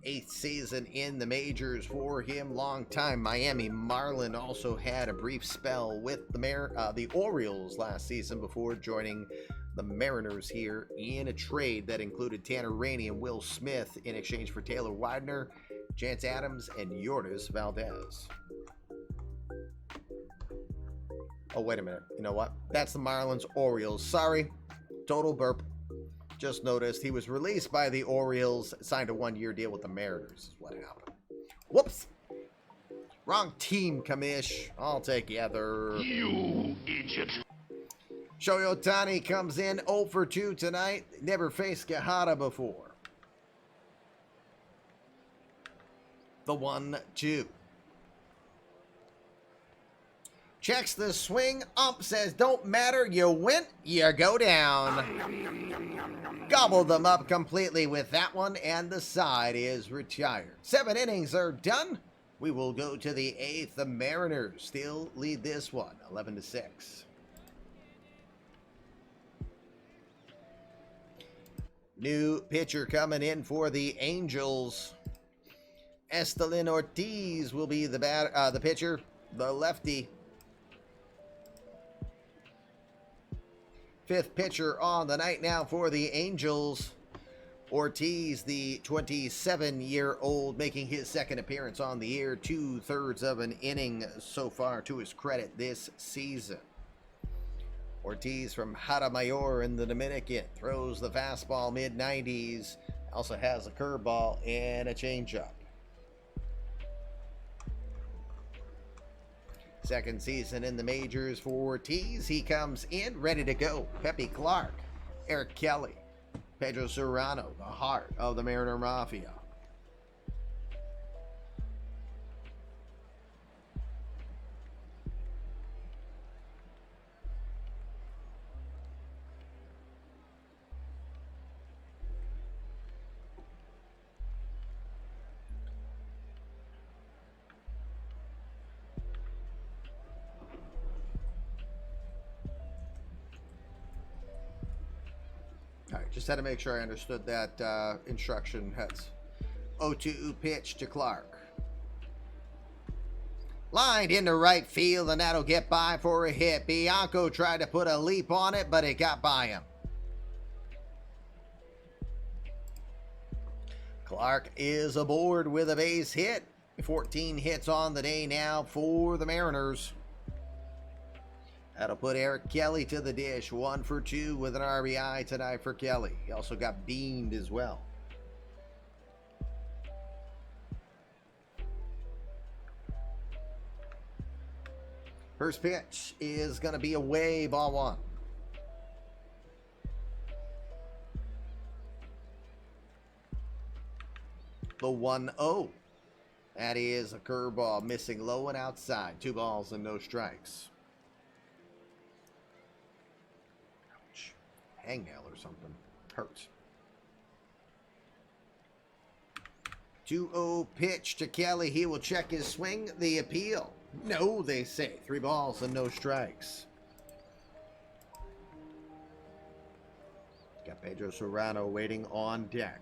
8th season in the majors for him, long-time Miami Marlin. Also had a brief spell with the Orioles last season before joining the Mariners here in a trade that included Tanner Rainey and Will Smith in exchange for Taylor Widener, Chance Adams, and Yordis Valdez. Oh, wait a minute. You know what? That's the Marlins Orioles. Sorry. Total burp. Just noticed he was released by the Orioles, signed a 1-year deal with the Mariners is what happened. Whoops. Wrong team, commish. All together. You idiot. Shohei Ohtani comes in 0 for 2 tonight. Never faced Quijada before. The 1-2. Checks the swing. Ump says, don't matter. You win, you go down. Gobbled them up completely with that one, and the side is retired. 7 innings are done. We will go to the 8th. The Mariners still lead this one, 11-6. New pitcher coming in for the Angels. Estelin Ortiz will be the pitcher, the lefty. 5th pitcher on the night now for the Angels. Ortiz, the 27-year-old, making his second appearance on the year. 2/3 of an inning so far to his credit this season. Ortiz from Mayor in the Dominican throws the fastball mid-90s. Also has a curveball and a changeup. Second season in the majors for Ortiz. He comes in ready to go. Pepe Clark, Eric Kelly, Pedro Serrano, the heart of the Mariner Mafia. All right, just had to make sure I understood that instruction. Heads. 0-2 pitch to Clark. Lined into right field, and that'll get by for a hit. Bianco tried to put a leap on it, but it got by him. Clark is aboard with a base hit. 14 hits on the day now for the Mariners. That'll put Eric Kelly to the dish. 1 for 2 with an RBI tonight for Kelly. He also got beamed as well. First pitch is going to be away, ball 1. The 1-0. That is a curveball, missing low and outside. 2 balls and no strikes. Hangnail or something. Hurts. 2-0 pitch to Kelly. He will check his swing. The appeal. No, they say. 3 balls and no strikes. Got Pedro Serrano waiting on deck.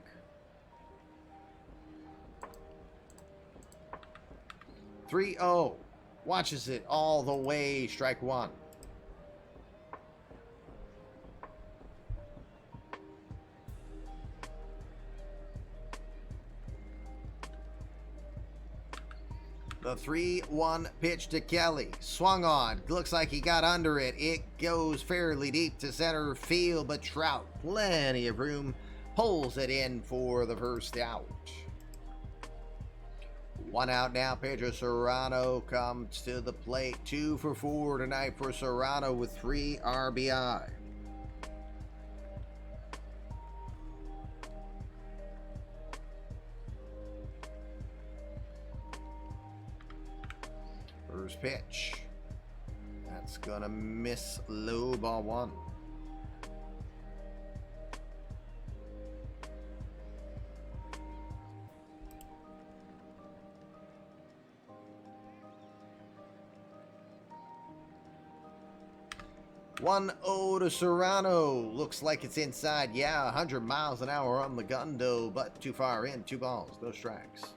3-0. Watches it all the way. Strike 1. The 3-1 pitch to Kelly. Swung on. Looks like he got under it. It goes fairly deep to center field, but Trout, plenty of room, pulls it in for the first out. 1 out now. Pedro Serrano comes to the plate. 2 for 4 tonight for Serrano with 3 RBI. First pitch. That's is gonna miss low, ball 1. One 0 to Serrano. Looks like it's inside. Yeah, 100 miles an hour on the gun, though, but too far in. 2 balls, no strikes.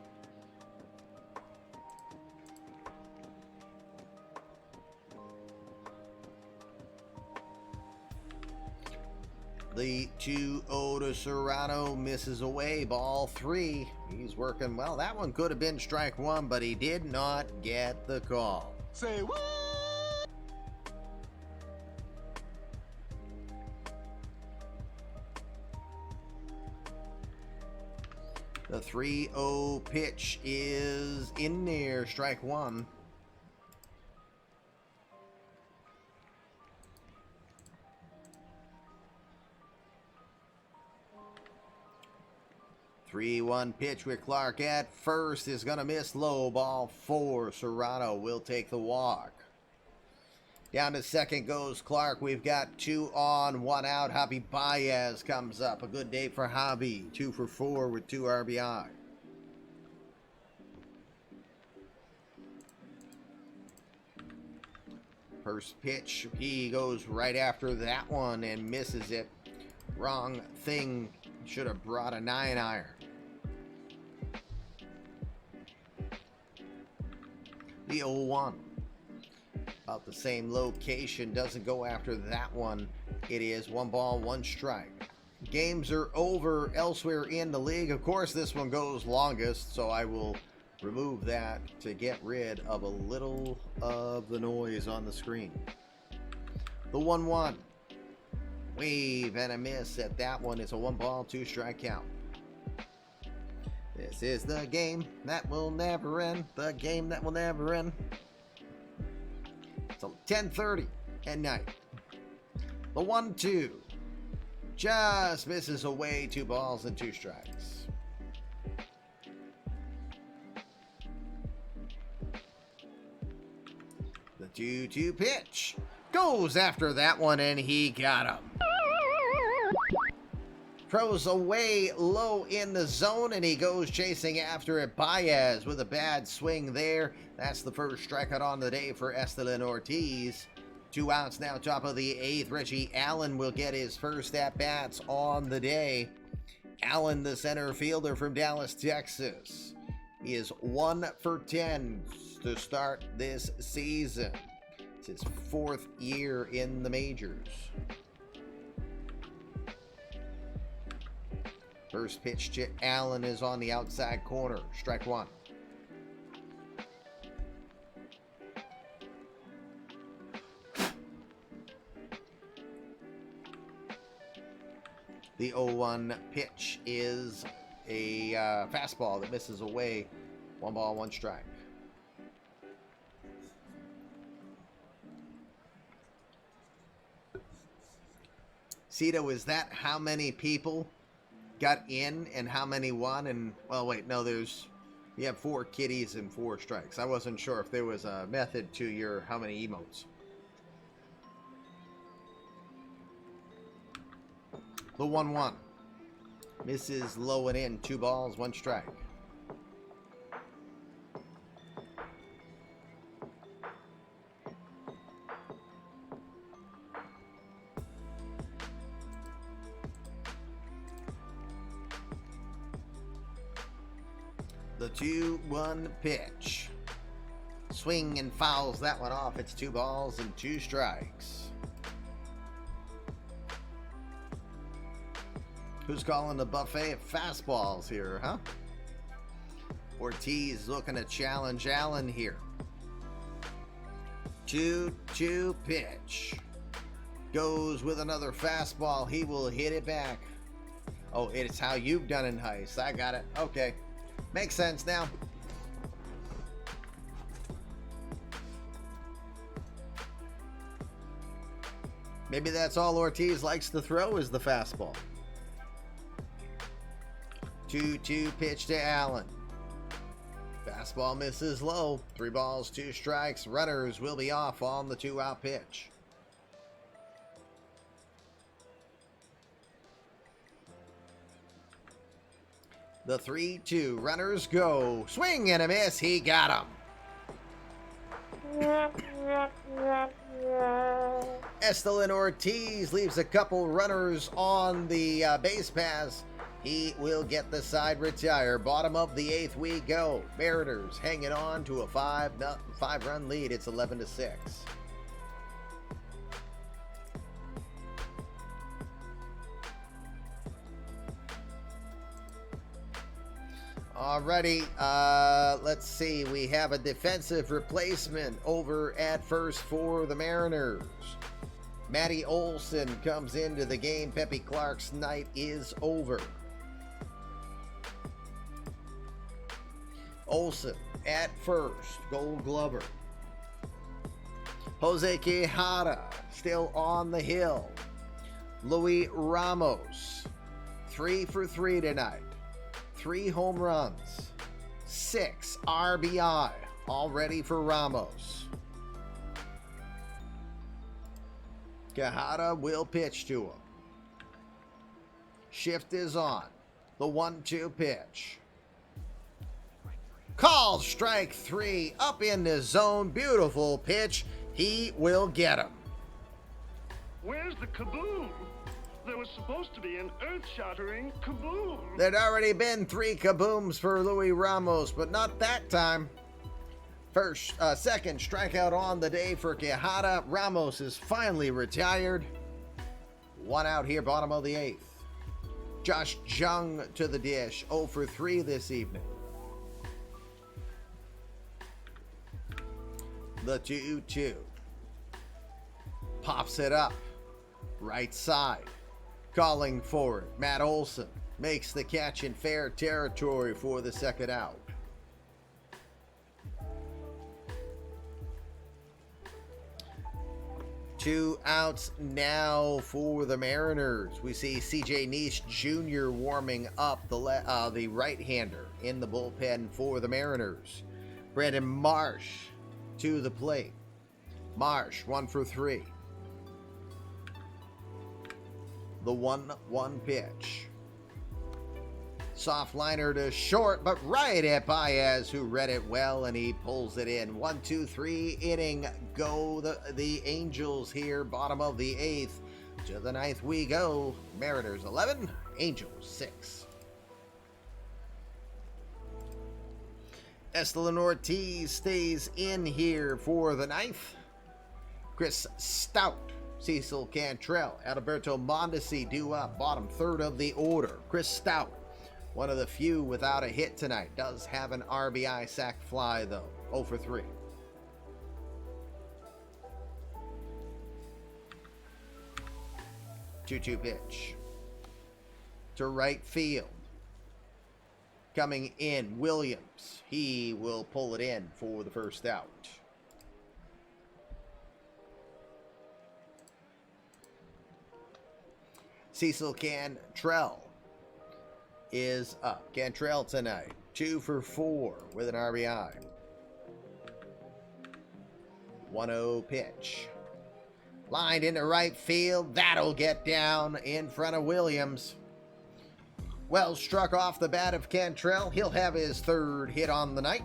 The 2-0 to Serrano misses away. Ball 3. He's working well. That one could have been strike 1, but he did not get the call. Say what? The 3-0 pitch is in there. Strike 1. Three-one pitch with Clark at first is going to miss low. Ball 4. Serrano will take the walk. Down to second goes Clark. We've got 2 on, 1 out. Javi Baez comes up. A good day for Javi. 2 for 4 with 2 RBI. First pitch, he goes right after that one and misses it. Wrong thing. Should have brought a 9-iron. The 0-1. About the same location. Doesn't go after that one. It is 1 ball, 1 strike. Games are over elsewhere in the league. Of course, this one goes longest, so I will remove that to get rid of a little of the noise on the screen. The 1-1. Wave and a miss at that one. It's a 1 ball, 2 strike count. This is the game that will never end. The game that will never end. It's 10:30 at night. The 1-2 just misses away. 2 balls and 2 strikes. The 2-2 pitch goes after that one, and he got him. Throws away low in the zone, and he goes chasing after it. Baez with a bad swing there. That's the first strikeout on the day for Estelin Ortiz. 2 outs now, top of the 8th. Reggie Allen will get his first at-bats on the day. Allen, the center fielder from Dallas, Texas. He is 1 for 10 to start this season. It's his 4th year in the majors. First pitch to Allen is on the outside corner. Strike 1. The 0-1 pitch is a fastball that misses away. 1 ball, 1 strike. Cito, is that how many people got in and how many won? And well, wait, no, you have 4 kitties and 4 strikes. I wasn't sure if there was a method to your how many emotes. The 1-1 misses low and in. 2 balls, 1 strike. The 2-1 pitch. Swing and fouls that one off. It's 2 balls and 2 strikes. Who's calling the buffet of fastballs here, huh? Ortiz looking to challenge Allen here. 2-2 pitch. Goes with another fastball. He will hit it back. Oh, it's how you've done in Heist. I got it. Okay. Makes sense now. Maybe that's all Ortiz likes to throw is the fastball. 2-2 pitch to Allen. Fastball misses low. 3 balls, 2 strikes. Runners will be off on the 2-out pitch. The 3-2. Runners go. Swing and a miss. He got him. Estelin Ortiz leaves a couple runners on the base pass. He will get the side retire. Bottom of the 8th we go. Mariners hanging on to a 5-run lead. It's 11-6. Alrighty, let's see. We have a defensive replacement over at first for the Mariners. Matty Olson comes into the game. Pepe Clark's night is over. Olson at first, Gold Glover. Jose Quijada still on the hill. Luis Ramos, 3 for 3 tonight. 3 home runs, 6 RBI, all ready for Ramos. Quijada will pitch to him. Shift is on. The 1-2 pitch. Call strike 3 up in the zone. Beautiful pitch. He will get him. Where's the kaboom? There was supposed to be an earth-shattering kaboom. There'd already been 3 kabooms for Luis Ramos, but not that time. Second strikeout on the day for Quijada. Ramos is finally retired. 1 out here, bottom of the 8th. Josh Jung to the dish, 0 for 3 this evening. The 2-2. Pops it up. Right side. Calling for it. Matt Olson makes the catch in fair territory for the second out. Two outs now for the Mariners. We see CJ Nice Jr. warming up the right-hander in the bullpen for the Mariners. Brandon Marsh to the plate. Marsh, 1 for 3. The 1-1 pitch. Soft liner to short, but right at Baez, who read it well, and he pulls it in. 1-2-3 inning go. The Angels here, bottom of the 8th. To the 9th we go. Mariners 11, Angels 6. Estelin Ortiz stays in here for the 9th. Chris Stout, Cecil Cantrell, Adalberto Mondesi due up, bottom 3rd of the order. Chris Stout, one of the few without a hit tonight, does have an RBI sac fly though, 0 for 3. Two pitch to right field. Coming in, Williams. He will pull it in for the first out. Cecil Cantrell is up. Cantrell tonight, 2 for 4 with an RBI. 1-0 pitch. Lined into right field. That'll get down in front of Williams. Well struck off the bat of Cantrell. He'll have his 3rd hit on the night.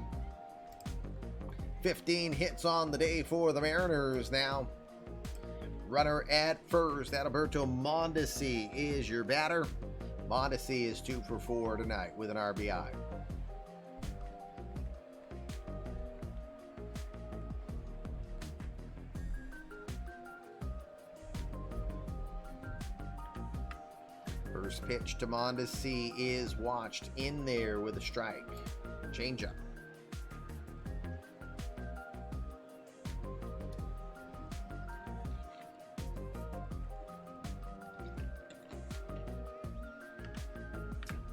15 hits on the day for the Mariners now. Runner at first, Adalberto Mondesi is your batter. Mondesi is 2 for 4 tonight with an RBI. First pitch to Mondesi is watched in there with a strike. Changeup.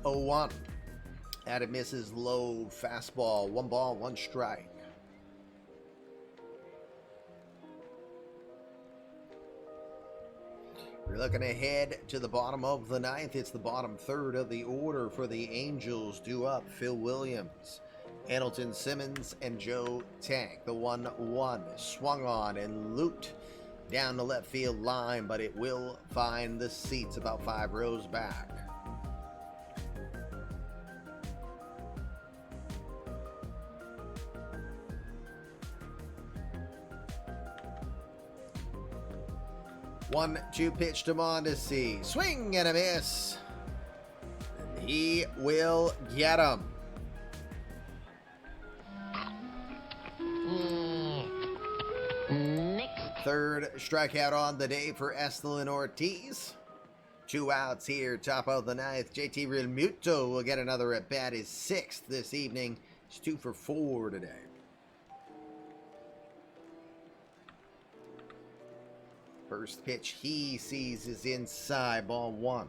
Oh, 1. And it misses low fastball. 1 ball, 1 strike. We're looking ahead to the bottom of the 9th. It's the bottom 3rd of the order for the Angels. Due up, Phil Williams. Hamilton Simmons and Joe Tank. The 1-1 swung on and looped down the left field line, but it will find the seats about 5 rows back. One, 2 pitch to Mondesi. Swing and a miss. And he will get him. Third strikeout on the day for Estelin Ortiz. 2 outs here, top of the 9th. JT Realmuto will get another at bat, his 6th this evening. He's 2 for 4 today. First pitch he sees is inside, ball 1.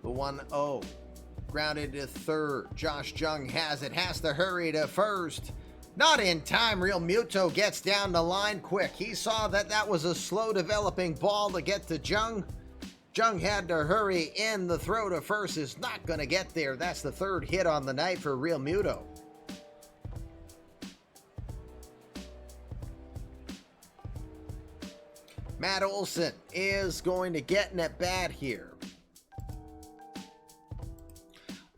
The 1-0. Grounded to third. Josh Jung has it. Has to hurry to first. Not in time. Realmuto gets down the line quick. He saw that was a slow developing ball to get to Jung. Jung had to hurry in. The throw to first is not going to get there. That's the 3rd hit on the night for Realmuto. Matt Olson is going to get an at bat here.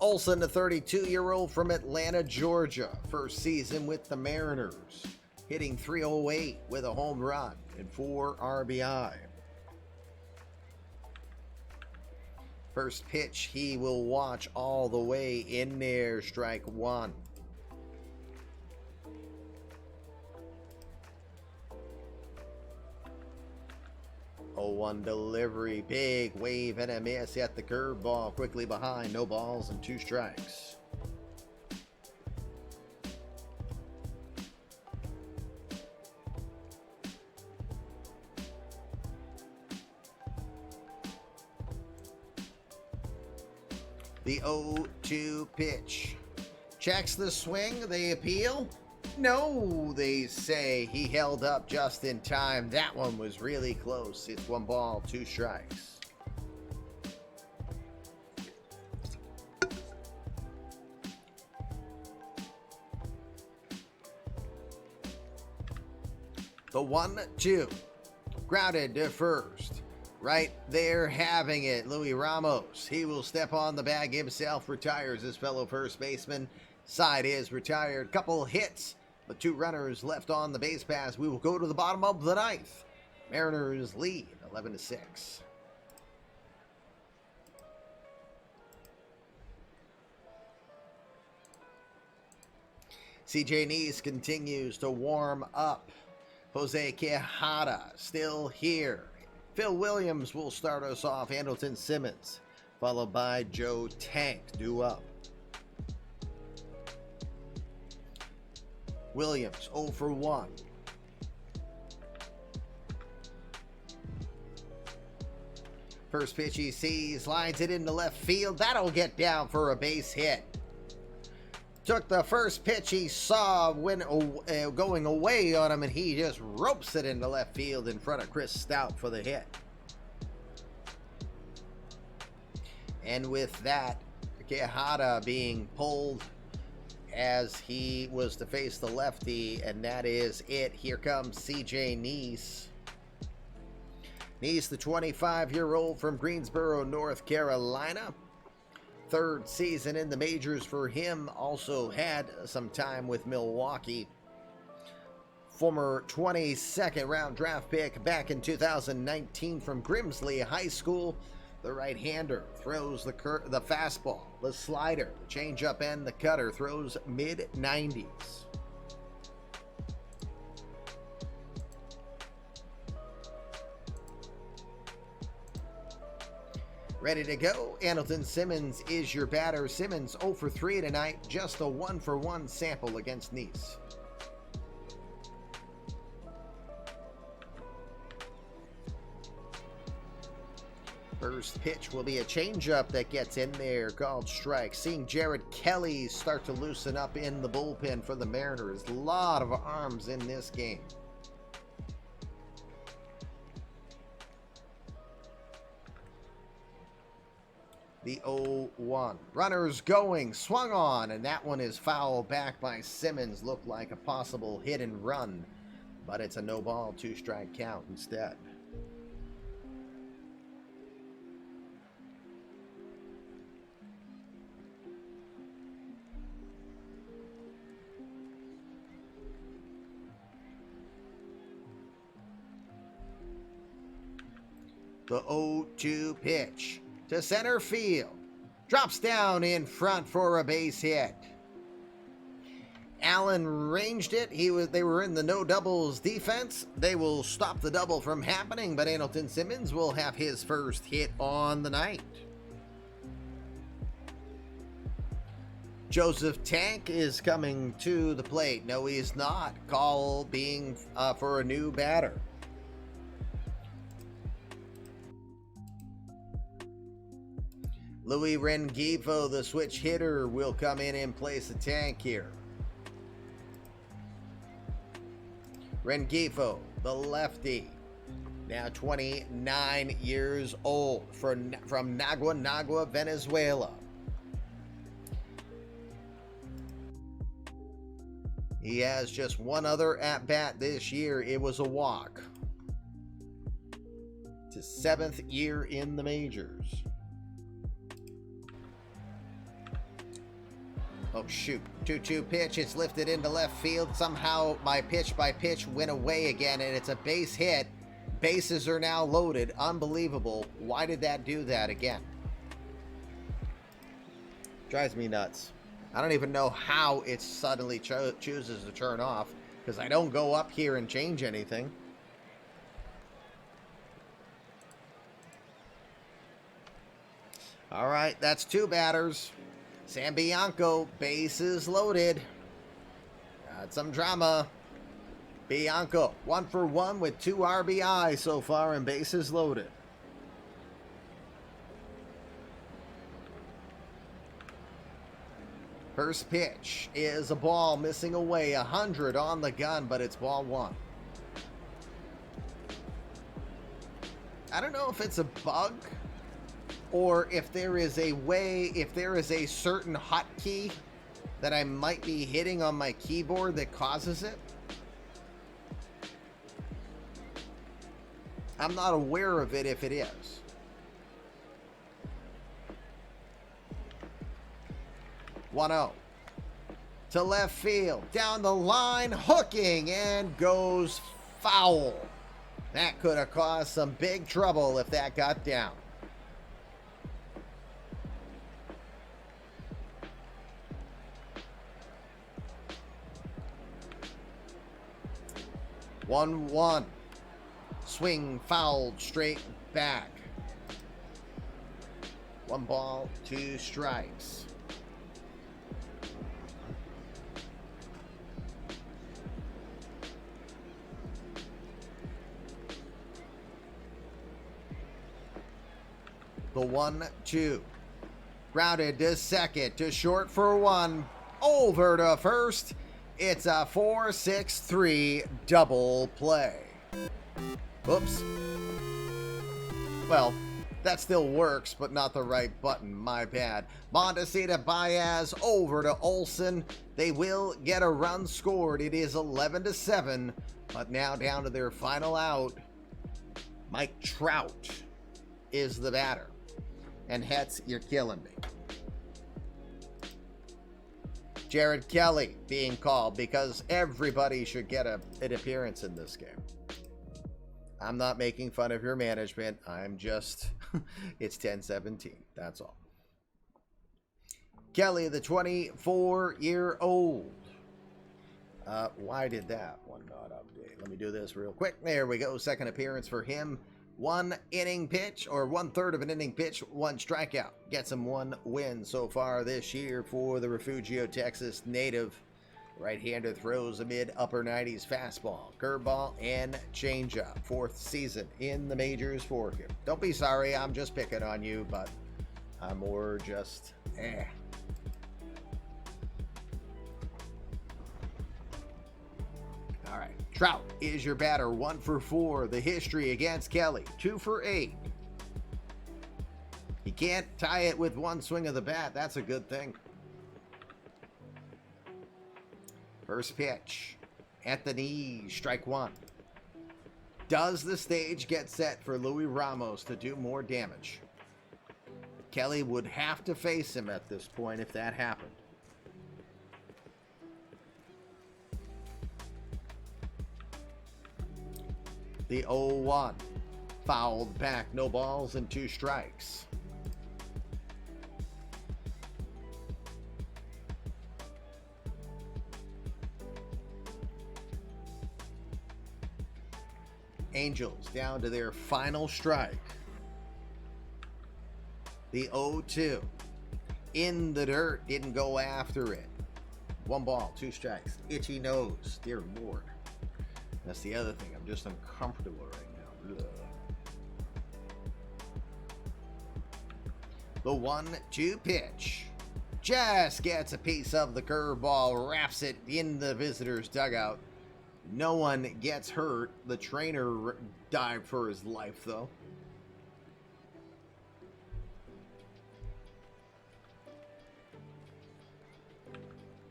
Olson, the 32-year-old from Atlanta, Georgia. First season with the Mariners. Hitting .308 with a home run and 4 RBI. First pitch he will watch all the way in there. Strike 1. 0-1 delivery, big wave and a miss at the curveball. Quickly behind, no balls and 2 strikes. The 0-2 pitch. Checks the swing, they appeal. No, they say. He held up just in time. That one was really close. It's 1 ball, 2 strikes. The 1-2. Grounded to first. Right there having it. Luis Ramos. He will step on the bag himself. Retires his fellow first baseman. Side is retired. Couple hits. But 2 runners left on the base pass. We will go to the bottom of the 9th. Mariners lead 11-6. CJ Neese continues to warm up. Jose Quijada still here. Phil Williams will start us off. Hamilton Simmons, followed by Joe Tank, due up. Williams 0 for 1. First pitch he sees, lines it into left field. That'll get down for a base hit. Took the first pitch he saw when going away on him, and he just ropes it into left field in front of Chris Stout for the hit. And with that, Quijada being pulled as he was to face the lefty, and that is it. Here comes CJ Neese. Neese, the 25-year-old from Greensboro, North Carolina. 3rd season in the majors for him. Also had some time with Milwaukee. Former 22nd round draft pick back in 2019 from Grimsley High School. The right-hander throws the fastball, the slider, the changeup, and the cutter. Throws mid-90s. Ready to go. Hamilton Simmons is your batter. Simmons 0 for 3 tonight. Just a 1 for 1 sample against Neese. First pitch will be a changeup that gets in there, called strike. Seeing Jared Kelly start to loosen up in the bullpen for the Mariners. A lot of arms in this game. The 0-1. Runners going, swung on, and that one is foul back by Simmons. Looked like a possible hit and run, but it's a no ball, 2-strike count instead. The 0-2 pitch to center field. Drops down in front for a base hit. Allen ranged it. They were in the no doubles defense. They will stop the double from happening, but Andrelton Simmons will have his first hit on the night. Joseph Tank is coming to the plate. No, he's not. Call being for a new batter. Louis Rengifo, the switch hitter, will come in place of Tank here. Rengifo, the lefty, now 29 years old, from Nagua, Venezuela. He has just one other at-bat this year. It was a walk. It's his 7th year in the majors. Oh, shoot. 2-2 pitch. It's lifted into left field. Somehow my pitch by pitch went away again, and it's a base hit. Bases are now loaded. Unbelievable. Why did that do that again? Drives me nuts. I don't even know how it suddenly chooses to turn off, because I don't go up here and change anything. All right, that's 2 batters. Sam Bianco, bases loaded. Got some drama. Bianco, 1 for 1 with 2 RBI so far and bases loaded. First pitch is a ball missing away. 100 on the gun, but it's ball 1. I don't know if it's a bug, or if there is a way, if there is a certain hotkey that I might be hitting on my keyboard that causes it. I'm not aware of it if it is. One-0 to left field, down the line, hooking, and goes foul. That could have caused some big trouble if that got down. One. Swing fouled straight back. 1 ball, 2 strikes. The 1-2. Grounded to second, to short for 1. Over to first. It's a 4-6-3 double play. Oops. Well, that still works, but not the right button. My bad. Mondesi to Baez, over to Olsen. They will get a run scored. It is 11-7, but now down to their final out. Mike Trout is the batter. And Hetz, you're killing me. Jared Kelly being called because everybody should get an appearance in this game. I'm not making fun of your management. I'm just, it's 10-17. That's all. Kelly, the 24-year-old. Why did that one not update? Let me do this real quick. There we go. Second appearance for him. 1 inning pitch, or 1/3 of an inning pitch, 1 strikeout. Gets him 1 win so far this year for the Refugio, Texas native. Right-hander throws a mid-upper 90s fastball, curveball, and changeup. 4th season in the majors for him. Don't be sorry, I'm just picking on you, but I'm more just All right, Trout is your batter, 1 for 4. The history against Kelly, 2 for 8. He can't tie it with one swing of the bat. That's a good thing. First pitch at the knees, strike 1. Does the stage get set for Luis Ramos to do more damage? Kelly would have to face him at this point if that happened. The 0-1. Fouled back, no balls and 2 strikes. Angels down to their final strike. The 0-2. In the dirt, didn't go after it. 1 ball, 2 strikes. Itchy nose, dear Lord. That's the other thing. I'm just uncomfortable right now. Ugh. The 1-2 pitch. Just gets a piece of the curveball, wraps it in the visitor's dugout. No one gets hurt. The trainer dived for his life, though.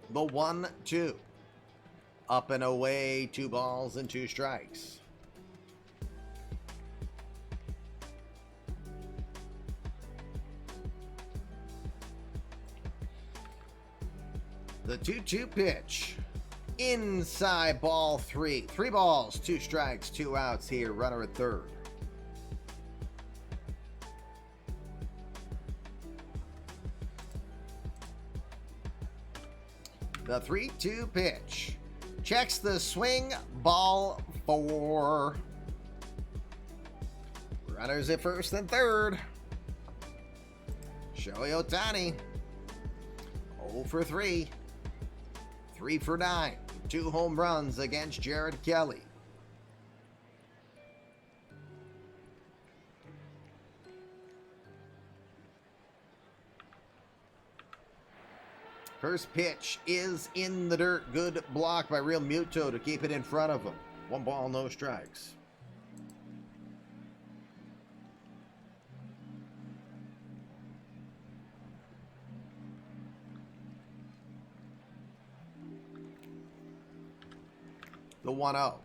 The 1-2. Up and away, 2 balls and 2 strikes. The 2-2 pitch. Inside ball 3. 3 balls, 2 strikes, 2 outs here. Runner at third. The 3-2 pitch. Checks the swing, ball 4. Runners at first and third. Shohei Ohtani. 0 for 3. 3 for 9. 2 home runs against Jared Kelly. First pitch is in the dirt. Good block by Real Muto to keep it in front of him. 1 ball, no strikes. The 1-0.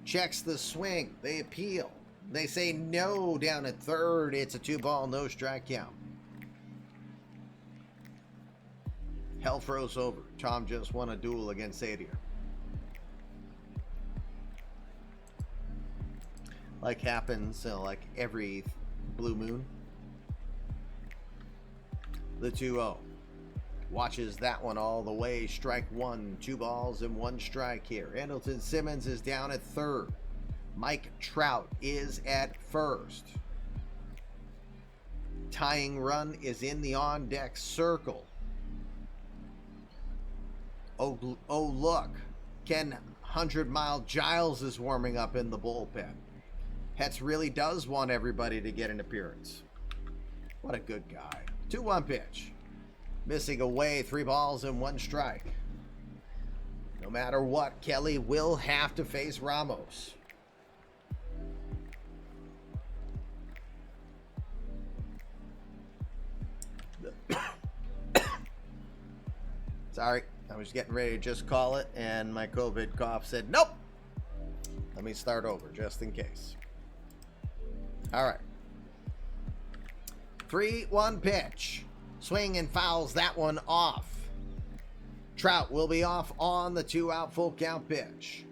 Checks the swing. They appeal. They say no down at third. It's a 2 ball, no strike count. Hell froze over. Tom just won a duel against Sadir. Like happens like every blue moon. The 2-0. Watches that one all the way. Strike 1. 2 balls and 1 strike here. Andrelton Simmons is down at third. Mike Trout is at first. Tying run is in the on-deck circle. Oh, look. Ken 100-Mile Giles is warming up in the bullpen. Hetz really does want everybody to get an appearance. What a good guy. 2-1 pitch. Missing away, 3 balls and 1 strike. No matter what, Kelly will have to face Ramos. Sorry, I was getting ready to just call it, and my COVID cough said, nope. Let me start over, just in case. All right. 3-1 pitch. Swing and fouls that one off. Trout will be off on the 2-out full count pitch.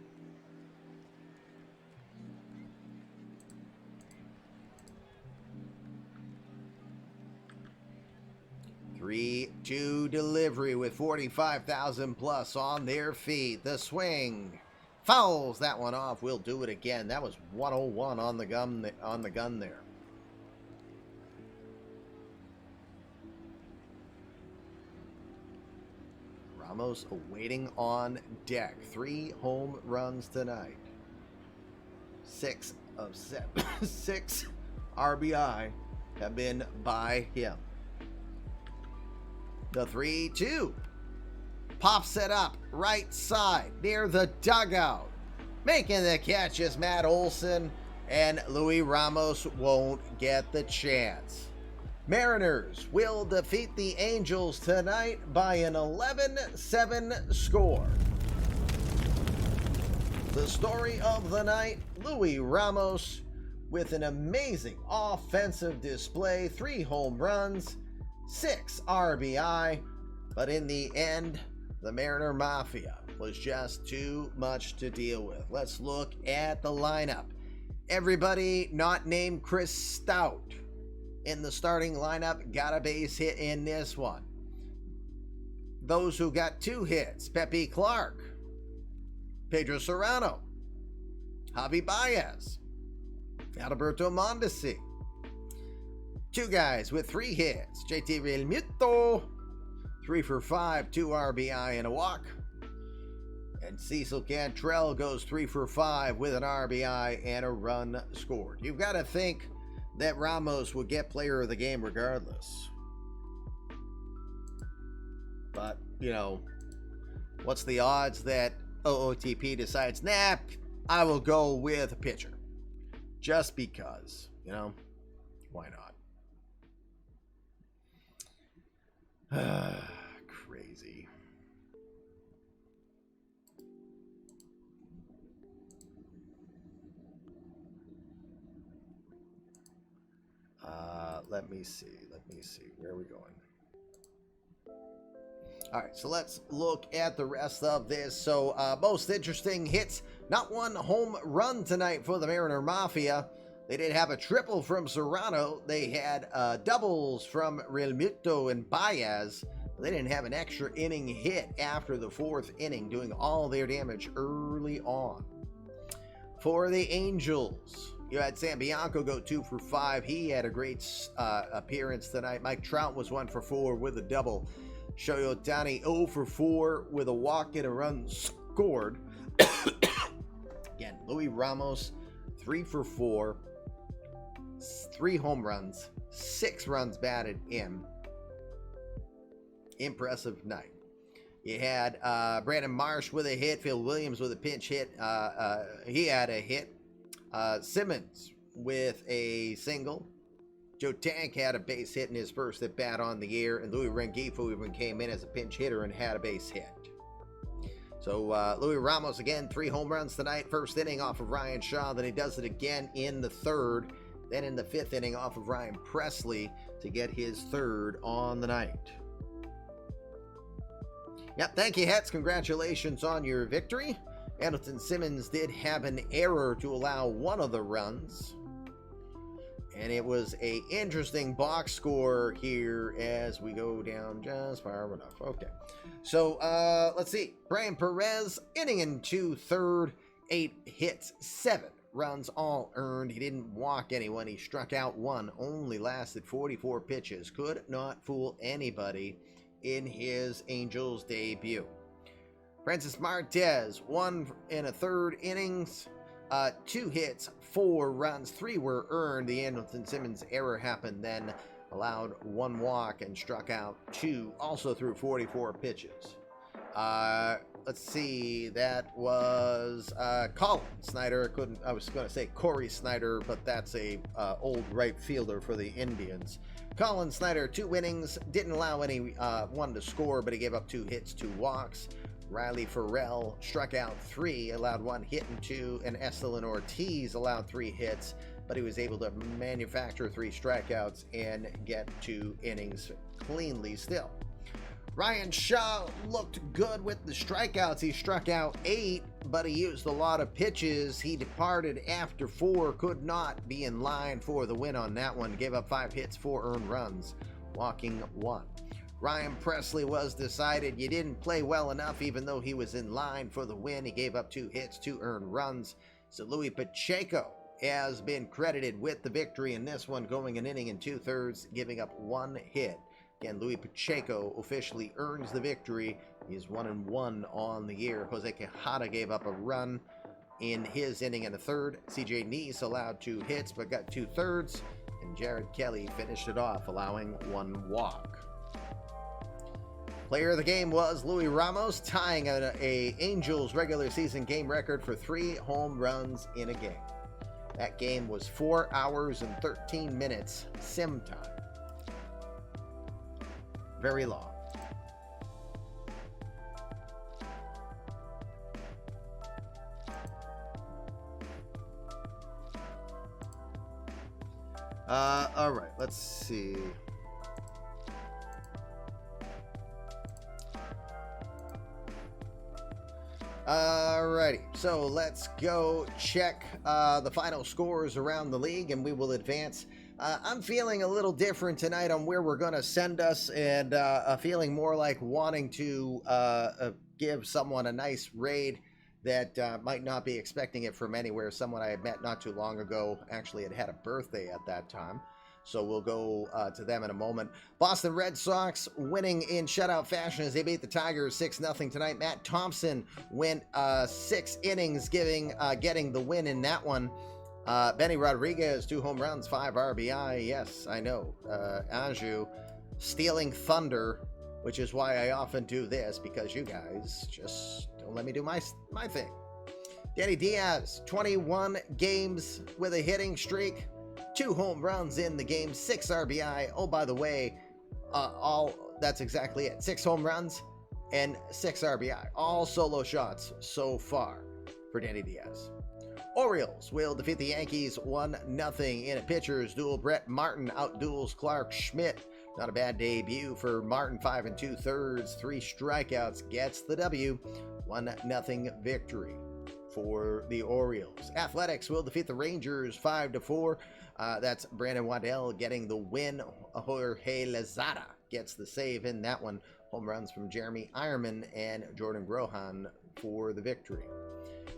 Three-two delivery with 45,000 plus on their feet. The swing fouls that one off. We'll do it again. That was 101 on the gun there. Ramos awaiting on deck. 3 home runs tonight. 6 of 7. 6 RBI have been by him. The 3-2. Pops it up right side near the dugout. Making the catch is Matt Olson, and Louis Ramos won't get the chance. Mariners will defeat the Angels tonight by an 11-7 score. The story of the night, Louis Ramos with an amazing offensive display, 3 home runs, 6 RBI, but in the end, the Mariner Mafia was just too much to deal with. Let's look at the lineup. Everybody not named Chris Stout in the starting lineup got a base hit in this one. Those who got 2 hits, Pepe Clark, Pedro Serrano, Javi Baez, Alberto Mondesi. 2 guys with 3 hits, JT Realmuto, 3 for 5, 2 RBI and a walk. And Cecil Cantrell goes 3 for 5 with an RBI and a run scored. You've got to think that Ramos would get player of the game regardless. But, you know, what's the odds that OOTP decides, nah, I will go with a pitcher. Just because, you know, why not? Crazy. Let me see. Where are we going? All right, so let's look at the rest of this. So, most interesting hits. Not one home run tonight for the Mariner Mafia. They did have a triple from Serrano. They had doubles from Realmuto and Baez. They didn't have an extra inning hit after the 4th inning, doing all their damage early on. For the Angels, you had Sam Bianco go 2 for 5. He had a great appearance tonight. Mike Trout was 1 for 4 with a double. Shohei Ohtani 0 for 4 with a walk and a run scored. Again, Louis Ramos 3 for 4, 3 home runs, 6 runs batted in. Impressive night. You had Brandon Marsh with a hit, Phil Williams with a pinch hit. He had a hit. Simmons with a single. Joe Tank had a base hit in his first at bat on the year, and Louis Rengifo even came in as a pinch hitter and had a base hit. So Louis Ramos again, 3 home runs tonight. First inning off of Ryan Shaw, then he does it again in the 3rd. Then in the 5th inning off of Ryan Presley to get his 3rd on the night. Yep, thank you, Hetz. Congratulations on your victory. Andrelton Simmons did have an error to allow 1 of the runs. And it was a interesting box score here as we go down just far enough. Okay. So, let's see. Brian Perez, inning and 2/3, 8 hits, 7 runs all earned. He didn't walk anyone. He struck out 1, only lasted 44 pitches. Could not fool anybody in his Angels debut. Francis Martez, 1 1/3 innings, 2 hits, 4 runs, 3 were earned. The Andrelton Simmons error happened, then allowed 1 walk and struck out 2, also threw 44 pitches. Let's see, that was Colin Snyder. I was going to say Corey Snyder, but that's a old right fielder for the Indians. Colin Snyder, 2 innings, didn't allow anyone to score, but he gave up 2 hits, 2 walks. Riley Farrell struck out 3, allowed 1 hit and 2, and Estelin Ortiz allowed 3 hits, but he was able to manufacture 3 strikeouts and get 2 innings cleanly still. Ryan Shaw looked good with the strikeouts. He struck out 8, but he used a lot of pitches. He departed after 4, could not be in line for the win on that one. Gave up 5 hits, 4 earned runs, walking 1. Ryan Presley was decided. You didn't play well enough, even though he was in line for the win. He gave up 2 hits, 2 earned runs. So Louis Pacheco has been credited with the victory in this one, going an inning and 2/3, giving up 1 hit. Again, Louis Pacheco officially earns the victory He's 1-1 on the year. Jose Quijada gave up a run in his inning and a third. CJ Neese allowed 2 hits but got 2/3. And Jared Kelly finished it off, allowing 1 walk. Player of the game was Louis Ramos, tying a Angels regular season game record for 3 home runs in a game. That game was 4 hours and 13 minutes sim time. Very long. All right, let's see. Alrighty, so let's go check the final scores around the league, and we will advance. I'm feeling a little different tonight on where we're going to send us, and feeling more like wanting to give someone a nice raid that might not be expecting it from anywhere. Someone I had met not too long ago actually had a birthday at that time. So we'll go to them in a moment. Boston Red Sox winning in shutout fashion as they beat the Tigers 6-0 tonight. Matt Thompson went 6 innings, getting the win in that one. Benny Rodriguez, 2 home runs, 5 RBI. Yes, I know. Anju stealing thunder, which is why I often do this, because you guys just don't let me do my thing. Danny Diaz, 21 games with a hitting streak. 2 home runs in the game, 6 RBI. Oh, by the way, that's exactly it. 6 home runs and 6 RBI. All solo shots so far for Danny Diaz. Orioles will defeat the Yankees 1-0 in a pitcher's duel. Brett Martin outduels Clark Schmidt. Not a bad debut for Martin, 5 2/3, 3 strikeouts, gets the W. 1-0 victory for the Orioles. Athletics will defeat the Rangers 5-4. That's Brandon Waddell getting the win. Jorge Lozada gets the save in that one. Home runs from Jeremy Ironman and Jordan Grohan for the victory.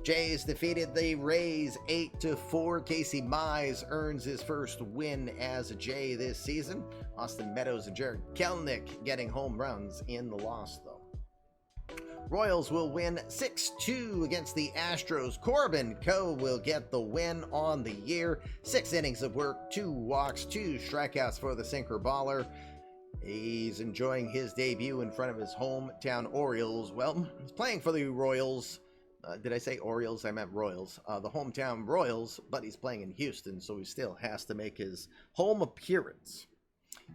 Jays defeated the Rays 8-4. Casey Mize earns his first win as a Jay this season. Austin Meadows and Jared Kelenic getting home runs in the loss, though. Royals will win 6-2 against the Astros. Corbin Coe will get the win on the year. 6 innings of work, 2 walks, 2 strikeouts for the sinker baller. He's enjoying his debut in front of his hometown Orioles. Well, he's playing for the Royals. Did I say Orioles? I meant Royals. The hometown Royals, but he's playing in Houston, so he still has to make his home appearance.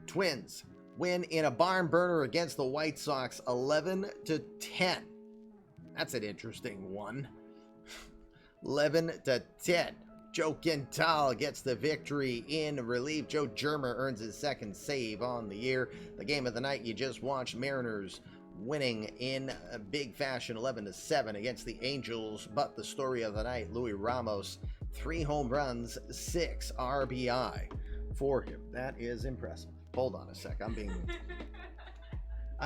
Twins win in a barn burner against the White Sox 11-10. That's an interesting one. 11-10. Joe Quintal gets the victory in relief. Joe Germer earns his second save on the year. The game of the night you just watched, Mariners winning in a big fashion 11-7 against the Angels. But the story of the night, Louis Ramos, 3 home runs, 6 RBI for him. That is impressive. Hold on a sec. I'm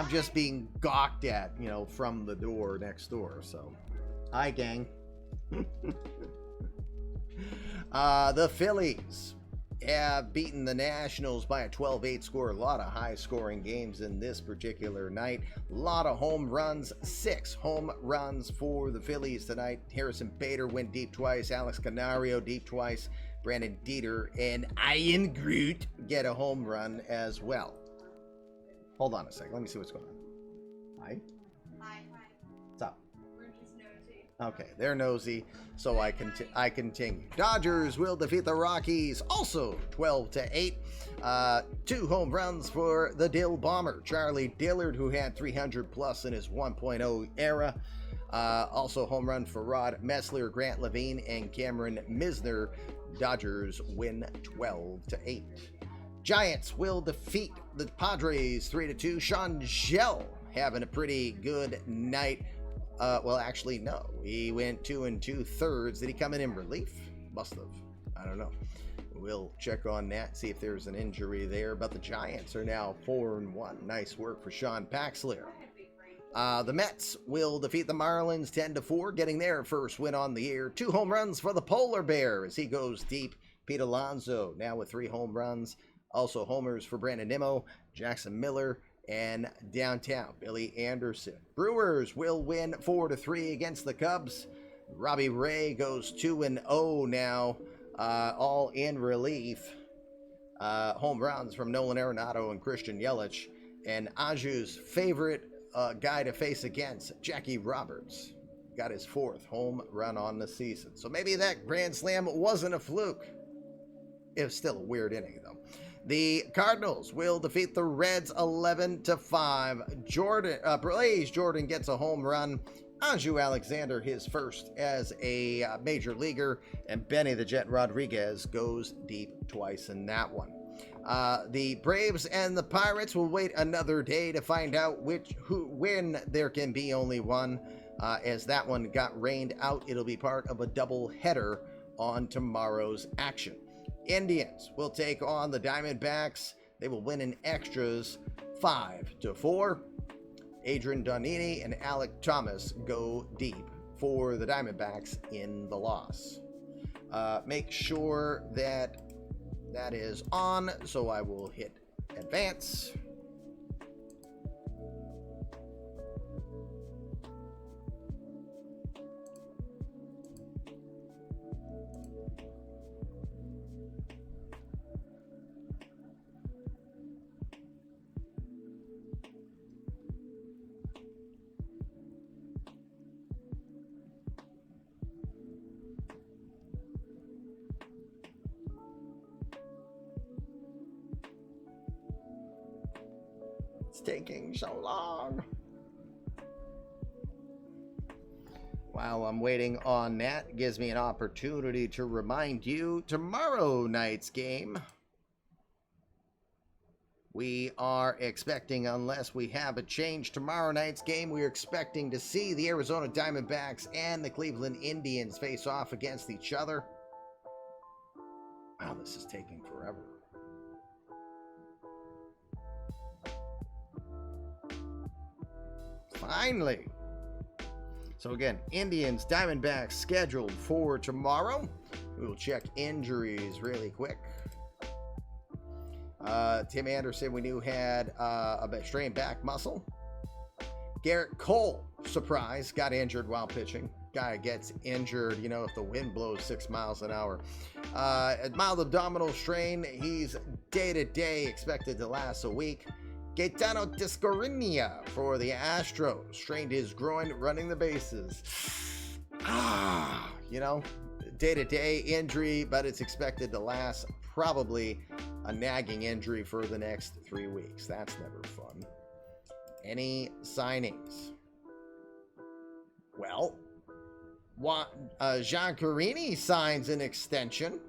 just being gawked at, from the door next door. So, hi, gang. The Phillies have beaten the Nationals by a 12-8 score. A lot of high-scoring games in this particular night. A lot of home runs. 6 home runs for the Phillies tonight. Harrison Bader went deep twice. Alex Canario deep twice. Brandon Dieter and Ian Groot get a home run as well. Hold on a second. Let me see what's going on. Hi. What's up? We're just nosy. Okay, they're nosy, so I continue. Dodgers will defeat the Rockies, also 12-8. 2 home runs for the Dill Bomber, Charlie Dillard, who had 300 plus in his 1.0 era. Also home run for Rod Messler, Grant Levine, and Cameron Misner. Dodgers win 12-8. Giants will defeat the Padres 3-2. Sean Gell having a pretty good night. Well, actually, no. He went 2 2/3. Did he come in relief? Must have. I don't know. We'll check on that, see if there's an injury there. But the Giants are now 4-1. Nice work for Sean Paxler. The Mets will defeat the Marlins 10-4, getting their first win on the year. 2 home runs for the Polar Bear as he goes deep. Pete Alonso now with 3 home runs. Also homers for Brandon Nimmo, Jackson Miller, and downtown. Billy Anderson. Brewers will win 4-3 against the Cubs. Robbie Ray goes 2-0 now, all in relief. Home runs from Nolan Arenado and Christian Yelich. And Aju's favorite guy to face against, Jackie Roberts, got his 4th home run on the season. So maybe that grand slam wasn't a fluke. It was still a weird inning, though. The Cardinals will defeat the Reds 11-5. Blaze Jordan gets a home run. Aju Alexander his first as a major leaguer, and Benny the Jet Rodriguez goes deep twice in that one. The Braves and the Pirates will wait another day to find out when there can be only one. As that one got rained out, it'll be part of a double header on tomorrow's action. Indians will take on the Diamondbacks. They will win in extras 5-4. Adrian Donini and Alec Thomas go deep for the Diamondbacks in the loss. Make sure that is on, so I will hit advance. It's taking so long. While I'm waiting on that, it gives me an opportunity to remind you tomorrow night's game. We are expecting, unless we have a change, tomorrow night's game, we're expecting to see the Arizona Diamondbacks and the Cleveland Indians face off against each other. Wow, this is taking forever. Finally. So again, Indians, Diamondbacks scheduled for tomorrow. We will check injuries really quick. Tim Anderson, we knew had a strained back muscle. Garrett Cole, surprise, got injured while pitching. Guy gets injured, if the wind blows 6 miles an hour. A mild abdominal strain. He's day-to-day, expected to last a week. Gaetano Tiscarinia for the Astros. Strained his groin running the bases. Day-to-day injury, but it's expected to last probably a nagging injury for the next 3 weeks. That's never fun. Any signings? Well, Jean Carini signs an extension.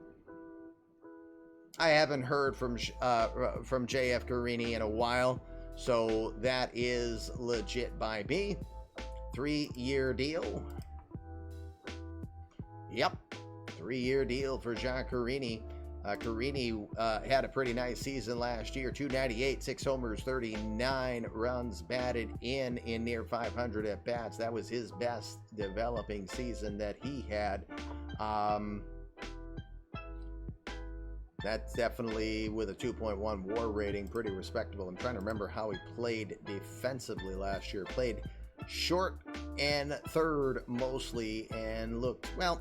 I haven't heard from JF Carini in a while, so that is legit by me. 3-year deal. Yep, 3-year deal for Jean Carini. Carini had a pretty nice season last year. 298, 6 homers, 39 runs batted in near 500 at bats. That was his best developing season that he had. That's definitely, with a 2.1 WAR rating, pretty respectable. I'm trying to remember how he played defensively last year. Played short and third mostly, and looked, well,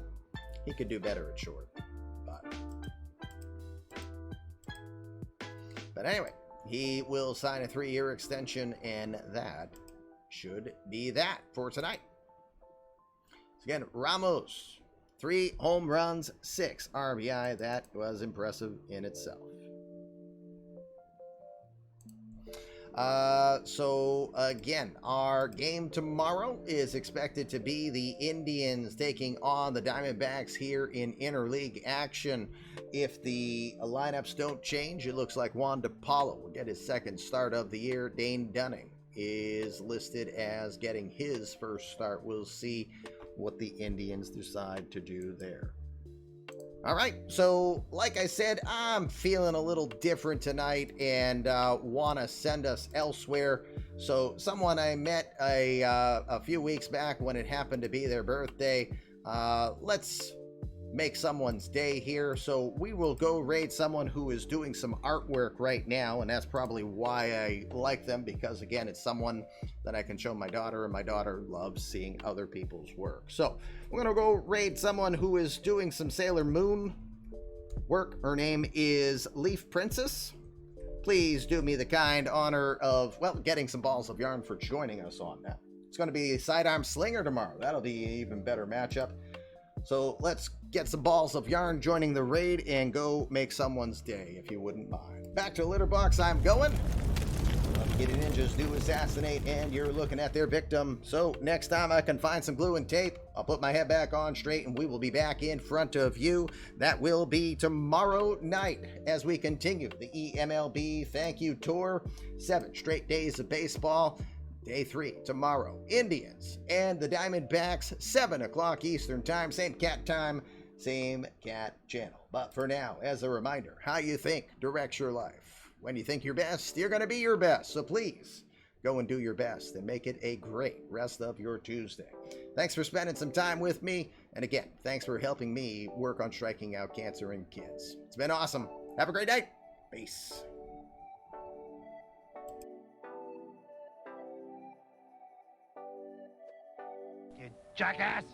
he could do better at short. But anyway, he will sign a 3-year extension, and that should be that for tonight. So again, Ramos. 3 home runs, 6 RBI. That was impressive in itself. So again, our game tomorrow is expected to be the Indians taking on the Diamondbacks here in interleague action. If the lineups don't change, it looks like Juan DePaulo will get his 2nd start of the year. Dane Dunning is listed as getting his first start. We'll see what the Indians decide to do there. All right, so like I said, I'm feeling a little different tonight and want to send us elsewhere. So someone I met a few weeks back when it happened to be their birthday, let's make someone's day here. So we will go raid someone who is doing some artwork right now, and that's probably why I like them, because again, it's someone that I can show my daughter, and my daughter loves seeing other people's work. So we're gonna go raid someone who is doing some Sailor Moon work. Her name is Leaf Princess. Please do me the kind honor of, well, getting some balls of yarn for joining us on that. It's going to be Sidearm Slinger tomorrow. That'll be an even better matchup. So let's get some balls of yarn joining the raid and go make someone's day, if you wouldn't mind. Back to Litterbox I'm going. Kitty Ninjas do assassinate, and you're looking at their victim. So next time I can find some glue and tape, I'll put my head back on straight, and we will be back in front of you. That will be tomorrow night as we continue the eMLB Thank You Tour. 7 straight days of baseball. Day 3 tomorrow. Indians and the Diamondbacks, 7 o'clock Eastern time. Same cat time, same cat channel. But for now, as a reminder, how you think directs your life. When you think your best, you're going to be your best. So please go and do your best and make it a great rest of your Tuesday. Thanks for spending some time with me. And again, thanks for helping me work on striking out cancer in kids. It's been awesome. Have a great night. Peace. You jackass!